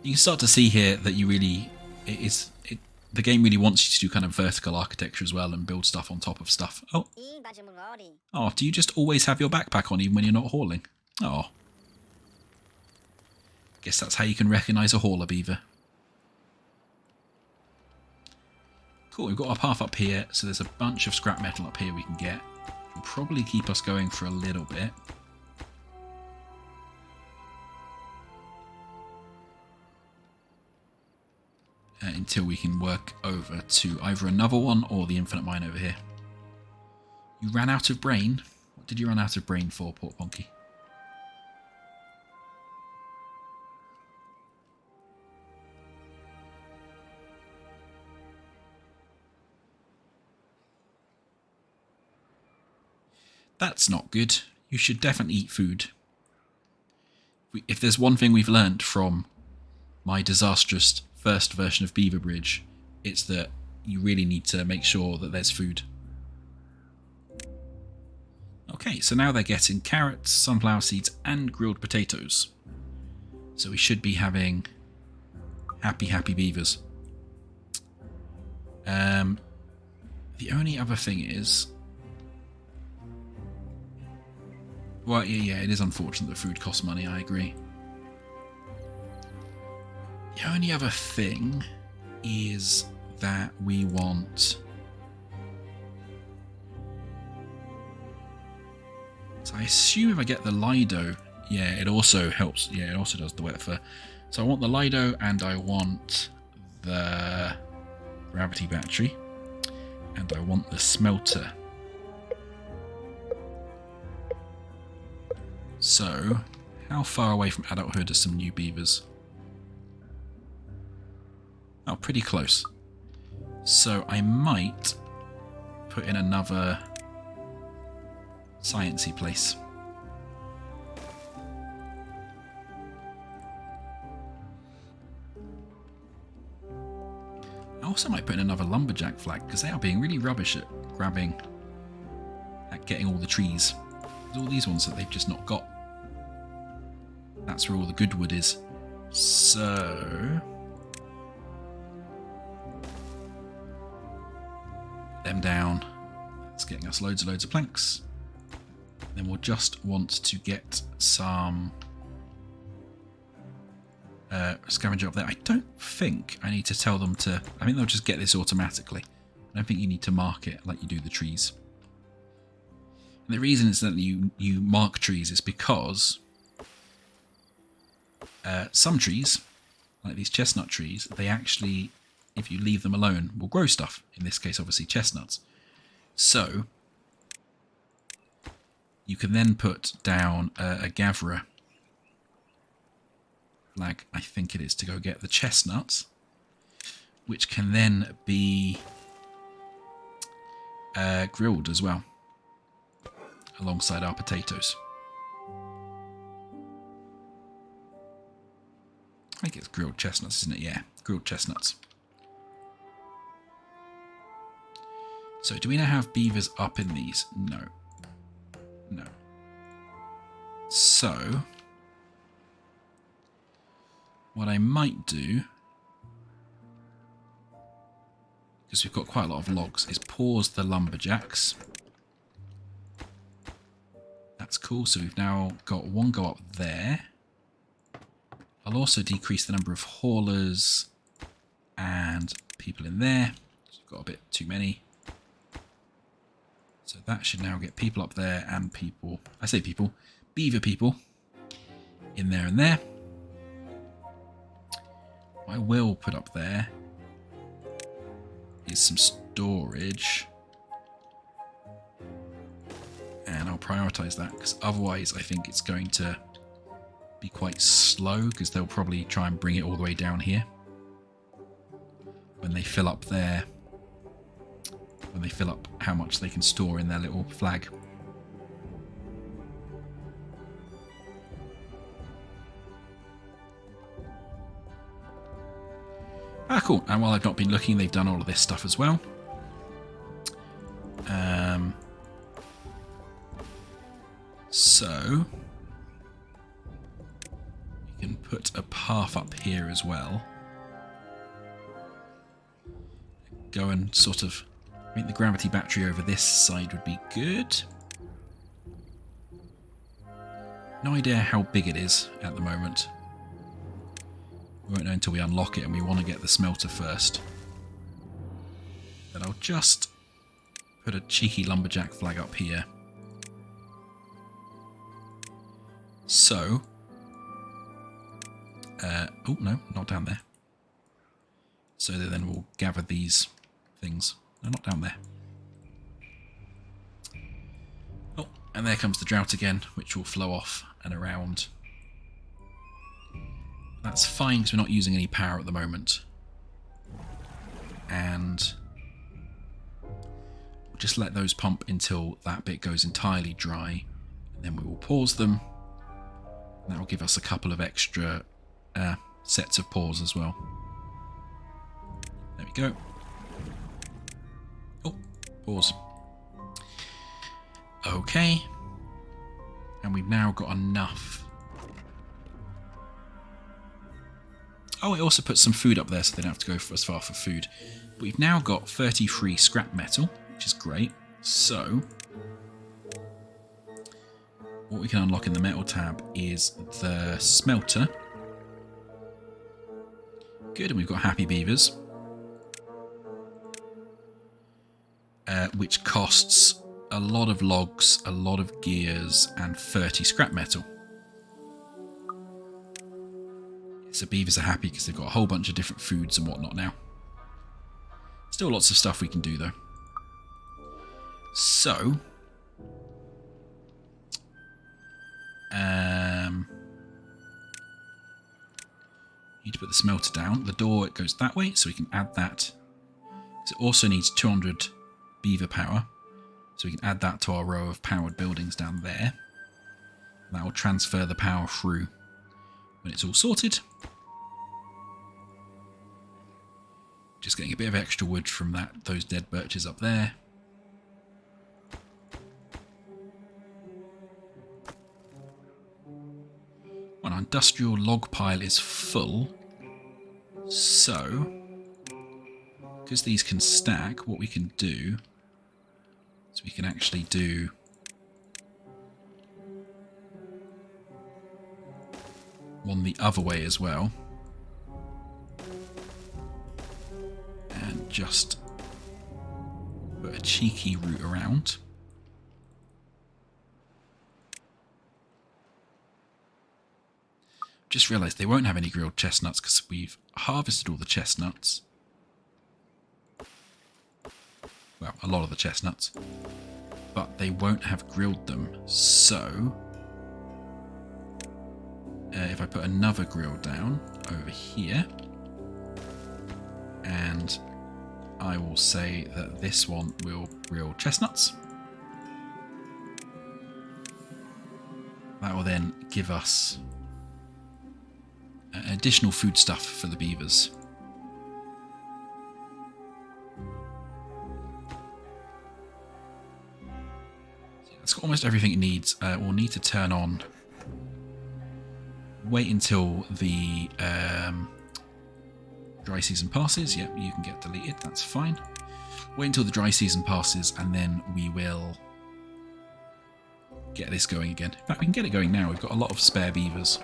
You can start to see here that you really... the game really wants you to do kind of vertical architecture as well and build stuff on top of stuff. Oh. Oh, do you just always have your backpack on even when you're not hauling? Oh. Guess that's how you can recognise a hauler beaver. Cool, we've got our path up here, so there's a bunch of scrap metal up here we can get. Will probably keep us going for a little bit. Until we can work over to either another one or the infinite mine over here. You ran out of brain? What did you run out of brain for, Port Ponky? That's not good. You should definitely eat food. If there's one thing we've learnt from my disastrous first version of Beaver Bridge, it's that you really need to make sure that there's food. Okay, so now they're getting carrots, sunflower seeds, and grilled potatoes. So we should be having happy, happy beavers. The only other thing is... Well, yeah, it is unfortunate that food costs money, I agree. The only other thing is that we want... So I assume if I get the Lido, yeah, it also helps. Yeah, it also does the wet fur. So I want the Lido and I want the gravity battery and I want the smelter. So, how far away from adulthood are some new beavers? Oh, pretty close. So I might put in another sciencey place. I also might put in another lumberjack flag because they are being really rubbish at getting all the trees. There's all these ones that they've just not got. That's where all the good wood is. So... them down. That's getting us loads and loads of planks. Then we'll just want to get some scavenger up there. I don't think I need to tell them to... I think they'll just get this automatically. I don't think you need to mark it like you do the trees. And the reason is that you mark trees is because some trees, like these chestnut trees, they actually, if you leave them alone, will grow stuff. In this case, obviously chestnuts. So you can then put down a gatherer flag, I think it is, to go get the chestnuts, which can then be grilled as well, alongside our potatoes. I think it's grilled chestnuts, isn't it? Yeah, grilled chestnuts. So do we now have beavers up in these? No. No. So what I might do, because we've got quite a lot of logs, is pause the lumberjacks. That's cool. So we've now got one go up there. I'll also decrease the number of haulers and people in there. So we've got a bit too many. So that should now get people up there and people, I say people, beaver people in there and there. What I will put up there is some storage. And I'll prioritise that because otherwise I think it's going to be quite slow because they'll probably try and bring it all the way down here when they fill up their, when they fill up how much they can store in their little flag. Ah, cool. And while I've not been looking, they've done all of this stuff as well. So you can put a path up here as well. Go and sort of make the gravity battery over this side would be good. No idea how big it is at the moment. We won't know until we unlock it, and we want to get the smelter first. But I'll just put a cheeky lumberjack flag up here. So, oh no, not down there. So that then we'll gather these things. No, not down there. Oh, and there comes the drought again, which will flow off and around. That's fine because we're not using any power at the moment. And we'll just let those pump until that bit goes entirely dry. And then we will pause them. And that will give us a couple of extra sets of paws as well. There we go. Oh, pause. Okay. And we've now got enough. Oh, it also puts some food up there so they don't have to go as far for food. But we've now got 33 scrap metal, which is great. So, what we can unlock in the metal tab is the smelter. Good, and we've got happy beavers. Which costs a lot of logs, a lot of gears, and 30 scrap metal. So beavers are happy because they've got a whole bunch of different foods and whatnot now. Still lots of stuff we can do though. So, need to put the smelter down. The door, it goes that way, so we can add that. It also needs 200 beaver power, so we can add that to our row of powered buildings down there. That will transfer the power through when it's all sorted. Just getting a bit of extra wood from those dead birches up there. Well, our industrial log pile is full, so because these can stack, what we can do is we can actually do one the other way as well, and just put a cheeky route around. Just realised they won't have any grilled chestnuts because we've harvested all the chestnuts. Well, a lot of the chestnuts. But they won't have grilled them. So, if I put another grill down over here, and I will say that this one will grill chestnuts. That will then give us additional food stuff for the beavers. So it's got almost everything it needs. We'll need to turn on. Wait until the dry season passes. Yep, you can get deleted. That's fine. Wait until the dry season passes, and then we will get this going again. In fact, we can get it going now. We've got a lot of spare beavers.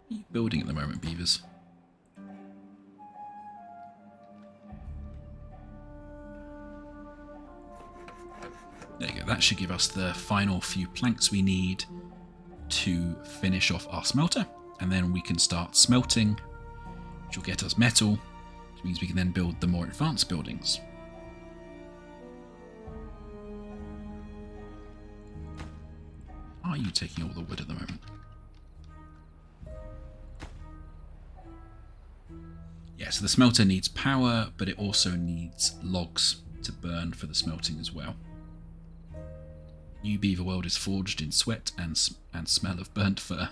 What are you building at the moment, beavers? There you go, that should give us the final few planks we need to finish off our smelter, and then we can start smelting, which will get us metal, which means we can then build the more advanced buildings. are you taking all the wood at the moment? Yeah, so the smelter needs power, but it also needs logs to burn for the smelting as well. New beaver world is forged in sweat and smell of burnt fur.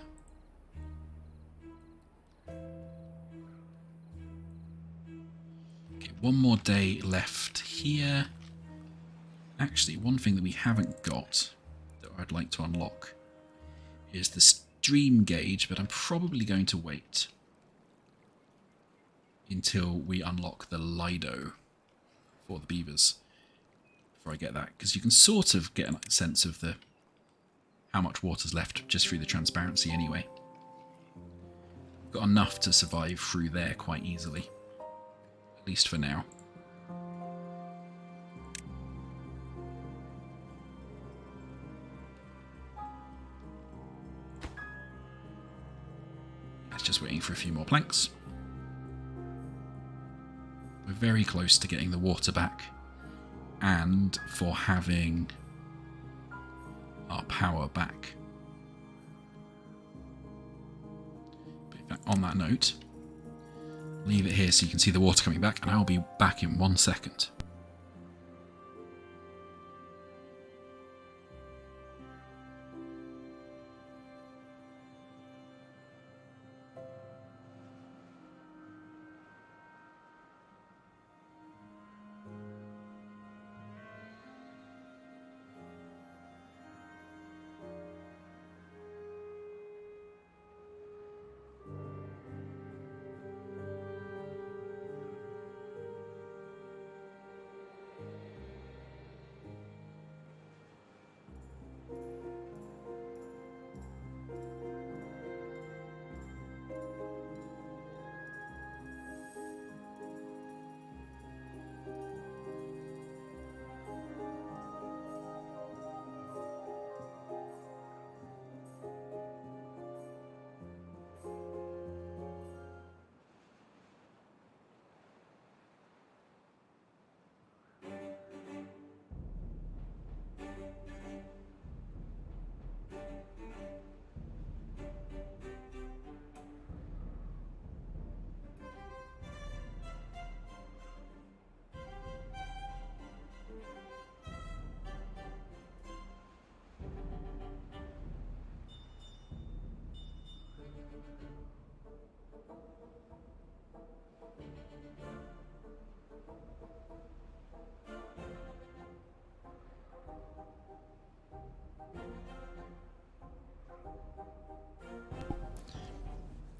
Okay, one more day left here. Actually, one thing that we haven't got that I'd like to unlock is the stream gauge, but I'm probably going to wait until we unlock the Lido for the beavers before I get that, because you can sort of get a sense of the how much water's left just through the transparency anyway. Got enough to survive through there quite easily, at least for now. It's just waiting for a few more planks. We're very close to getting the water back and for having our power back. But in fact, on that note, leave it here so you can see the water coming back, and I'll be back in 1 second.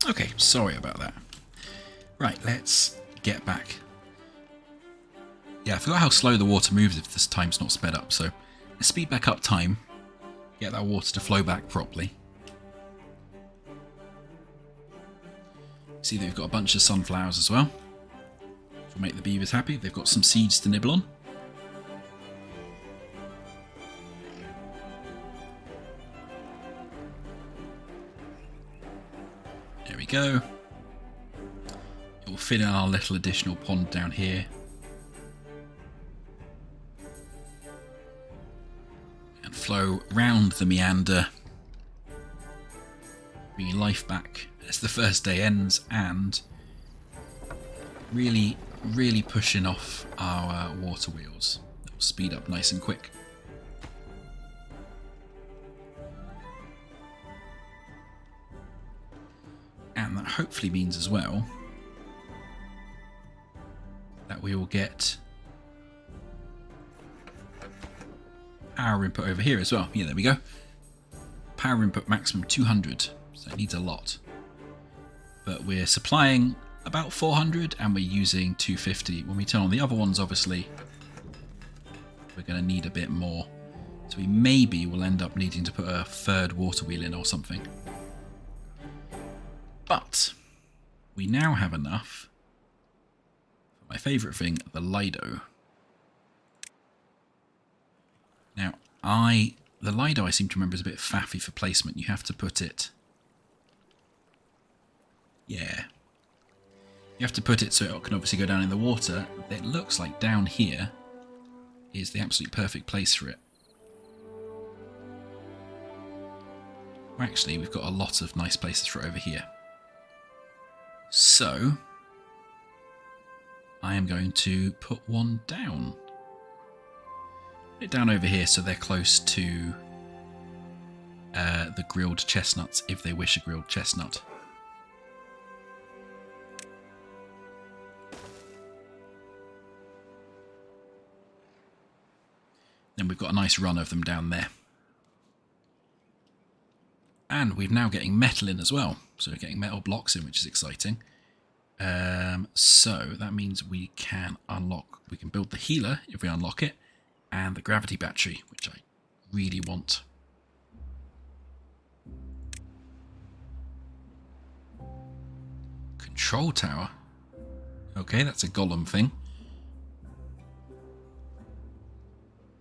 Okay, sorry about that. Right, let's get back. Yeah, I forgot how slow the water moves if this time's not sped up, so let's speed back up time, get that water to flow back properly. See that we've got a bunch of sunflowers as well, which will make the beavers happy. They've got some seeds to nibble on. There we go. It will fit in our little additional pond down here. And flow round the meander, bringing life back as the first day ends, and really pushing off our water wheels. That will speed up nice and quick. And that hopefully means as well that we will get power input over here as well. Yeah, there we go. Power input maximum 200, so it needs a lot. But we're supplying about 400 and we're using 250. When we turn on the other ones, obviously, we're going to need a bit more. So we maybe will end up needing to put a third water wheel in or something. But we now have enough for my favourite thing, the Lido. Now, the Lido I seem to remember is a bit faffy for placement. You have to put it... Yeah. You have to put it so it can obviously go down in the water. It looks like down here is the absolute perfect place for it. Or actually, we've got a lot of nice places for it over here. So, I am going to put one down. Put it down over here so they're close to the grilled chestnuts, if they wish a grilled chestnut. Then we've got a nice run of them down there. And we're now getting metal in as well. So we're getting metal blocks in, which is exciting. So that means we can build the healer if we unlock it, and the gravity battery, which I really want. Control tower. Okay, that's a golem thing.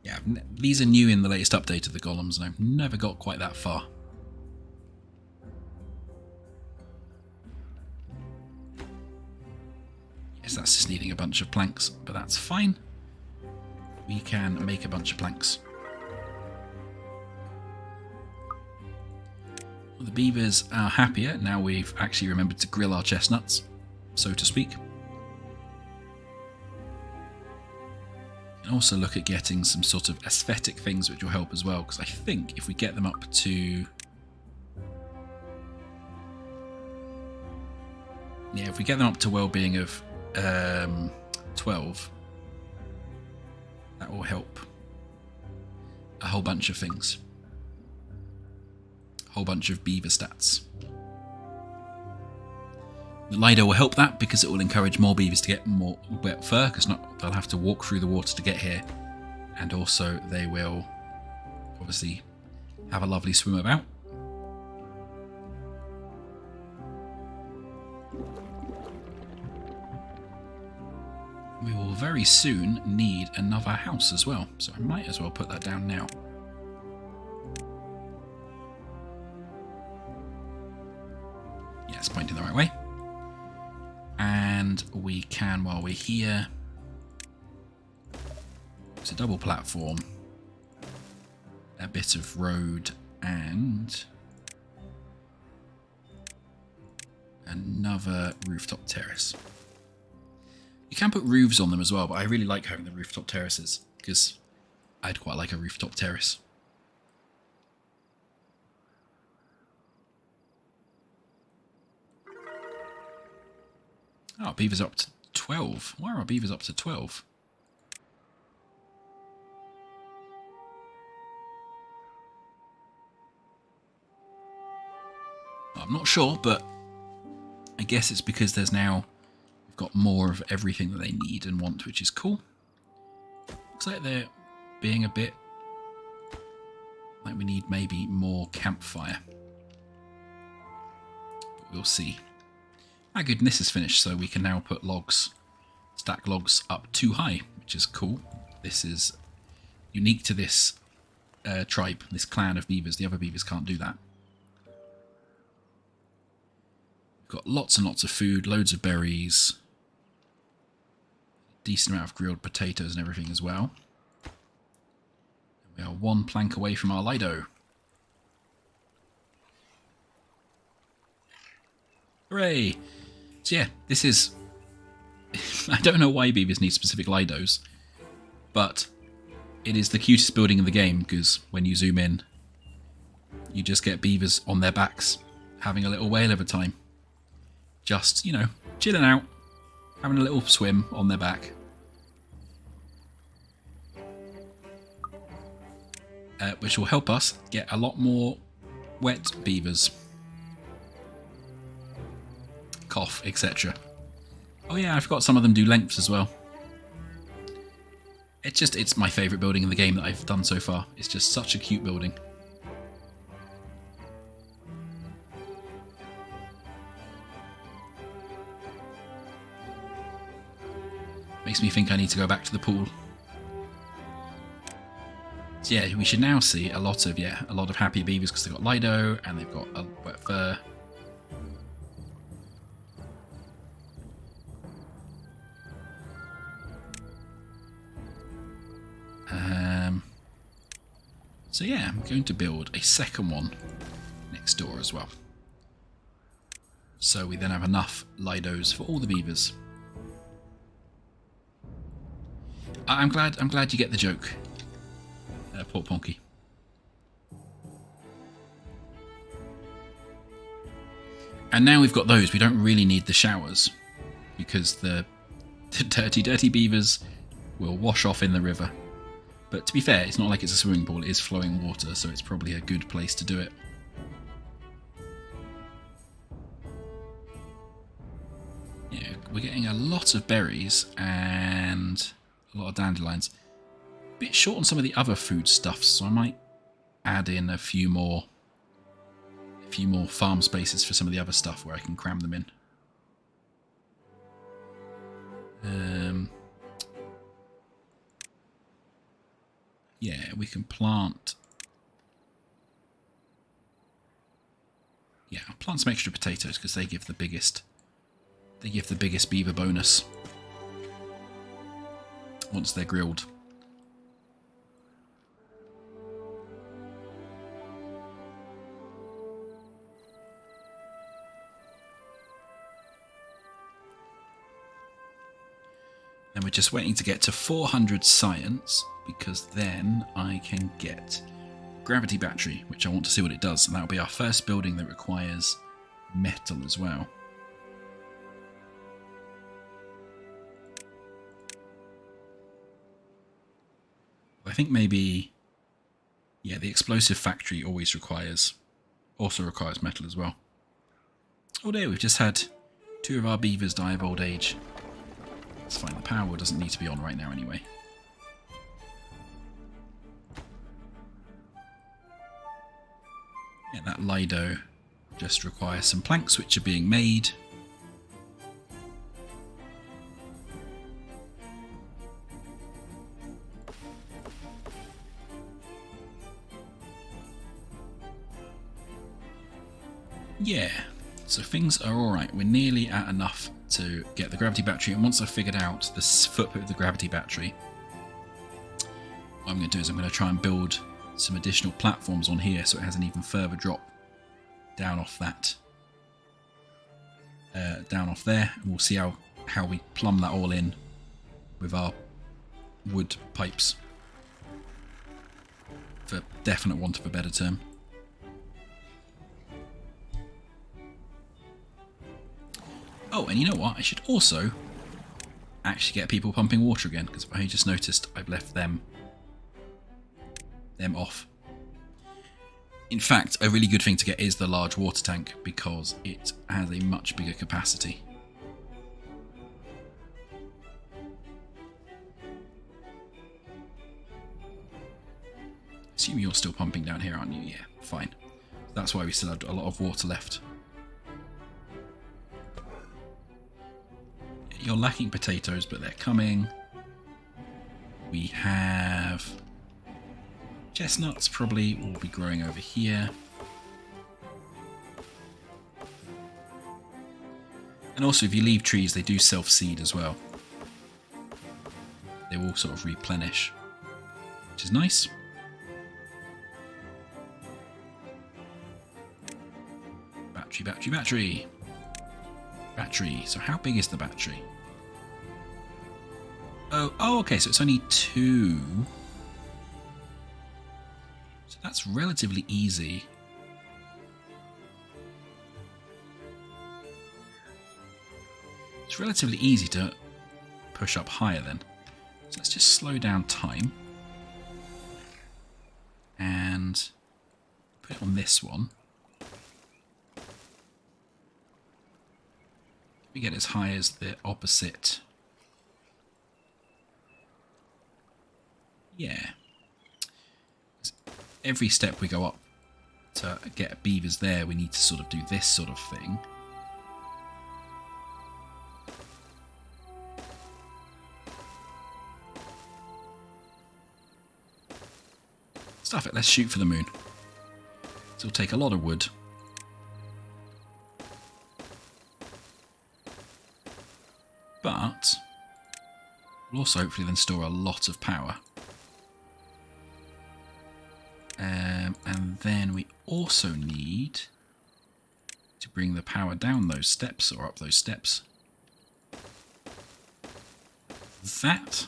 Yeah, these are new in the latest update of the golems, and I've never got quite that far. Yes, that's just needing a bunch of planks, but that's fine. We can make a bunch of planks. Well, the beavers are happier now we've actually remembered to grill our chestnuts, so to speak. Also look at getting some sort of aesthetic things which will help as well, because I think if we get them up to well-being of 12, that will help a whole bunch of things, a whole bunch of beaver stats. The Lido will help that because it will encourage more beavers to get more wet fur, because they'll have to walk through the water to get here, and also they will obviously have a lovely swim about. We will very soon need another house as well, so I might as well put that down now. Yeah, it's pointing the right way. And we can, while we're here, it's a double platform, a bit of road, and another rooftop terrace. You can put roofs on them as well, but I really like having the rooftop terraces because I'd quite like a rooftop terrace. Oh, beavers are up to 12. Why are our beavers up to 12? I'm not sure, but I guess it's because we've got more of everything that they need and want, which is cool. Looks like they're being a bit like we need maybe more campfire. But we'll see. My goodness is finished, so we can now put stack logs up too high, which is cool. This is unique to this tribe, this clan of beavers. The other beavers can't do that. We've got lots and lots of food, loads of berries, decent amount of grilled potatoes and everything as well. We are one plank away from our Lido. Hooray! So yeah, this is... I don't know why beavers need specific Lidos, but it is the cutest building in the game, because when you zoom in, you just get beavers on their backs, having a little whale of a time. Just, you know, chilling out, having a little swim on their back. Which will help us get a lot more wet beavers. Cough, etc. Oh yeah, I forgot some of them do lengths as well. It's my favourite building in the game that I've done so far. It's just such a cute building. Makes me think I need to go back to the pool. So yeah, we should now see a lot of happy beavers because they've got Lido and they've got a wet fur. So yeah, I'm going to build a second one next door as well. So we then have enough Lidos for all the beavers. I'm glad you get the joke, Port Ponky. And now we've got those, we don't really need the showers because the dirty beavers will wash off in the river. But to be fair, it's not like it's a swimming pool, it is flowing water, so it's probably a good place to do it. Yeah, we're getting a lot of berries and a lot of dandelions. A bit short on some of the other food stuffs, so I might add in a few more farm spaces for some of the other stuff where I can cram them in. Yeah, we can plant. Yeah, I'll plant some extra potatoes because they give the biggest. They give the biggest beaver bonus once they're grilled. And we're just waiting to get to 400 science because then I can get gravity battery, which I want to see what it does. And that'll be our first building that requires metal as well. I think maybe, yeah, the explosive factory also requires metal as well. Oh dear, we've just had 2 of our beavers die of old age. It's fine, the power doesn't need to be on right now anyway. Yeah, that Lido just requires some planks which are being made. Yeah, so things are alright. We're nearly at enough to get the gravity battery, and once I've figured out the footprint of the gravity battery, what I'm going to do is I'm going to try and build some additional platforms on here so it has an even further drop down off that, down off there, and we'll see how we plumb that all in with our wood pipes, for definite want of a better term. Oh, and you know what? I should also actually get people pumping water again, because I just noticed I've left them off. In fact, a really good thing to get is the large water tank, because it has a much bigger capacity. Assume you're still pumping down here, aren't you? Yeah, fine. That's why we still had a lot of water left. You're lacking potatoes, but they're coming. We have chestnuts, probably will be growing over here. And also, if you leave trees, they do self-seed as well. They will sort of replenish, which is nice. Battery, battery, battery. Battery. So how big is the battery? Oh, okay, so it's only 2. So that's relatively easy. It's relatively easy to push up higher then. So let's just slow down time. And put it on this one. We get as high as the opposite. Yeah. Every step we go up to get beavers there, we need to sort of do this sort of thing. Stuff it, let's shoot for the moon. This will take a lot of wood. But we'll also hopefully then store a lot of power. And then we also need to bring the power down those steps or up those steps. That.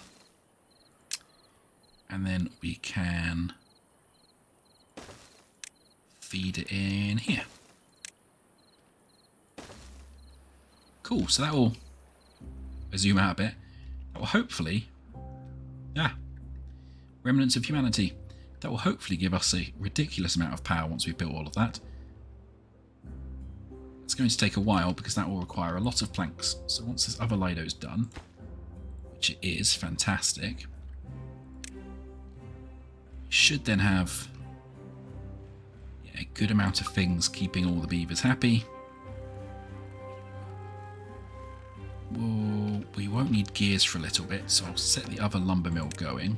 And then we can feed it in here. Cool, so that will zoom out a bit. That will hopefully, remnants of humanity. That will hopefully give us a ridiculous amount of power once we've built all of that. It's going to take a while because that will require a lot of planks. So once this other Lido's done, which it is fantastic, we should then have a good amount of things keeping all the beavers happy. Well, we won't need gears for a little bit, so I'll set the other lumber mill going.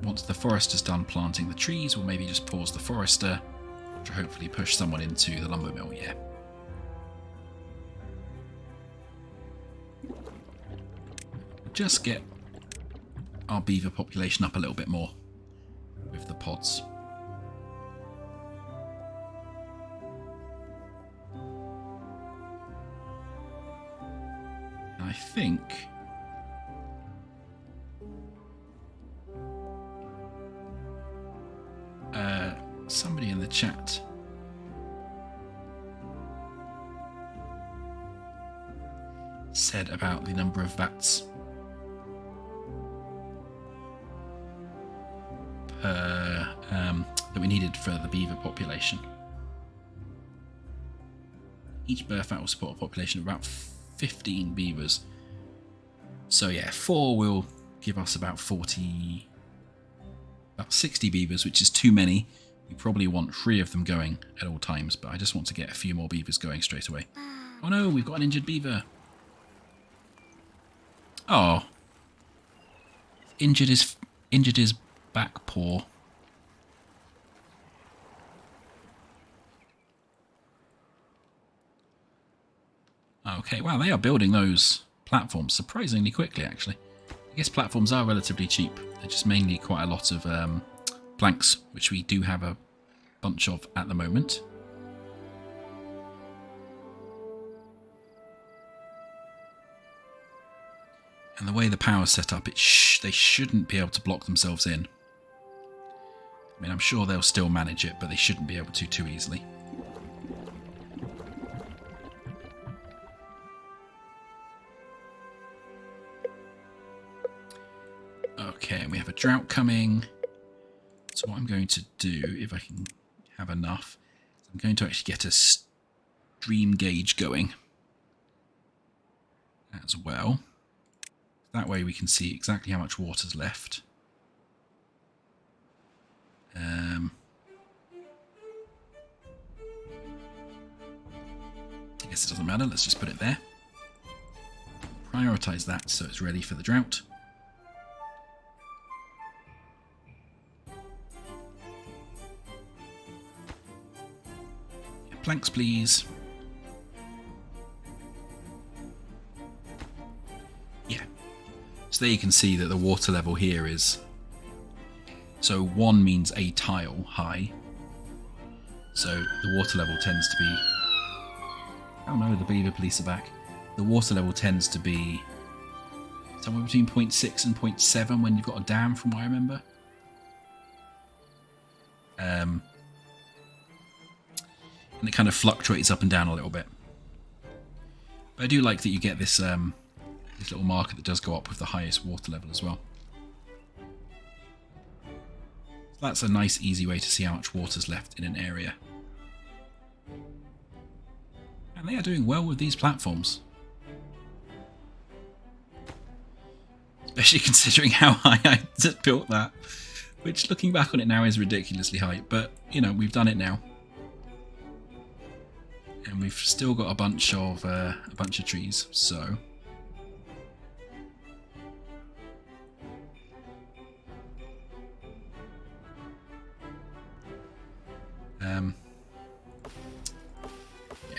Once the forester's done planting the trees, we'll maybe just pause the forester to hopefully push someone into the lumber mill, yeah. Just get our beaver population up a little bit more with the pods. And I think somebody in the chat said about the number of vats that we needed for the beaver population. Each birth vat will support a population of about 15 beavers. So yeah, 4 will give us about 60 beavers, which is too many. We probably want 3 of them going at all times, but I just want to get a few more beavers going straight away. Oh no, we've got an injured beaver. Oh. Injured his back paw. Okay, wow, they are building those platforms surprisingly quickly, actually. I guess platforms are relatively cheap. They're just mainly quite a lot of planks, which we do have a bunch of at the moment. And the way the power's set up, they shouldn't be able to block themselves in. I mean, I'm sure they'll still manage it, but they shouldn't be able to too easily. Okay, and we have a drought coming. So what I'm going to do, if I can have enough, I'm going to actually get a stream gauge going as well. That way we can see exactly how much water's left. I guess it doesn't matter, let's just put it there. Prioritize that so it's ready for the drought. Planks, please. Yeah. So there you can see that the water level here is... So 1 means a tile high. So the water level tends to be... Oh no, the beaver police are back. The water level tends to be somewhere between 0.6 and 0.7 when you've got a dam, from what I remember. And it kind of fluctuates up and down a little bit. But I do like that you get this this little marker that does go up with the highest water level as well. So that's a nice, easy way to see how much water's left in an area. And they are doing well with these platforms. Especially considering how high I just built that. Which, looking back on it now, is ridiculously high. But, you know, we've done it now. And we've still got a bunch of trees, so...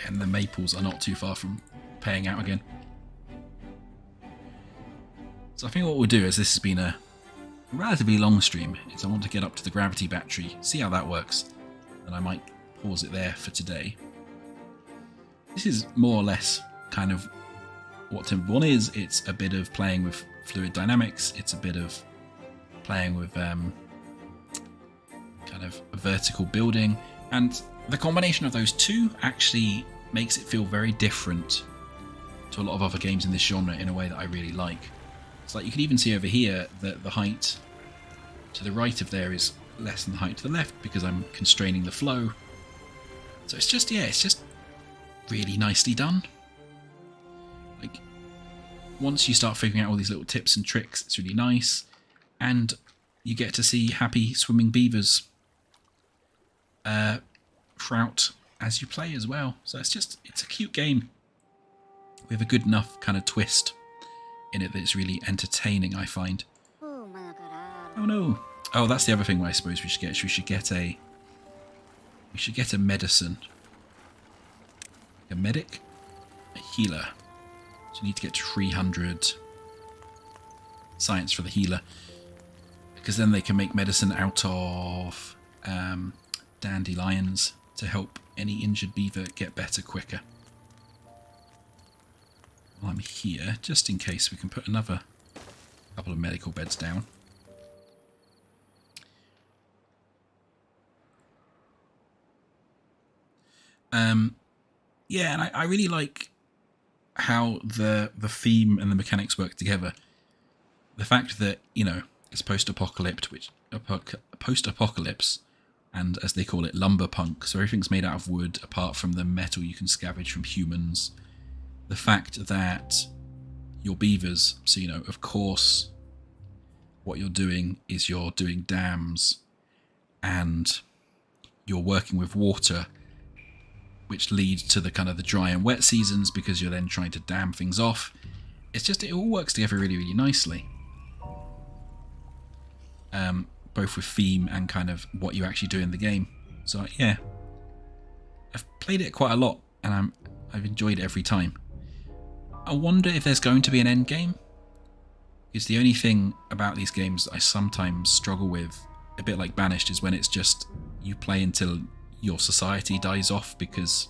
and the pools are not too far from paying out again. So I think what we'll do, as this has been a relatively long stream, is I want to get up to the gravity battery, see how that works, and I might pause it there for today. This is more or less kind of what Timberborn is. It's a bit of playing with fluid dynamics, it's a bit of playing with kind of vertical building, and the combination of those two actually makes it feel very different to a lot of other games in this genre in a way that I really like. It's like you can even see over here that the height to the right of there is less than the height to the left because I'm constraining the flow. So it's just, yeah, it's just really nicely done. Like, once you start figuring out all these little tips and tricks, it's really nice. And you get to see happy swimming beavers throughout as you play as well. So it's a cute game with a good enough kind of twist in it that it's really entertaining, I find. Oh no. Oh, that's the other thing I suppose we should get. We should get a medicine. A medic? A healer. So you need to get to 300 science for the healer. Because then they can make medicine out of dandelions to help any injured beaver get better quicker. While I'm here, just in case, we can put another couple of medical beds down. Yeah, and I really like how the theme and the mechanics work together. The fact that, you know, it's post-apocalypse, and as they call it, lumber punk, so everything's made out of wood apart from the metal you can scavenge from humans. The fact that your beavers, so you know, of course, what you're doing is you're doing dams and you're working with water, which leads to the kind of the dry and wet seasons because you're then trying to dam things off. It's just, it all works together really, really nicely. Both with theme and kind of what you actually do in the game. So yeah, I've played it quite a lot and I've enjoyed it every time. I wonder if there's going to be an end game. Because the only thing about these games I sometimes struggle with, a bit like Banished, is when it's just you play until your society dies off because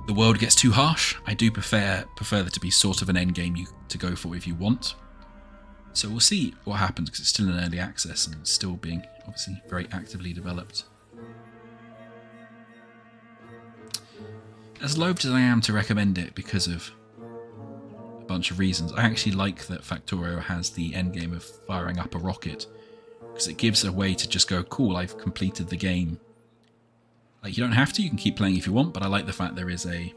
the world gets too harsh. I do prefer there to be sort of an end game to go for if you want. So we'll see what happens because it's still in early access and still being obviously very actively developed. As loath as I am to recommend it because of a bunch of reasons, I actually like that Factorio has the endgame of firing up a rocket because it gives a way to just go, cool, I've completed the game. Like, you don't have to, you can keep playing if you want, but I like the fact there is an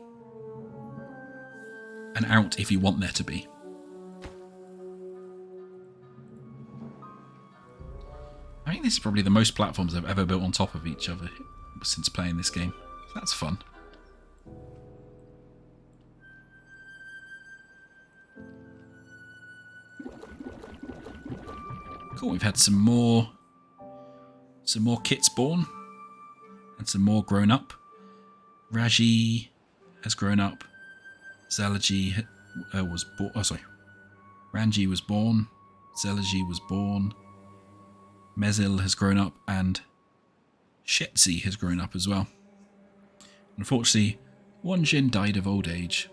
out if you want there to be. I think this is probably the most platforms I've ever built on top of each other since playing this game. So that's fun. Cool, we've had some more kits born and some more grown up. Raji has grown up. Zalaji was born. Oh, sorry. Ranji was born. Zalaji was born. Mezil has grown up, and Shetzi has grown up as well. Unfortunately, one Jin died of old age.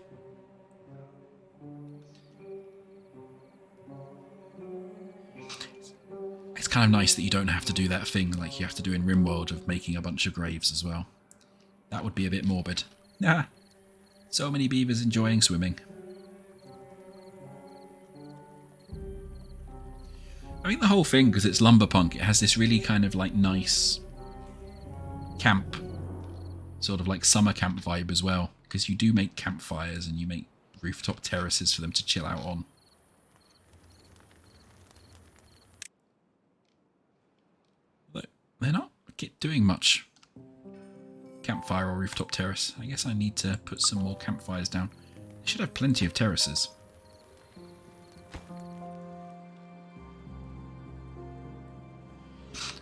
It's kind of nice that you don't have to do that thing like you have to do in RimWorld of making a bunch of graves as well. That would be a bit morbid. Nah, so many beavers enjoying swimming. I think the whole thing, because it's lumberpunk, it has this really kind of like nice camp, sort of like summer camp vibe as well, because you do make campfires and you make rooftop terraces for them to chill out on. But they're not doing much campfire or rooftop terrace. I guess I need to put some more campfires down. They should have plenty of terraces.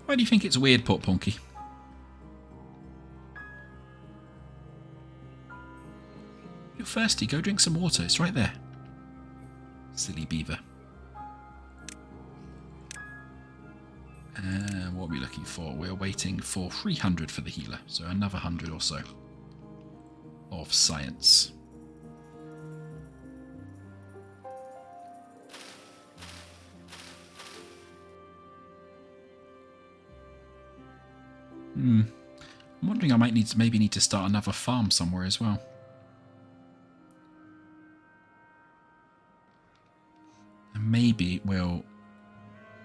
Why do you think it's weird, Port Punky? thirsty. Go drink some water. It's right there. Silly beaver. And what are we looking for? We're waiting for 300 for the healer. So another 100 or so of science. I'm wondering I might maybe need to start another farm somewhere as well. And maybe we'll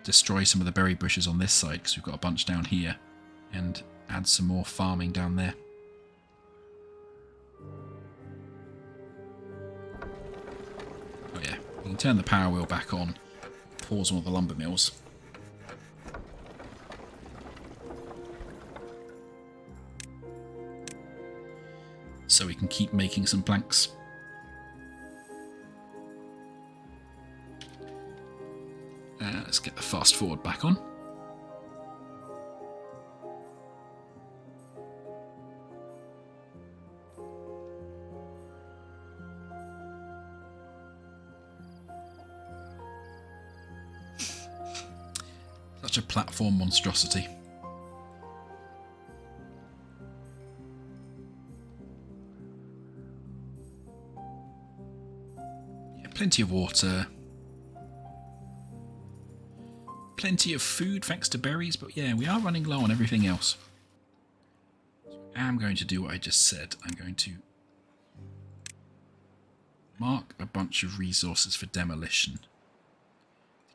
destroy some of the berry bushes on this side because we've got a bunch down here, and add some more farming down there. Oh yeah, we can turn the power wheel back on, pause one of the lumber mills. So we can keep making some planks. Let's get the fast forward back on. Such a platform monstrosity. Yeah, plenty of water. Plenty of food thanks to berries, but yeah, we are running low on everything else. So I am going to do what I just said. I'm going to mark a bunch of resources for demolition.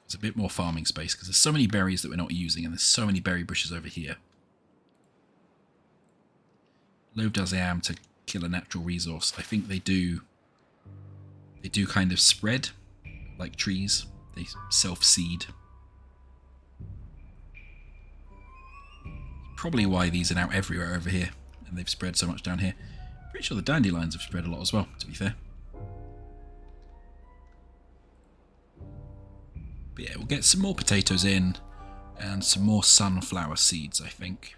There's a bit more farming space because there's so many berries that we're not using, and there's so many berry bushes over here. Loath as I am to kill a natural resource, I think they do kind of spread like trees. They self-seed. Probably why these are now everywhere over here, and they've spread so much down here. Pretty sure the dandelions have spread a lot as well, to be fair. But yeah, we'll get some more potatoes in, and some more sunflower seeds, I think.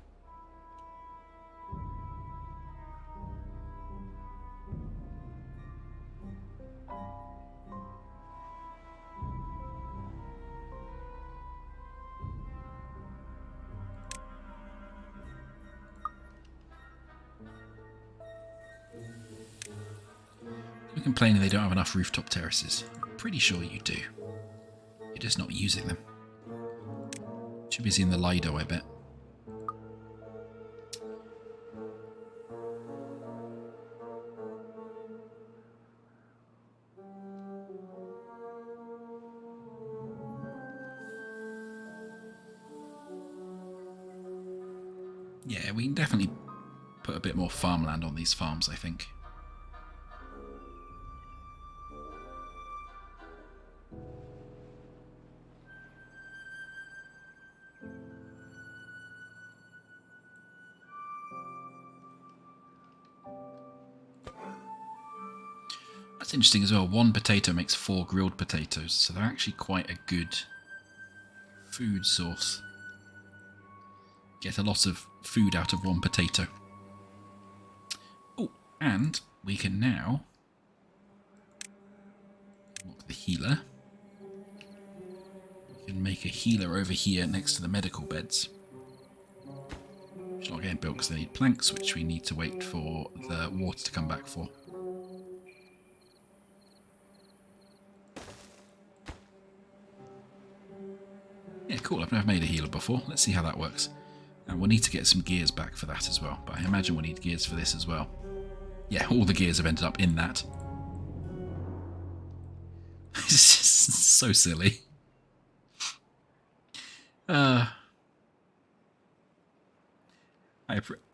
You're complaining they don't have enough rooftop terraces. I'm pretty sure you do. You're just not using them. Too busy in the Lido, I bet. Yeah, we can definitely put a bit more farmland on these farms, I think. That's interesting as well. One potato makes 4 grilled potatoes, so they're actually quite a good food source. Get a lot of food out of one potato. Oh, and we can now lock the healer. We can make a healer over here next to the medical beds. Which is not getting built because they need planks, which we need to wait for the water to come back for. Yeah, cool. I've never made a healer before. Let's see how that works. And we'll need to get some gears back for that as well. But I imagine we'll need gears for this as well. Yeah, all the gears have ended up in that. It's just so silly. I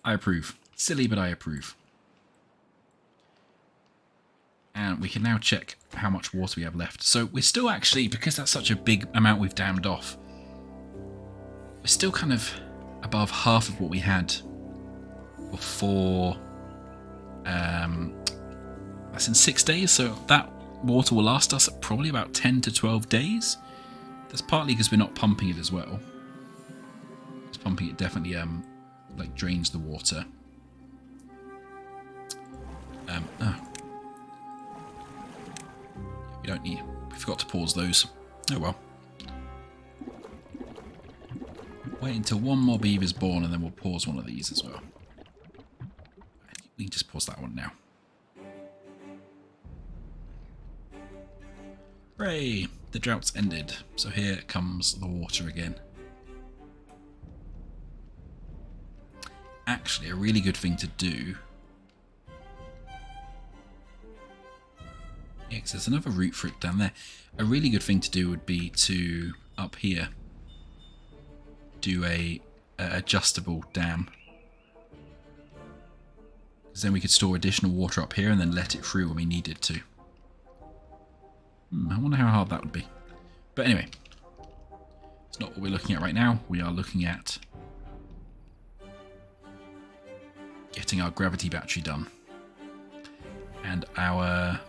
approve. Silly, but I approve. And we can now check how much water we have left. So we're still actually, because that's such a big amount we've dammed off, we're still kind of above half of what we had before. That's in 6 days, so that water will last us probably about 10 to 12 days. That's partly because we're not pumping it as well. Because pumping it definitely like drains the water. We don't need... We forgot to pause those. Oh well. Wait until one more beaver's born and then we'll pause one of these as well. We can just pause that one now. Hooray! The drought's ended. So here comes the water again. Actually, a really good thing to do... Yeah, 'cause there's another route for it down there. A really good thing to do would be to, up here, do a adjustable dam. Because then we could store additional water up here and then let it through when we needed to. I wonder how hard that would be. But anyway, it's not what we're looking at right now. We are looking at getting our gravity battery done. And our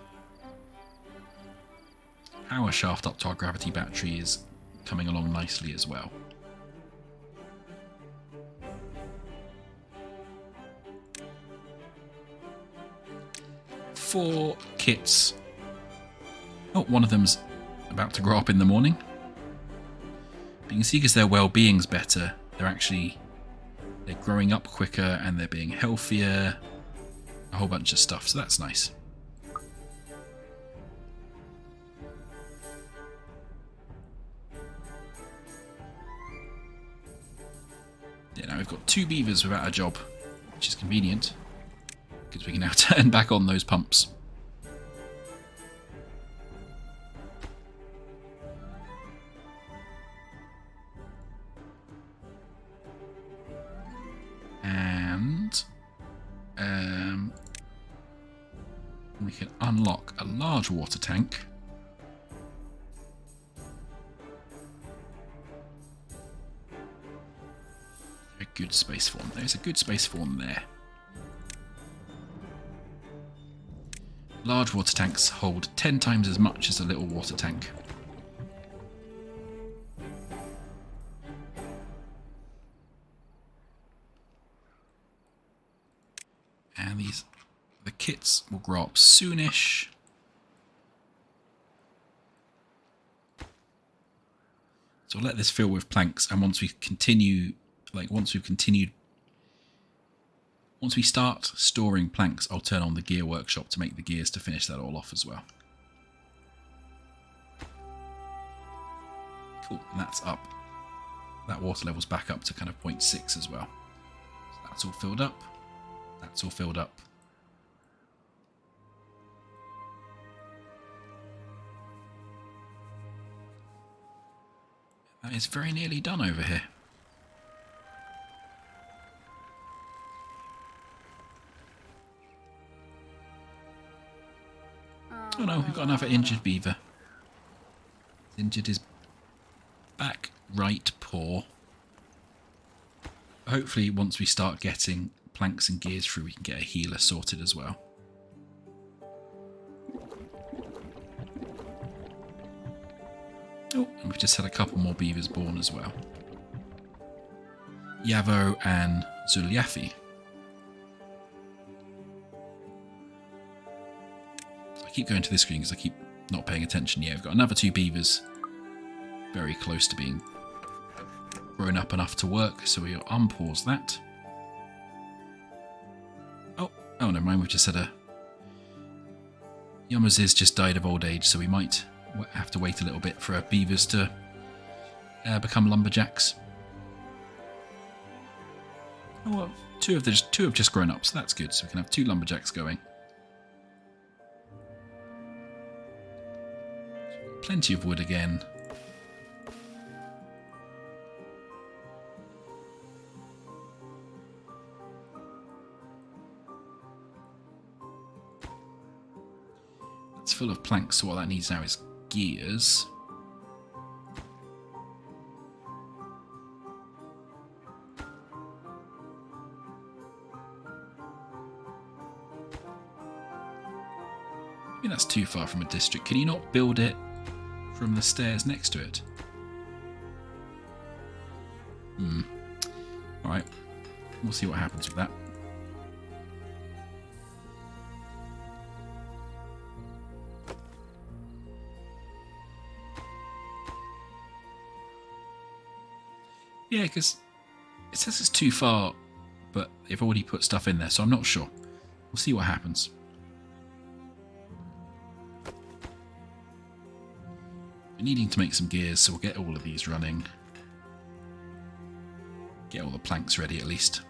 shaft up to our gravity battery is coming along nicely as well. Four kits. Oh, one of them's about to grow up in the morning. But you can see because their well-being's better, they're growing up quicker and they're being healthier. A whole bunch of stuff, so that's nice. Yeah, now we've got 2 beavers without a job, which is convenient, because we can now turn back on those pumps. And we can unlock a large water tank. A good space for them. There's a good space for them there. Large water tanks hold 10 times as much as a little water tank. And the kits will grow up soonish. So we'll let this fill with planks, and once we start storing planks, I'll turn on the gear workshop to make the gears to finish that all off as well. Cool, and that's up. That water level's back up to kind of 0.6 as well. So that's all filled up. That's all filled up. That is very nearly done over here. Oh no, we've got another injured beaver. Injured his back right paw. Hopefully once we start getting planks and gears through, we can get a healer sorted as well. Oh, and we've just had a couple more beavers born as well. Yavo and Zulyafi. I keep going to this screen because I keep not paying attention. Yeah, we've got another 2 beavers very close to being grown up enough to work, so we'll unpause that. Oh, never mind, we've just had a... Yamaziz just died of old age, so we might have to wait a little bit for our beavers to become lumberjacks. Oh, well, two have just grown up, so that's good, so we can have 2 lumberjacks going. Plenty of wood again. It's full of planks, so what that needs now is gears. Maybe that's too far from a district. Can you not build it from the stairs next to it? Alright. We'll see what happens with that. Yeah, because it says it's too far, but they've already put stuff in there, so I'm not sure. We'll see what happens. We're needing to make some gears, so we'll get all of these running. Get all the planks ready at least.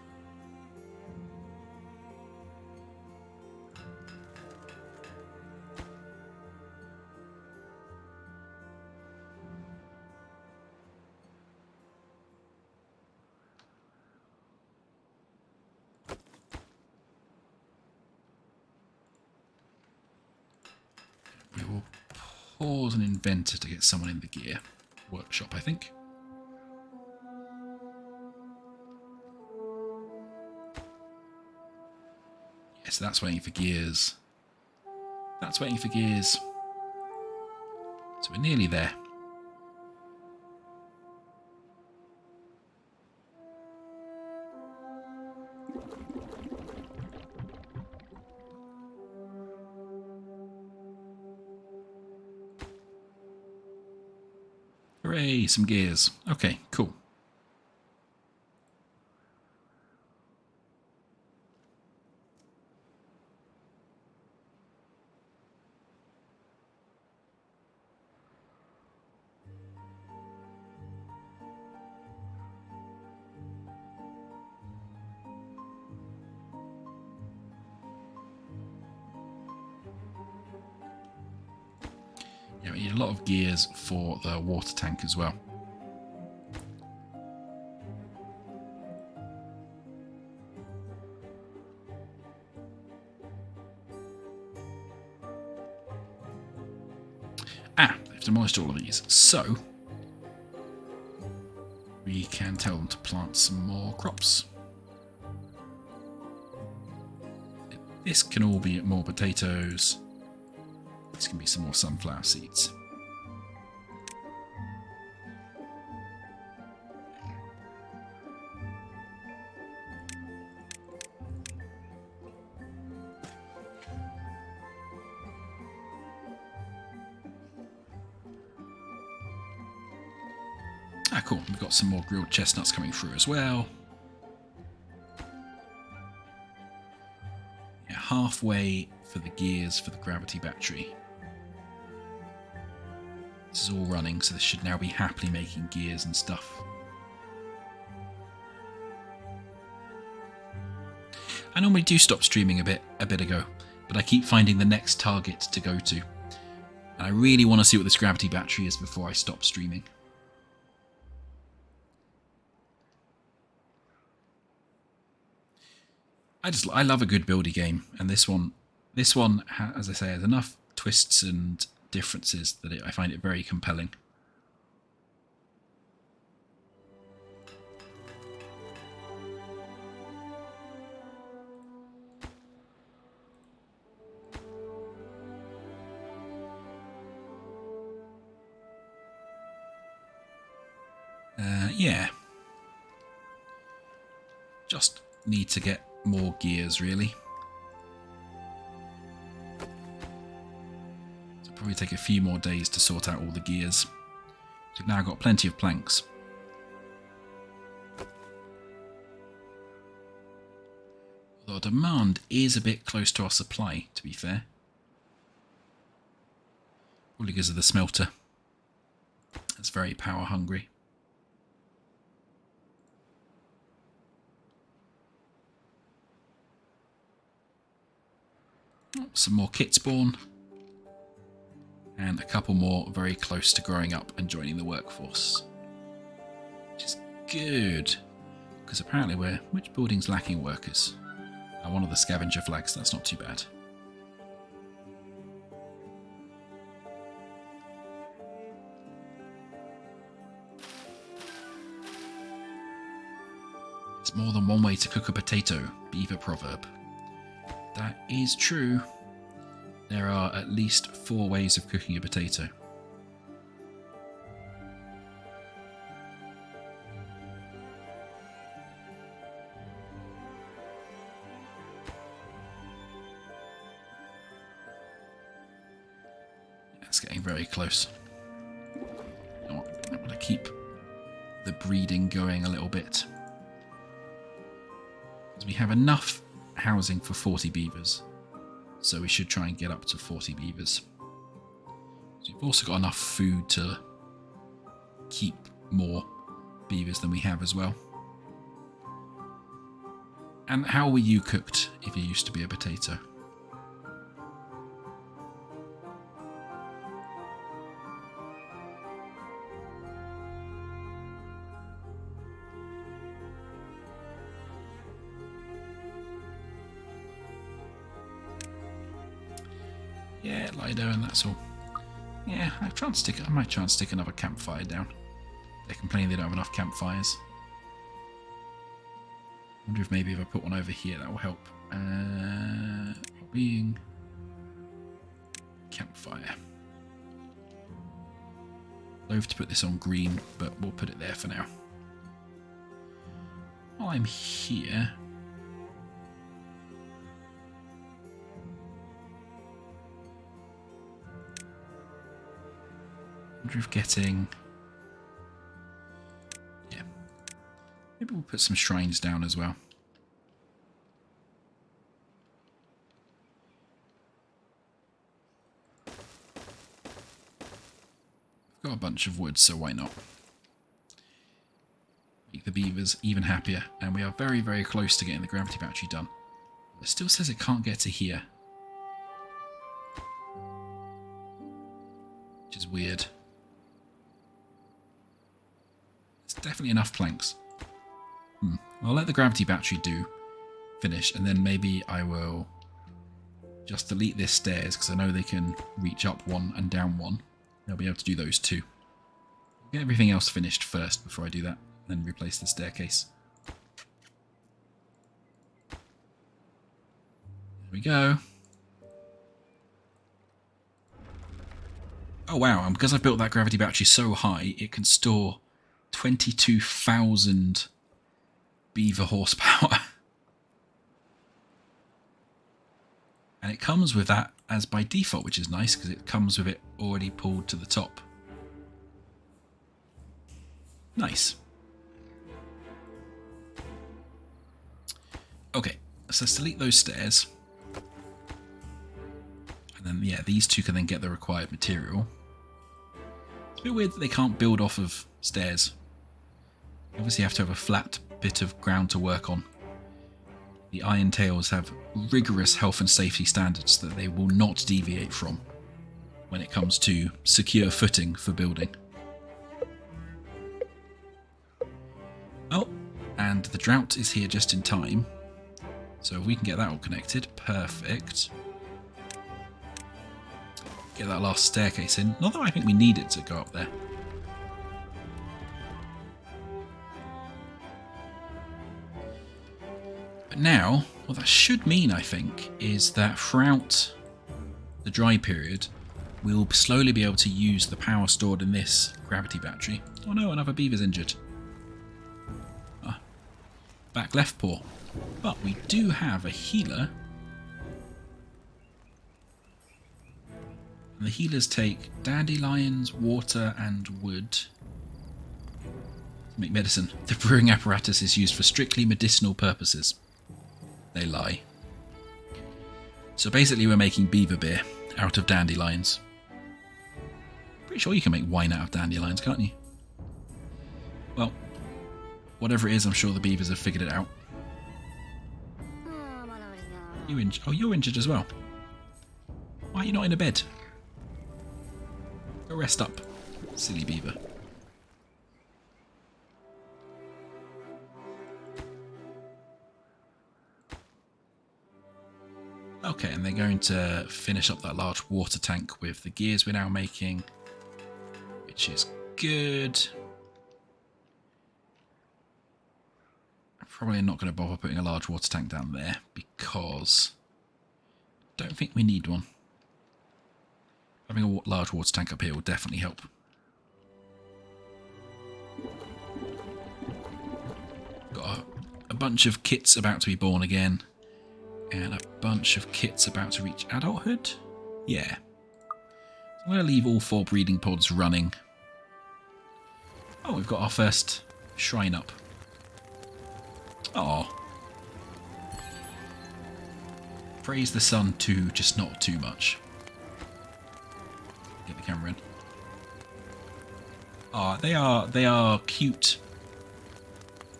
We will pause an inventor to get someone in the gear workshop, I think. Yes, that's waiting for gears. That's waiting for gears. So we're nearly there. Hooray, some gears. Okay, cool. Yeah, we need a lot of gears for the water tank as well. They've demolished all of these, so we can tell them to plant some more crops. This can all be more potatoes. This can be some more sunflower seeds. Ah, cool. We've got some more grilled chestnuts coming through as well. Yeah, halfway for the gears for the gravity battery. This is all running, so this should now be happily making gears and stuff. I normally do stop streaming a bit ago, but I keep finding the next target to go to. And I really want to see what this gravity battery is before I stop streaming. I love a good buildy game, and this one, as I say, has enough twists and differences that I find it very compelling. Yeah. Just need to get more gears, really. So probably take a few more days to sort out all the gears. We've now got plenty of planks. Although demand is a bit close to our supply, to be fair. Probably because of the smelter. It's very power hungry. Some more kit spawn. And a couple more very close to growing up and joining the workforce. Which is good. Because apparently which building's lacking workers? One of the scavenger flags, that's not too bad. It's more than one way to cook a potato, beaver proverb. That is true. There are at least 4 ways of cooking a potato. It's getting very close. You know what? I'm going to keep the breeding going a little bit. We have enough housing for 40 beavers, so we should try and get up to 40 beavers. So we've also got enough food to keep more beavers than we have as well. And how were you cooked if you used to be a potato? Yeah, lie down and that's all. Yeah, I might try and stick another campfire down. They're complaining they don't have enough campfires. I wonder if maybe if I put one over here that will help. Being campfire. Loath to put this on green, but we'll put it there for now. While I'm here, I wonder if getting... Yeah. Maybe we'll put some shrines down as well. I've got a bunch of wood, so why not? Make the beavers even happier. And we are very, very close to getting the gravity battery done. It still says it can't get to here. Which is weird. Definitely enough planks. I'll let the gravity battery finish, and then maybe I will just delete this stairs because I know they can reach up one and down one. They'll be able to do those too. Get everything else finished first before I do that, then replace the staircase. There we go. Oh wow, and because I've built that gravity battery so high, it can store 22,000 beaver horsepower. And it comes with that as by default, which is nice because it comes with it already pulled to the top. Nice. Okay, so let's delete those stairs. And then, yeah, these two can then get the required material. It's a bit weird that they can't build off of stairs. Obviously you have to have a flat bit of ground to work on. The Iron Tails have rigorous health and safety standards that they will not deviate from when it comes to secure footing for building. Oh, and the drought is here just in time. So if we can get that all connected, perfect. Get that last staircase in. Not that I think we need it to go up there. But now, what that should mean, I think, is that throughout the dry period, we'll slowly be able to use the power stored in this gravity battery. Oh no, another beaver's injured. Back left paw. But we do have a healer. And the healers take dandelions, water, and wood to make medicine. The brewing apparatus is used for strictly medicinal purposes. They lie. So basically we're making beaver beer out of dandelions. Pretty sure you can make wine out of dandelions, can't you? Well, whatever it is, I'm sure the beavers have figured it out. Oh, you're injured as well. Why are you not in a bed? Go rest up, silly beaver. Okay, and they're going to finish up that large water tank with the gears we're now making, which is good. I'm probably not going to bother putting a large water tank down there because I don't think we need one. Having a large water tank up here will definitely help. Got a bunch of kits about to be born again. And a bunch of kits about to reach adulthood? Yeah. I'm going to leave all 4 breeding pods running. Oh, we've got our first shrine up. Oh. Praise the sun too, just not too much. Get the camera in. Ah, they are cute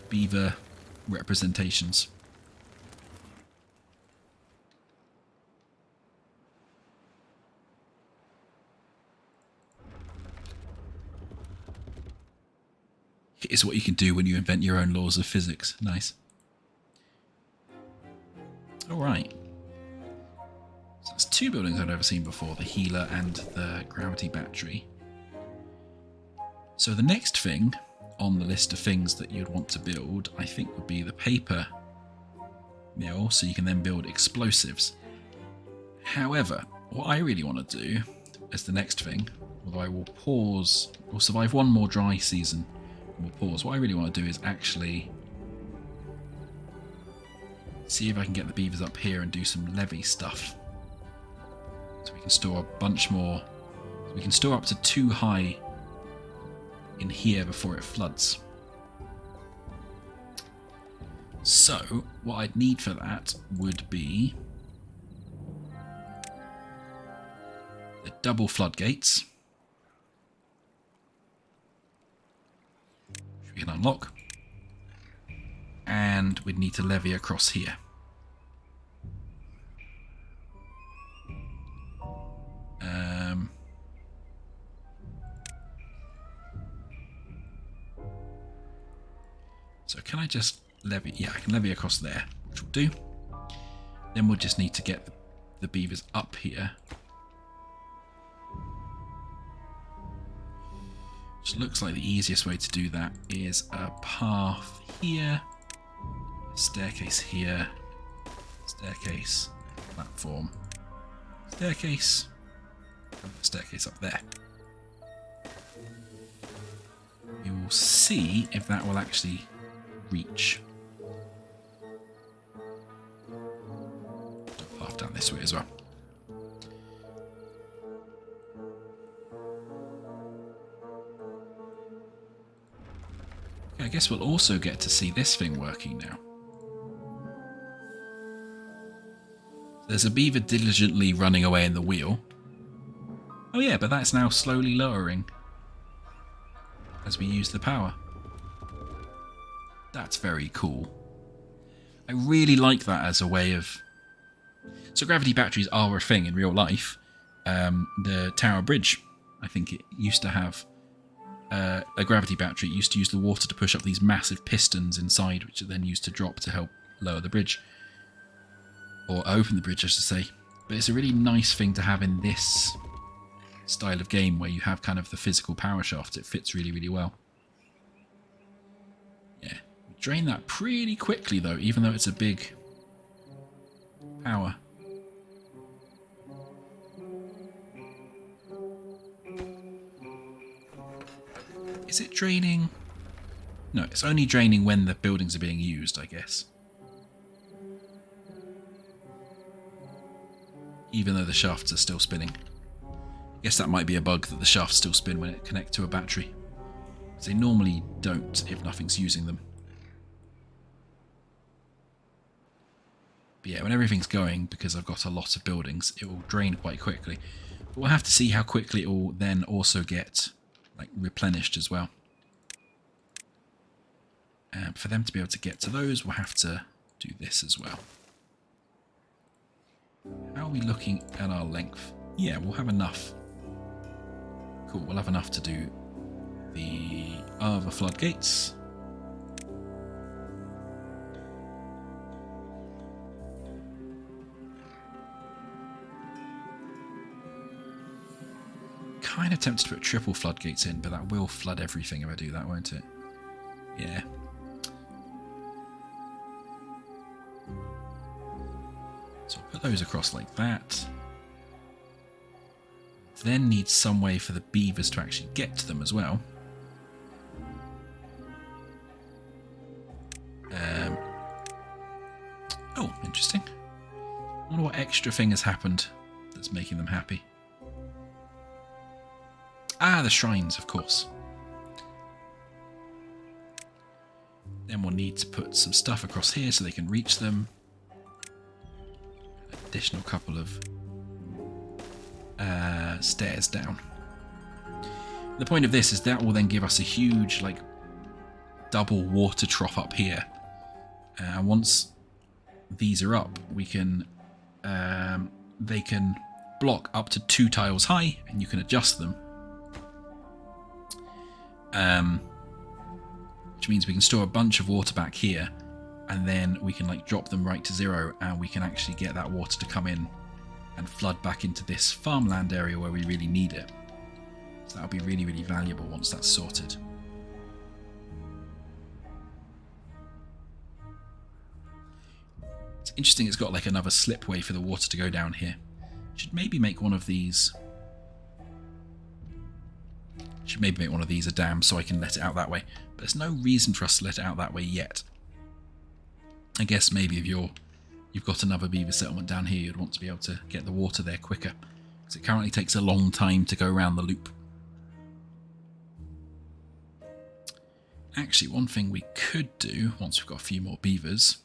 beaver representations. It's what you can do when you invent your own laws of physics. Nice. Alright. So there's two buildings I've never seen before, the healer and the gravity battery. So the next thing on the list of things that you'd want to build, I think, would be the paper mill, so you can then build explosives. However, what I really want to do as the next thing, although I will pause, we'll survive one more dry season, and we'll pause. What I really want to do is actually see if I can get the beavers up here and do some levee stuff. So we can store a bunch more. We can store up to 2 high in here before it floods. So what I'd need for that would be the double floodgates, which we can unlock, and we'd need to levy across here. So can I just levy? Yeah, I can levy across there, which will do. Then we'll just need to get the beavers up here. Which looks like the easiest way to do that is a path here, staircase here, staircase, platform, staircase, and staircase up there. We will see if that will actually reach. Path down this way as well. Okay, I guess we'll also get to see this thing working now. There's a beaver diligently running away in the wheel. Oh yeah, but that's now slowly lowering as we use the power. That's very cool. I really like that as a way of... So gravity batteries are a thing in real life. The Tower Bridge, I think it used to have a gravity battery. It used to use the water to push up these massive pistons inside, which are then used to drop to help lower the bridge. Or open the bridge, I should say. But it's a really nice thing to have in this style of game where you have kind of the physical power shaft. It fits really, really well. Yeah. Drain that pretty quickly though, even though it's a big power. Is it draining? No, it's only draining when the buildings are being used, I guess. Even though the shafts are still spinning. I guess that might be a bug that the shafts still spin when it connects to a battery. Because they normally don't if nothing's using them. But yeah, when everything's going, because I've got a lot of buildings, it will drain quite quickly. But we'll have to see how quickly it will then also get like replenished as well. And for them to be able to get to those, we'll have to do this as well. How are we looking at our length? Yeah, we'll have enough. Cool, we'll have enough to do the other floodgates. Kind of tempted to put triple floodgates in, but that will flood everything if I do that, won't it? Yeah. So I'll put those across like that. Then need some way for the beavers to actually get to them as well. Oh, interesting. I wonder what extra thing has happened that's making them happy. Ah, the shrines, of course. Then we'll need to put some stuff across here so they can reach them. Additional couple of stairs down. The point of this is that will then give us a huge, like, double water trough up here. And once these are up, we can they can block up to 2 tiles high, and you can adjust them. Which means we can store a bunch of water back here, and then we can like drop them right to 0, and we can actually get that water to come in and flood back into this farmland area where we really need it. So that'll be really, really valuable once that's sorted. It's interesting it's got like another slipway for the water to go down here. Should maybe make one of these a dam so I can let it out that way. But there's no reason for us to let it out that way yet. I guess maybe if you've got another beaver settlement down here, you'd want to be able to get the water there quicker, because it currently takes a long time to go around the loop. Actually, one thing we could do, once we've got a few more beavers,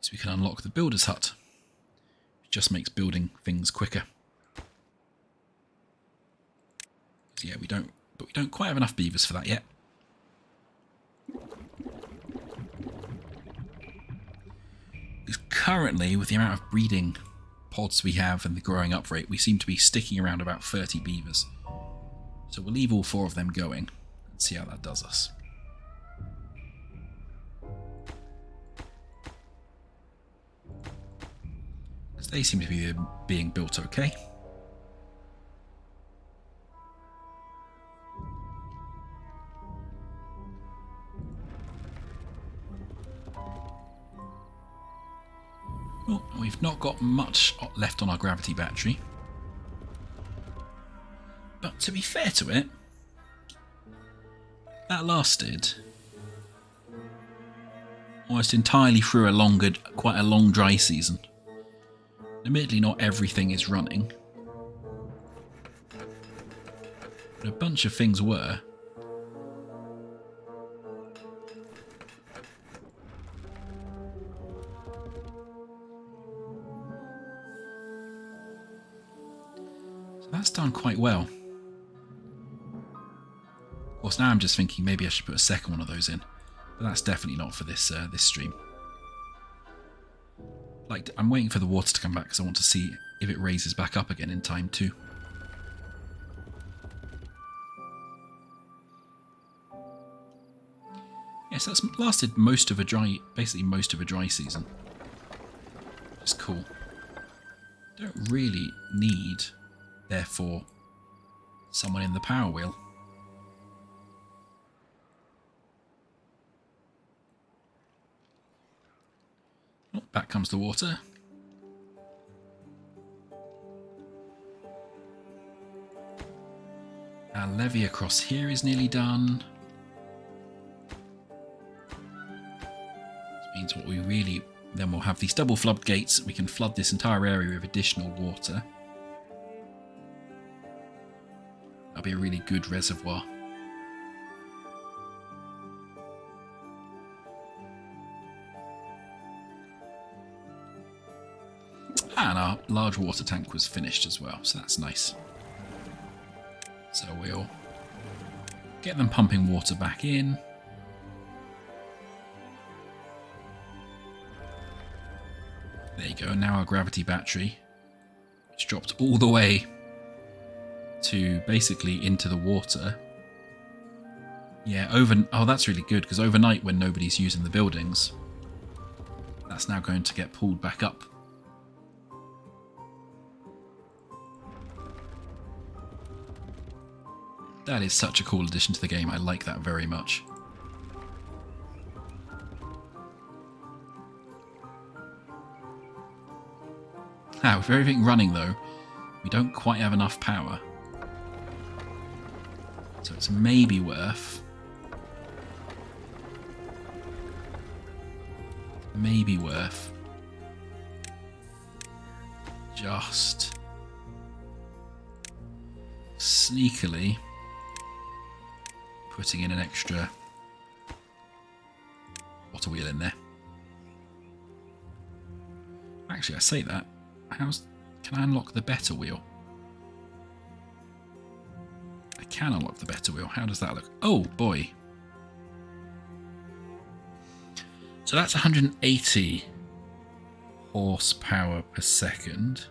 is we can unlock the builder's hut. It just makes building things quicker. So yeah, we don't quite have enough beavers for that yet. Because currently, with the amount of breeding pods we have and the growing up rate, we seem to be sticking around about 30 beavers. So we'll leave all 4 of them going and see how that does us. Because they seem to be being built okay. Well, we've not got much left on our gravity battery. But to be fair to it, that lasted almost entirely through quite a long dry season. Admittedly, not everything is running, but a bunch of things were. That's done quite well. Of course, now I'm just thinking maybe I should put a second one of those in, but that's definitely not for this this stream. Like, I'm waiting for the water to come back because I want to see if it raises back up again in time too. Yes, that's lasted basically most of a dry season. It's cool. Don't really need, therefore, someone in the power wheel. Oh, back comes the water. Our levee across here is nearly done. This means what we really... Then we'll have these double floodgates. We can flood this entire area with additional water. That'll be a really good reservoir. And our large water tank was finished as well, so that's nice. So we'll get them pumping water back in. There you go, now our gravity battery, which dropped all the way to basically into the water. Yeah, oh, that's really good, because overnight when nobody's using the buildings, that's now going to get pulled back up. That is such a cool addition to the game. I like that very much. Now, with everything running though, we don't quite have enough power. So it's maybe worth... just sneakily putting in an extra water wheel in there. Actually, I say that. Can I unlock the better wheel? I can unlock the better wheel. How does that look? Oh, boy. So that's 180 horsepower per second.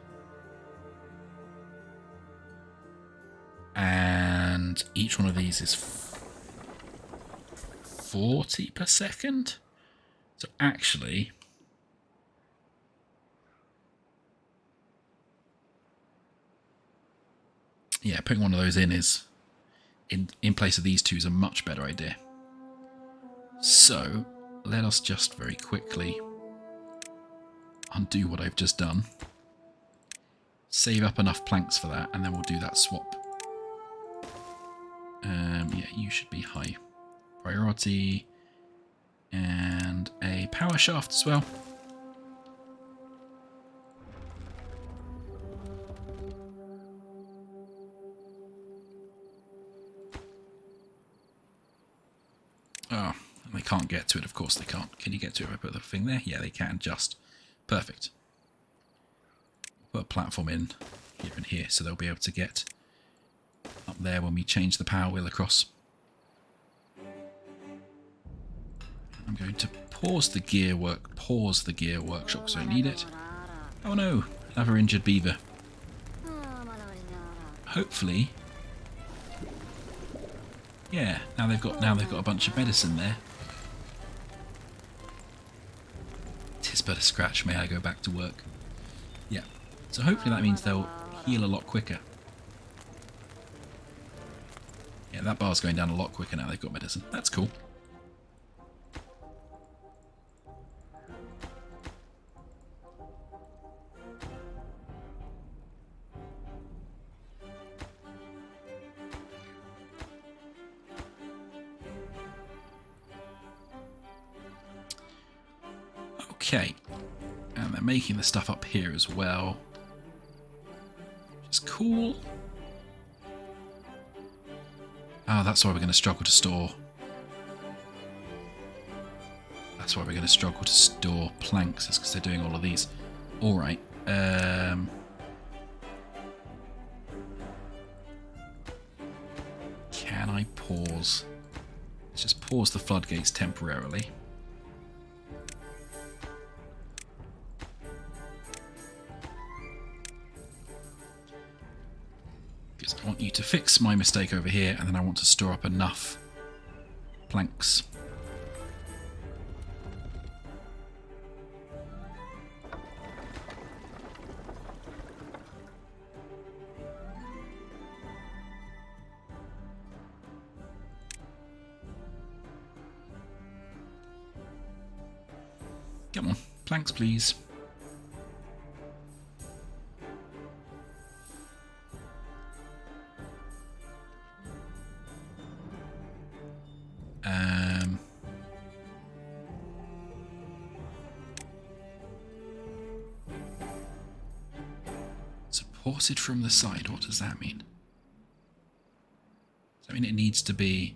And each one of these is 40 per second. So actually, yeah, putting one of those in is in place of these two is a much better idea. So let us just very quickly undo what I've just done. Save up enough planks for that, and then we'll do that swap. Yeah, you should be high priority. And a power shaft as well. Oh, and they can't get to it, of course they can't. Can you get to it if I put the thing there? Yeah, they can, just. Perfect. Put a platform in here and here, so they'll be able to get up there when we change the power wheel across. I'm going to pause the gear workshop because I don't need it. Oh no, another injured beaver. Hopefully, yeah. Now they've got a bunch of medicine there. Tis but a scratch. May I go back to work? Yeah. So hopefully that means they'll heal a lot quicker. Yeah, that bar's going down a lot quicker now they've got medicine. That's cool. Okay, and they're making the stuff up here as well, which is cool. Oh, that's why we're going to struggle to store. That's why we're going to struggle to store planks, is because they're doing all of these. All right. Can I pause? Let's just pause the floodgates temporarily. I want you to fix my mistake over here, and then I want to store up enough planks. Come on, planks please. Supported from the side, what does that mean? Does that mean it needs to be...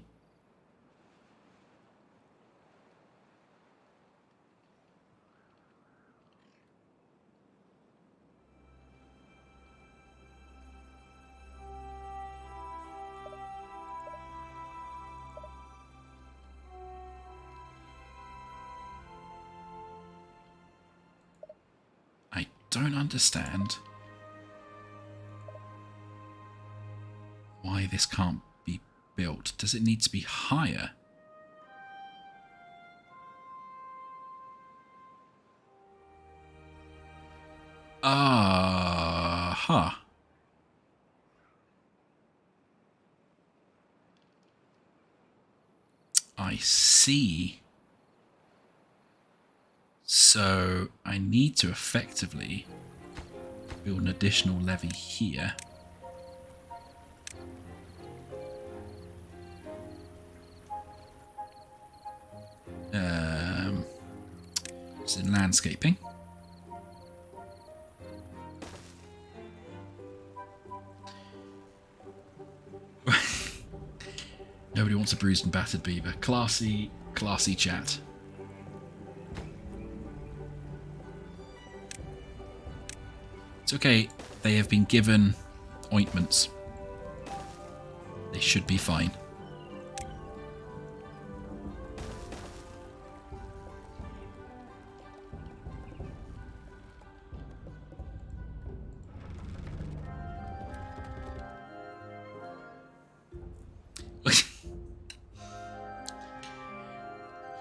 I don't understand why this can't be built. Does it need to be higher? Huh. I see. So I need to effectively build an additional levee here. It's in landscaping. Nobody wants a bruised and battered beaver. Classy chat. It's okay. They have been given ointments. They should be fine.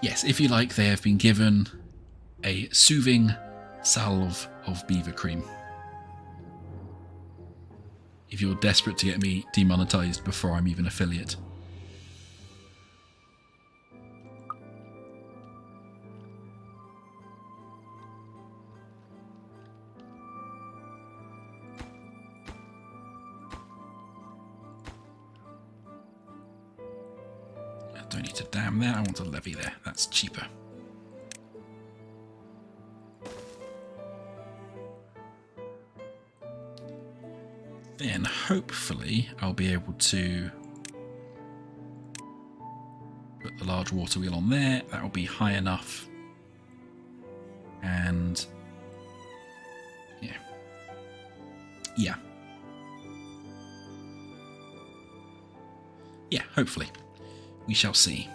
Yes, if you like, they have been given a soothing salve of beaver cream. If you're desperate to get me demonetized before I'm even affiliate. I don't need to dam there, I want a levee there. That's cheaper. Then hopefully I'll be able to put the large water wheel on there. That will be high enough. And yeah. Yeah. Yeah, hopefully. We shall see.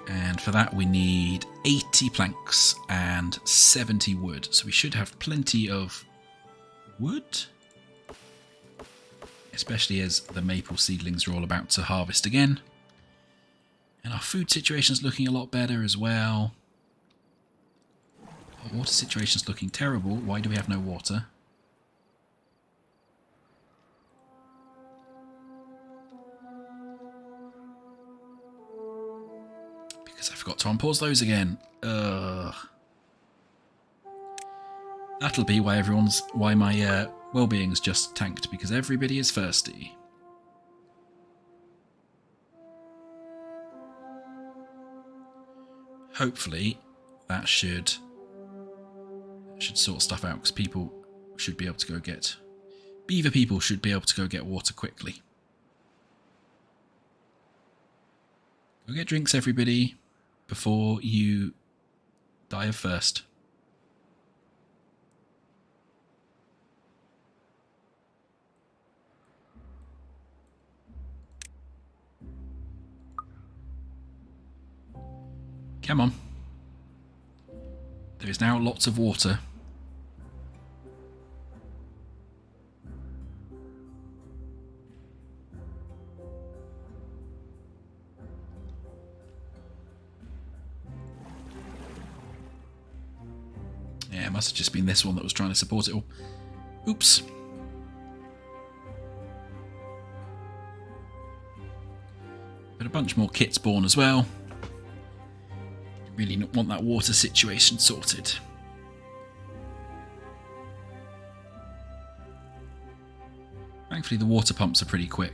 And for that we need 80 planks and 70 wood. So we should have plenty of wood. Especially as the maple seedlings are all about to harvest again. And our food situation is looking a lot better as well. Our water situation is looking terrible. Why do we have no water? Because I forgot to unpause those again. Ugh. That'll be why my well-being's just tanked, because everybody is thirsty. Hopefully that should sort stuff out, because people should be able to go get... Beaver people should be able to go get water quickly. Go get drinks, everybody, before you die of thirst. Come on. There is now lots of water. Yeah, it must have just been this one that was trying to support it all. Oops. But a bunch more kits born as well. Really want that water situation sorted. Thankfully the water pumps are pretty quick.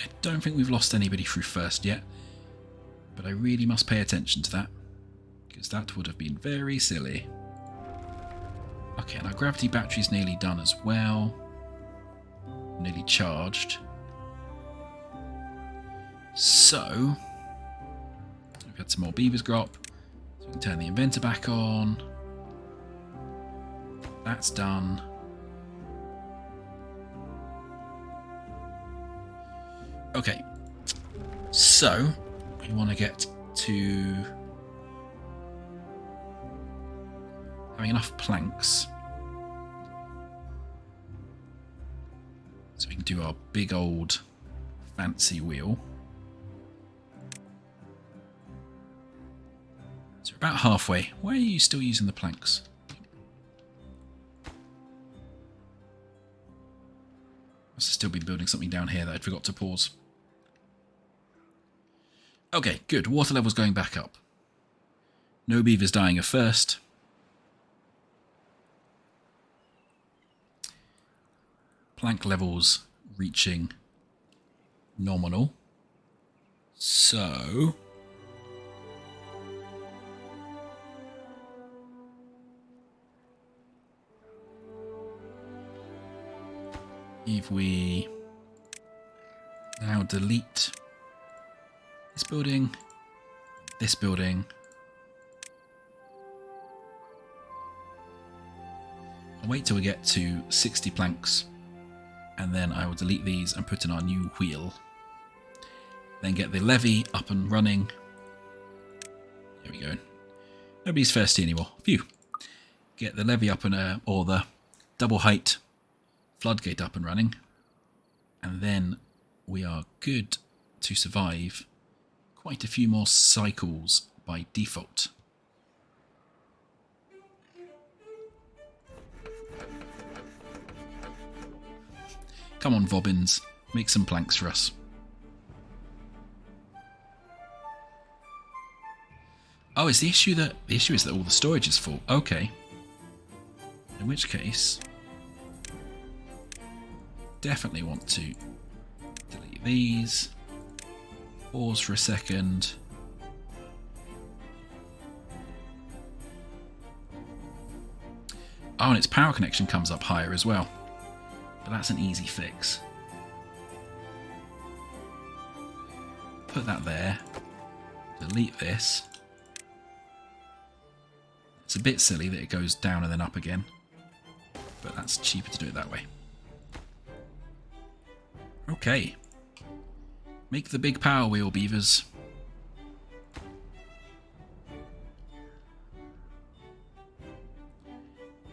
I don't think we've lost anybody through first yet, but I really must pay attention to that, because that would have been very silly. Okay, and our gravity battery's nearly done as well. Nearly charged. So, we've had some more beavers grow up. So we can turn the inventor back on. That's done. Okay, so we want to get to having enough planks so we can do our big old fancy wheel. So we're about halfway. Why are you still using the planks? Must have still been building something down here that I forgot to pause. Okay, good. Water level's going back up. No beavers dying of thirst. Plank levels reaching nominal. So if we now delete this building, I'll wait till we get to 60 planks, and then I will delete these and put in our new wheel. Then get the levee up and running. There we go. Nobody's thirsty anymore. Phew. Get the levee up and or the double height floodgate up and running, and then we are good to survive quite a few more cycles by default. Come on, Bobbins, make some planks for us. Oh, is the issue is that all the storage is full? Okay. In which case, definitely want to delete these. Pause for a second. Oh, and its power connection comes up higher as well. But that's an easy fix. Put that there. Delete this. It's a bit silly that it goes down and then up again, but that's cheaper to do it that way. Okay. Make the big power wheel, beavers.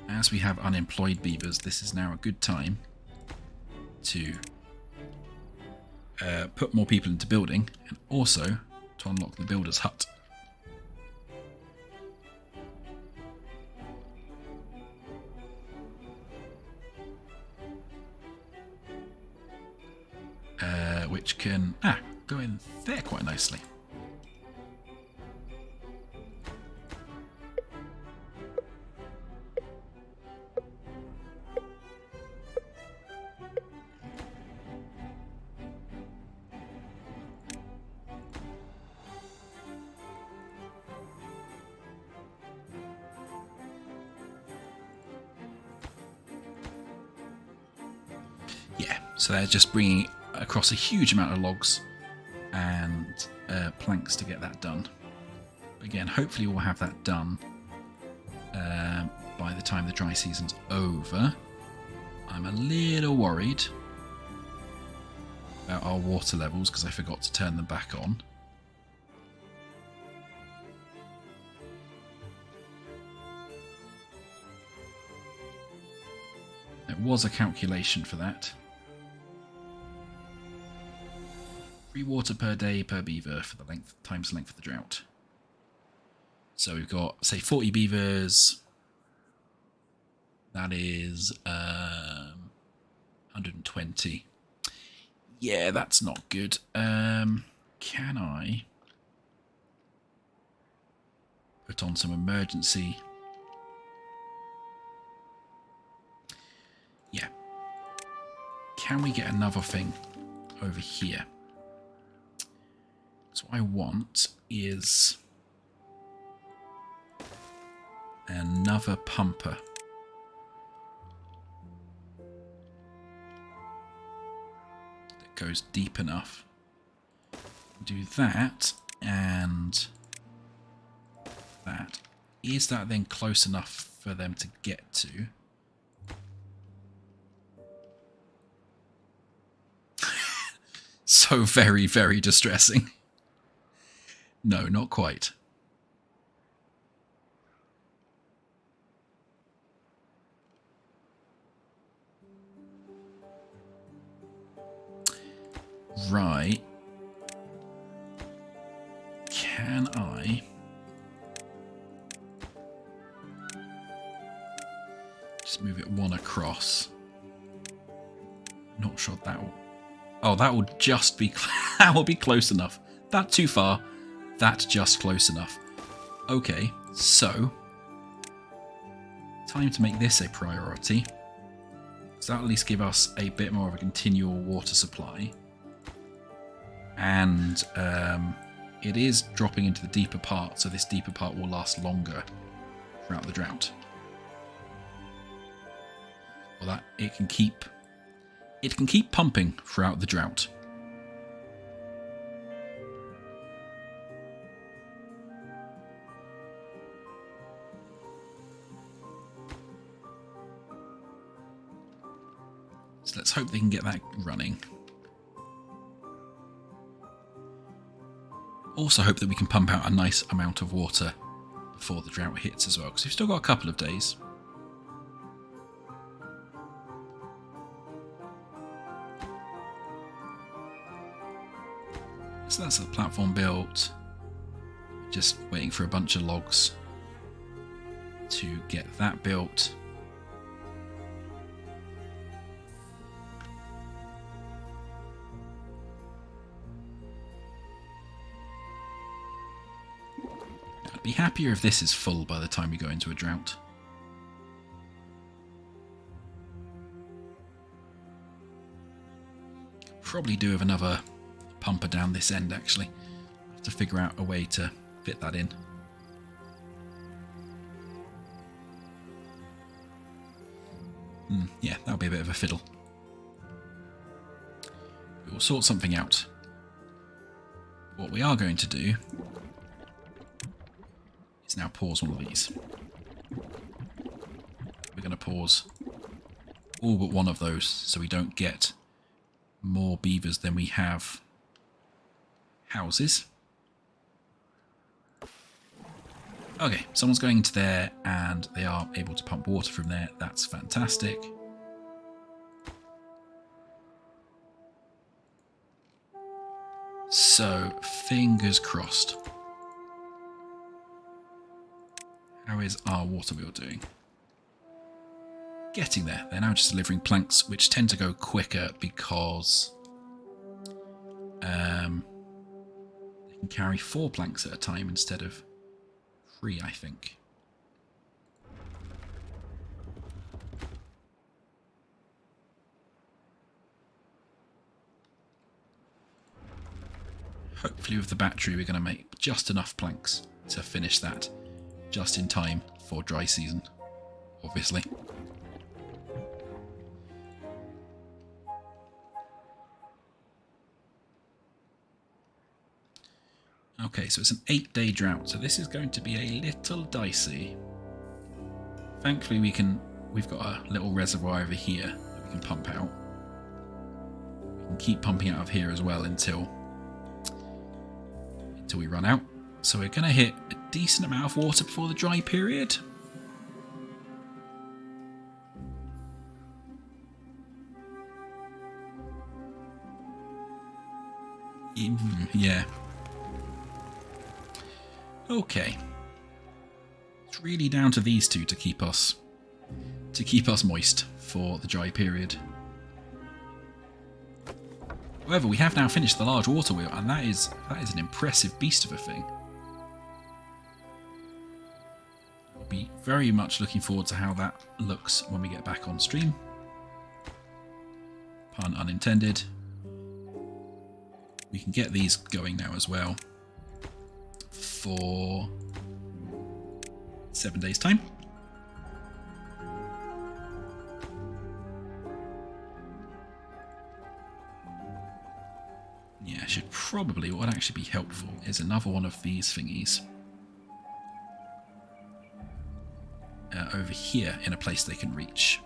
As we have unemployed beavers, this is now a good time to put more people into building, and also to unlock the builder's hut. Which can go in there quite nicely. Yeah, so they're just bringing across a huge amount of logs and planks to get that done. Again, hopefully we'll have that done by the time the dry season's over. I'm a little worried about our water levels because I forgot to turn them back on. There was a calculation for that. 3 water per day per beaver for the times length of the drought. So we've got, say, 40 beavers. That is 120. Yeah, that's not good. Can I put on some emergency? Yeah. Can we get another thing over here? So what I want is another pumper. That goes deep enough. Do that and that. Is that then close enough for them to get to? So very, very distressing. No, not quite. Right. Can I just move it one across? Not sure that will... Oh, that will just be... that will be close enough. That too far. That just close enough. Okay, so... time to make this a priority. So that'll at least give us a bit more of a continual water supply. And it is dropping into the deeper part, so this deeper part will last longer throughout the drought. Well, that it can keep it can keep pumping throughout the drought. So let's hope they can get that running. Also hope that we can pump out a nice amount of water before the drought hits as well, because we've still got a couple of days. So that's the platform built. Just waiting for a bunch of logs to get that built. I'd be happier if this is full by the time we go into a drought. Probably do have another pumper down this end actually. Have to figure out a way to fit that in. Yeah, that'll be a bit of a fiddle. We'll sort something out. What we are going to do is now pause one of these. We're going to pause all but one of those so we don't get more beavers than we have houses. Okay, someone's going into there and they are able to pump water from there. That's fantastic. So, fingers crossed. How is our water wheel doing? Getting there. They're now just delivering planks, which tend to go quicker because they can carry 4 planks at a time instead of 3, I think. Hopefully with the battery we're going to make just enough planks to finish that just in time for dry season, obviously. Okay, so it's an 8-day drought, so this is going to be a little dicey. Thankfully we've got a little reservoir over here that we can pump out. We can keep pumping out of here as well until we run out. So we're going to hit a decent amount of water before the dry period. Yeah. Okay. It's really down to these two to keep us moist for the dry period. However, we have now finished the large water wheel, and that is an impressive beast of a thing. I'll be very much looking forward to how that looks when we get back on stream. Pun unintended. We can get these going now as well for 7 days' time. Yeah, should probably, what would actually be helpful is another one of these thingies. Over here in a place they can reach.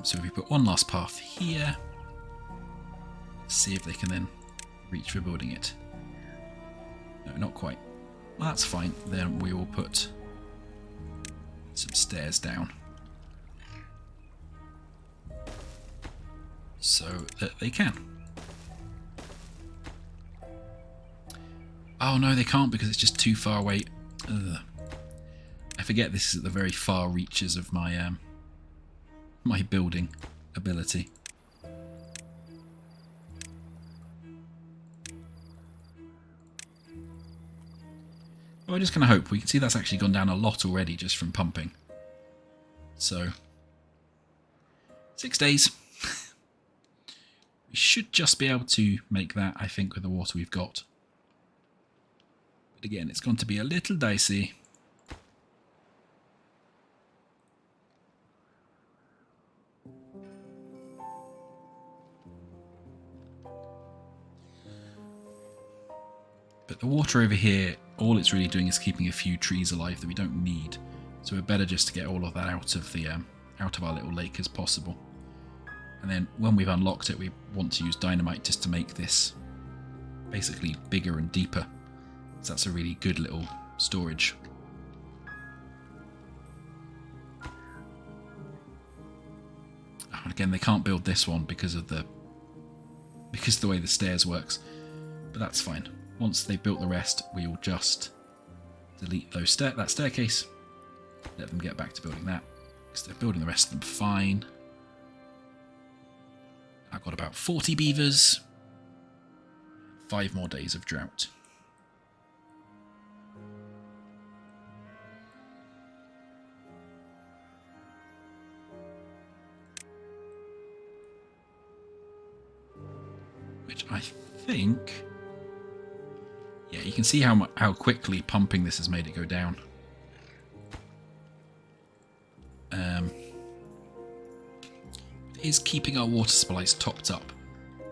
So if we put one last path here, see if they can then reach for building it. No, not quite. Well, that's fine. Then we will put some stairs down so that they can. Oh no, they can't because it's just too far away. Ugh. I forget this is at the very far reaches of my my building ability. Well, I just kind of hope. We can see that's actually gone down a lot already just from pumping. So, 6 days. We should just be able to make that, I think, with the water we've got. But again, it's going to be a little dicey. But the water over here, all it's really doing is keeping a few trees alive that we don't need. So we're better just to get all of that out of our little lake as possible. And then when we've unlocked it, we want to use dynamite just to make this basically bigger and deeper. So that's a really good little storage. And again, they can't build this one because of the way the stairs works, but that's fine. Once they've built the rest, we will just delete that staircase, let them get back to building that, because they're building the rest of them fine. I've got about 40 beavers, 5 more days of drought. Which I think... Yeah, you can see how quickly pumping this has made it go down. It is keeping our water supplies topped up,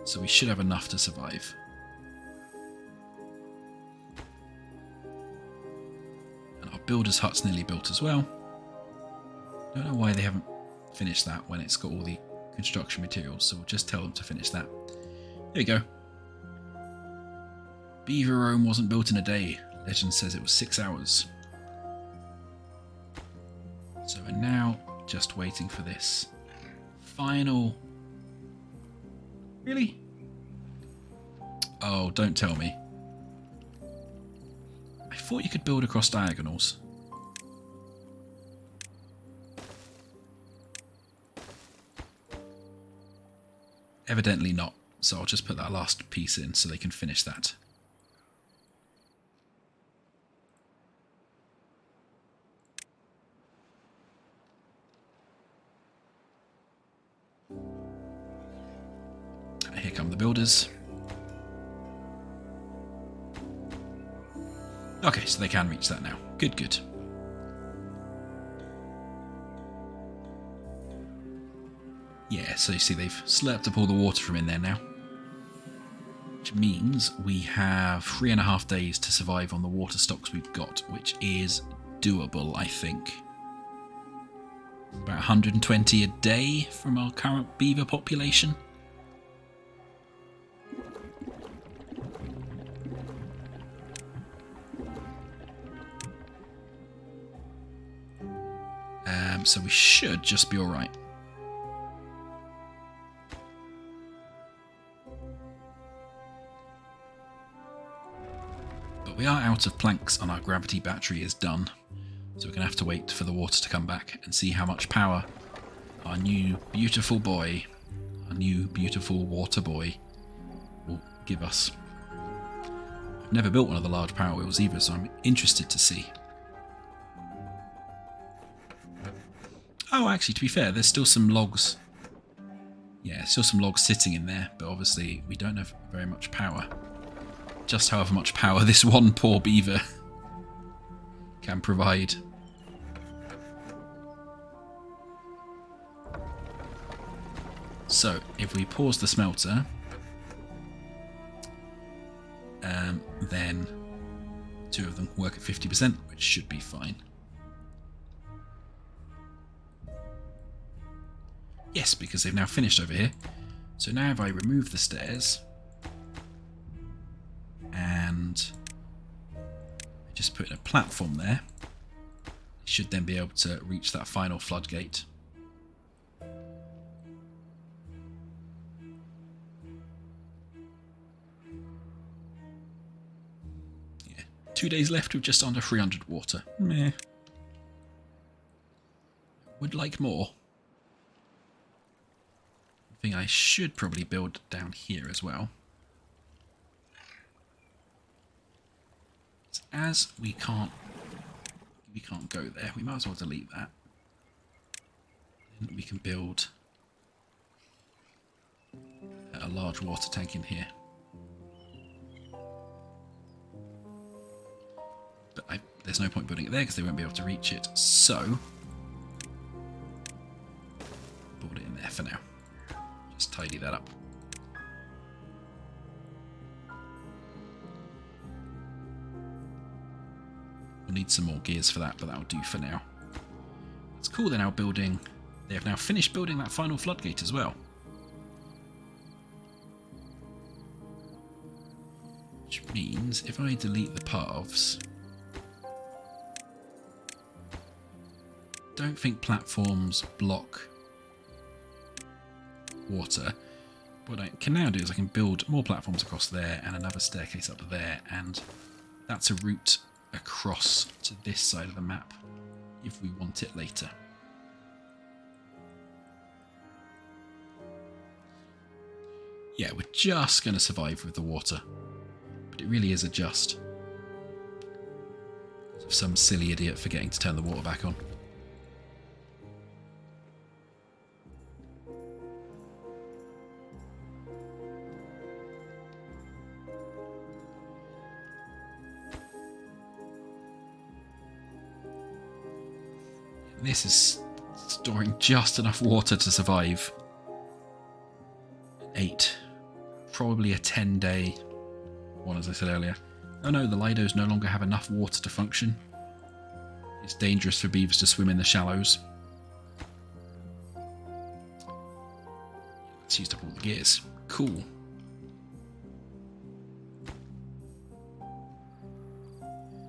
so we should have enough to survive. And our builder's hut's nearly built as well. Don't know why they haven't finished that when it's got all the construction materials, so we'll just tell them to finish that. There we go. Beaver Rome wasn't built in a day. Legend says it was 6 hours. So we're now just waiting for this final... Really? Oh, don't tell me. I thought you could build across diagonals. Evidently not. So I'll just put that last piece in so they can finish that. Here come the builders. Okay, so they can reach that now. Good, good. Yeah, so you see they've slurped up all the water from in there now. Which means we have 3.5 days to survive on the water stocks we've got, which is doable, I think. About 120 a day from our current beaver population. So we should just be alright. But we are out of planks and our gravity battery is done. So we're going to have to wait for the water to come back and see how much power our new beautiful boy, our new beautiful water boy, will give us. I've never built one of the large power wheels either, so I'm interested to see. Oh, actually, to be fair, there's still some logs. Yeah, still some logs sitting in there, but obviously we don't have very much power. Just however much power this one poor beaver can provide. So, if we pause the smelter, then 2 of them work at 50%, which should be fine. Yes, because they've now finished over here. So now if I remove the stairs and just put in a platform there, it should then be able to reach that final floodgate. Yeah, 2 days left with just under 300 water. Meh. Would like more. I should probably build down here as well. So as we can't go there, we might as well delete that. And we can build a large water tank in here. But there's no point building it there because they won't be able to reach it. So build it in there for now. Just tidy that up. We'll need some more gears for that, but that'll do for now. It's cool they're now building... They have now finished building that final floodgate as well. Which means if I delete the paths... Don't think platforms block water. What I can now do is I can build more platforms across there and another staircase up there, and that's a route across to this side of the map if we want it later. Yeah, we're just going to survive with the water, but it really is a just. Some silly idiot forgetting to turn the water back on. This is storing just enough water to survive 8. Probably a 10-day one, as I said earlier. Oh no, the Lidos no longer have enough water to function. It's dangerous for beavers to swim in the shallows. It's used up all the gears. Cool.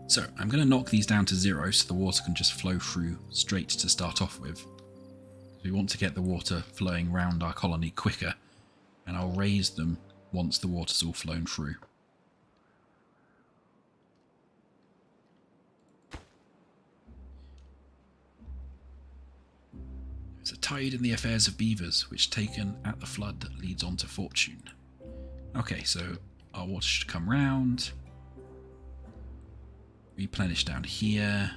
So I'm going to knock these down to 0 so the water can just flow through straight to start off with. We want to get the water flowing round our colony quicker, and I'll raise them once the water's all flown through. There's a tide in the affairs of beavers, which taken at the flood leads on to fortune. Okay, so our water should come round. Replenish down here.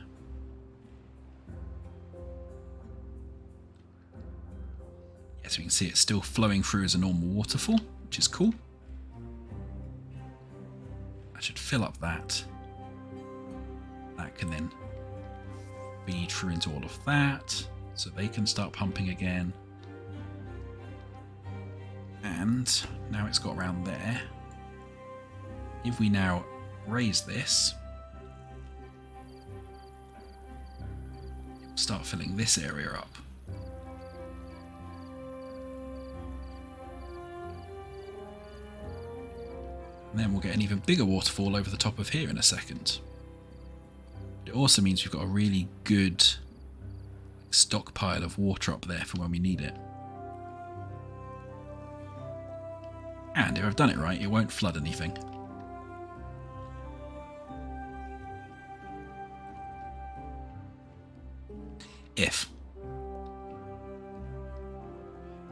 Yes, we can see it's still flowing through as a normal waterfall, which is cool. I should fill up that. That can then feed through into all of that, so they can start pumping again. And now it's got around there. If we now raise this, start filling this area up. And then we'll get an even bigger waterfall over the top of here in a second. It also means we've got a really good stockpile of water up there for when we need it. And if I've done it right, it won't flood anything. If.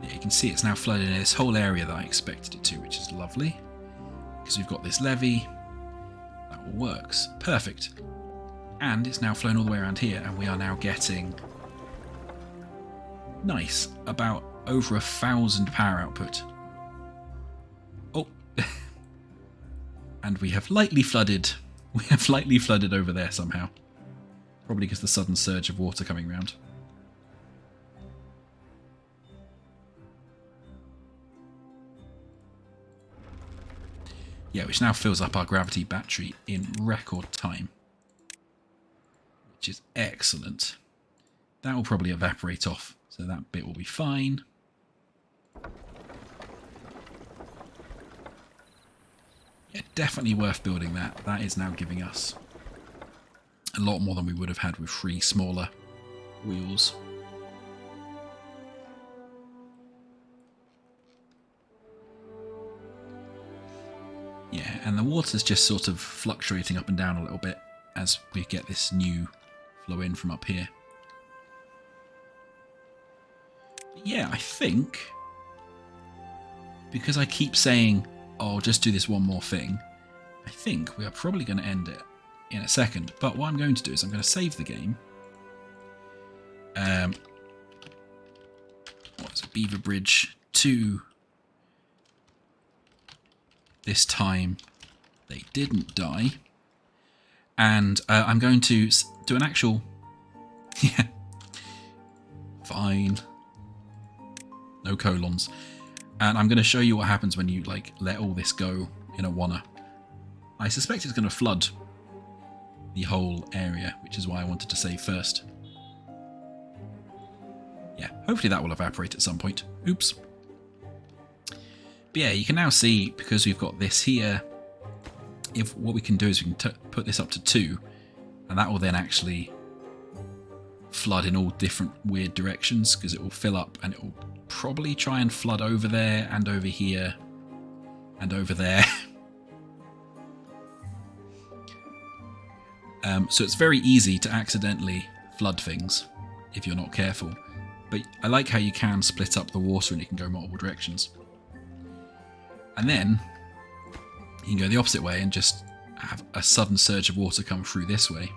Yeah, you can see it's now flooded in this whole area that I expected it to, which is lovely. Because we've got this levee. That all works. Perfect. And it's now flown all the way around here, and we are now getting... nice. About over 1,000 power output. Oh. And we have lightly flooded. We have lightly flooded over there somehow. Probably because the sudden surge of water coming round. Yeah, which now fills up our gravity battery in record time. Which is excellent. That will probably evaporate off, so that bit will be fine. Yeah, definitely worth building that. That is now giving us a lot more than we would have had with 3 smaller wheels. Yeah, and the water's just sort of fluctuating up and down a little bit as we get this new flow in from up here. But yeah, I think because I keep saying, oh, I'll just do this one more thing, I think we are probably going to end it in a second. But what I'm going to do is I'm going to save the game. What's a beaver bridge 2? This time they didn't die. And I'm going to do an actual... yeah. Fine. No colons. And I'm going to show you what happens when you like let all this go in a wanna. I suspect it's going to flood the whole area, which is why I wanted to save first. Yeah, hopefully that will evaporate at some point. Oops. But yeah, you can now see, because we've got this here, if what we can do is we can put this up to 2, and that will then actually flood in all different weird directions, because it will fill up and it will probably try and flood over there and over here and over there. So it's very easy to accidentally flood things if you're not careful. But I like how you can split up the water and it can go multiple directions. And then you can go the opposite way and just have a sudden surge of water come through this way,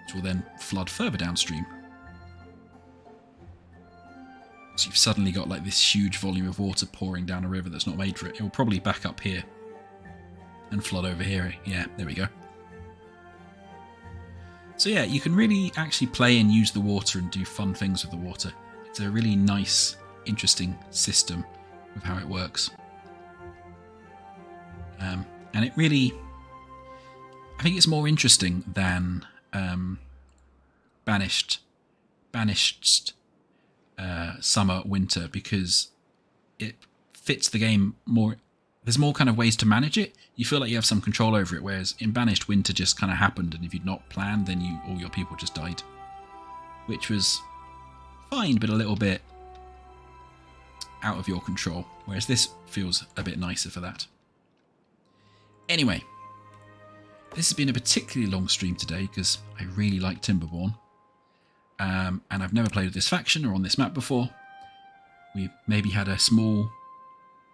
which will then flood further downstream. So you've suddenly got like this huge volume of water pouring down a river that's not made for it. It will probably back up here and flood over here. Yeah, there we go. So yeah, you can really actually play and use the water and do fun things with the water. It's a really nice, interesting system with how it works. And it really, I think it's more interesting than Banished Summer, Winter, because it fits the game more. There's more kind of ways to manage it. You feel like you have some control over it, whereas in Banished, Winter just kind of happened, and if you'd not planned, then all your people just died. Which was fine, but a little bit out of your control, whereas this feels a bit nicer for that. Anyway, this has been a particularly long stream today, because I really like Timberborn. And I've never played with this faction or on this map before. We maybe had a small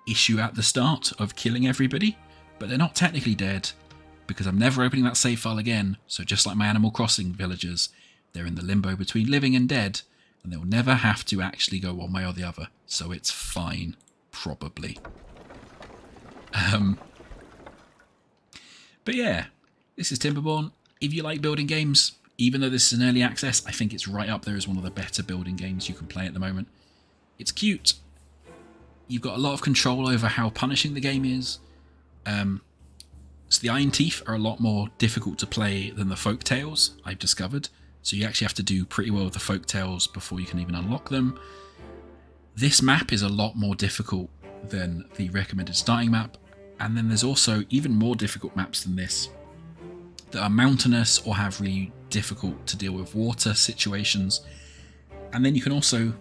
issue at the start of killing everybody, but they're not technically dead because I'm never opening that save file again. So just like my Animal Crossing villagers, they're in the limbo between living and dead, and they'll never have to actually go one way or the other. So it's fine, probably. But yeah, this is Timberborn. If you like building games, even though this is an early access, I think it's right up there as one of the better building games you can play at the moment. It's cute. You've got a lot of control over how punishing the game is. So the Iron Teeth are a lot more difficult to play than the Folk Tales, I've discovered. So you actually have to do pretty well with the Folk Tales before you can even unlock them. This map is a lot more difficult than the recommended starting map. And then there's also even more difficult maps than this that are mountainous or have really difficult to deal with water situations. And then you can also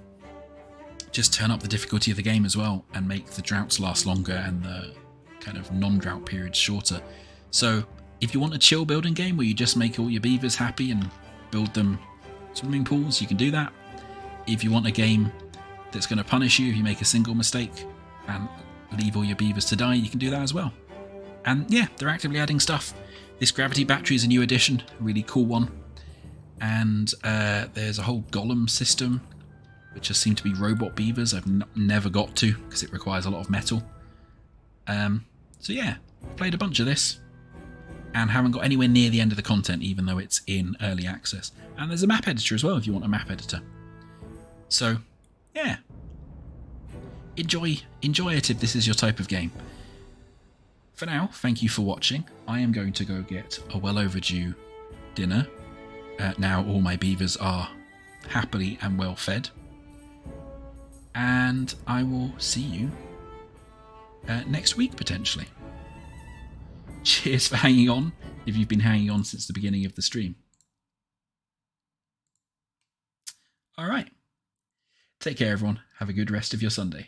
just turn up the difficulty of the game as well and make the droughts last longer and the kind of non-drought periods shorter. So if you want a chill building game where you just make all your beavers happy and build them swimming pools, you can do that. If you want a game that's going to punish you if you make a single mistake and leave all your beavers to die, you can do that as well. And yeah, they're actively adding stuff. This gravity battery is a new addition, a really cool one. And there's a whole golem system, which just seem to be robot beavers I've never got to because it requires a lot of metal. So yeah, played a bunch of this and haven't got anywhere near the end of the content, even though it's in early access. And there's a map editor as well if you want a map editor. So yeah, enjoy it if this is your type of game. For now, thank you for watching. I am going to go get a well overdue dinner. Now all my beavers are happily and well fed. And I will see you next week, potentially. Cheers for hanging on, if you've been hanging on since the beginning of the stream. Alright. Take care, everyone. Have a good rest of your Sunday.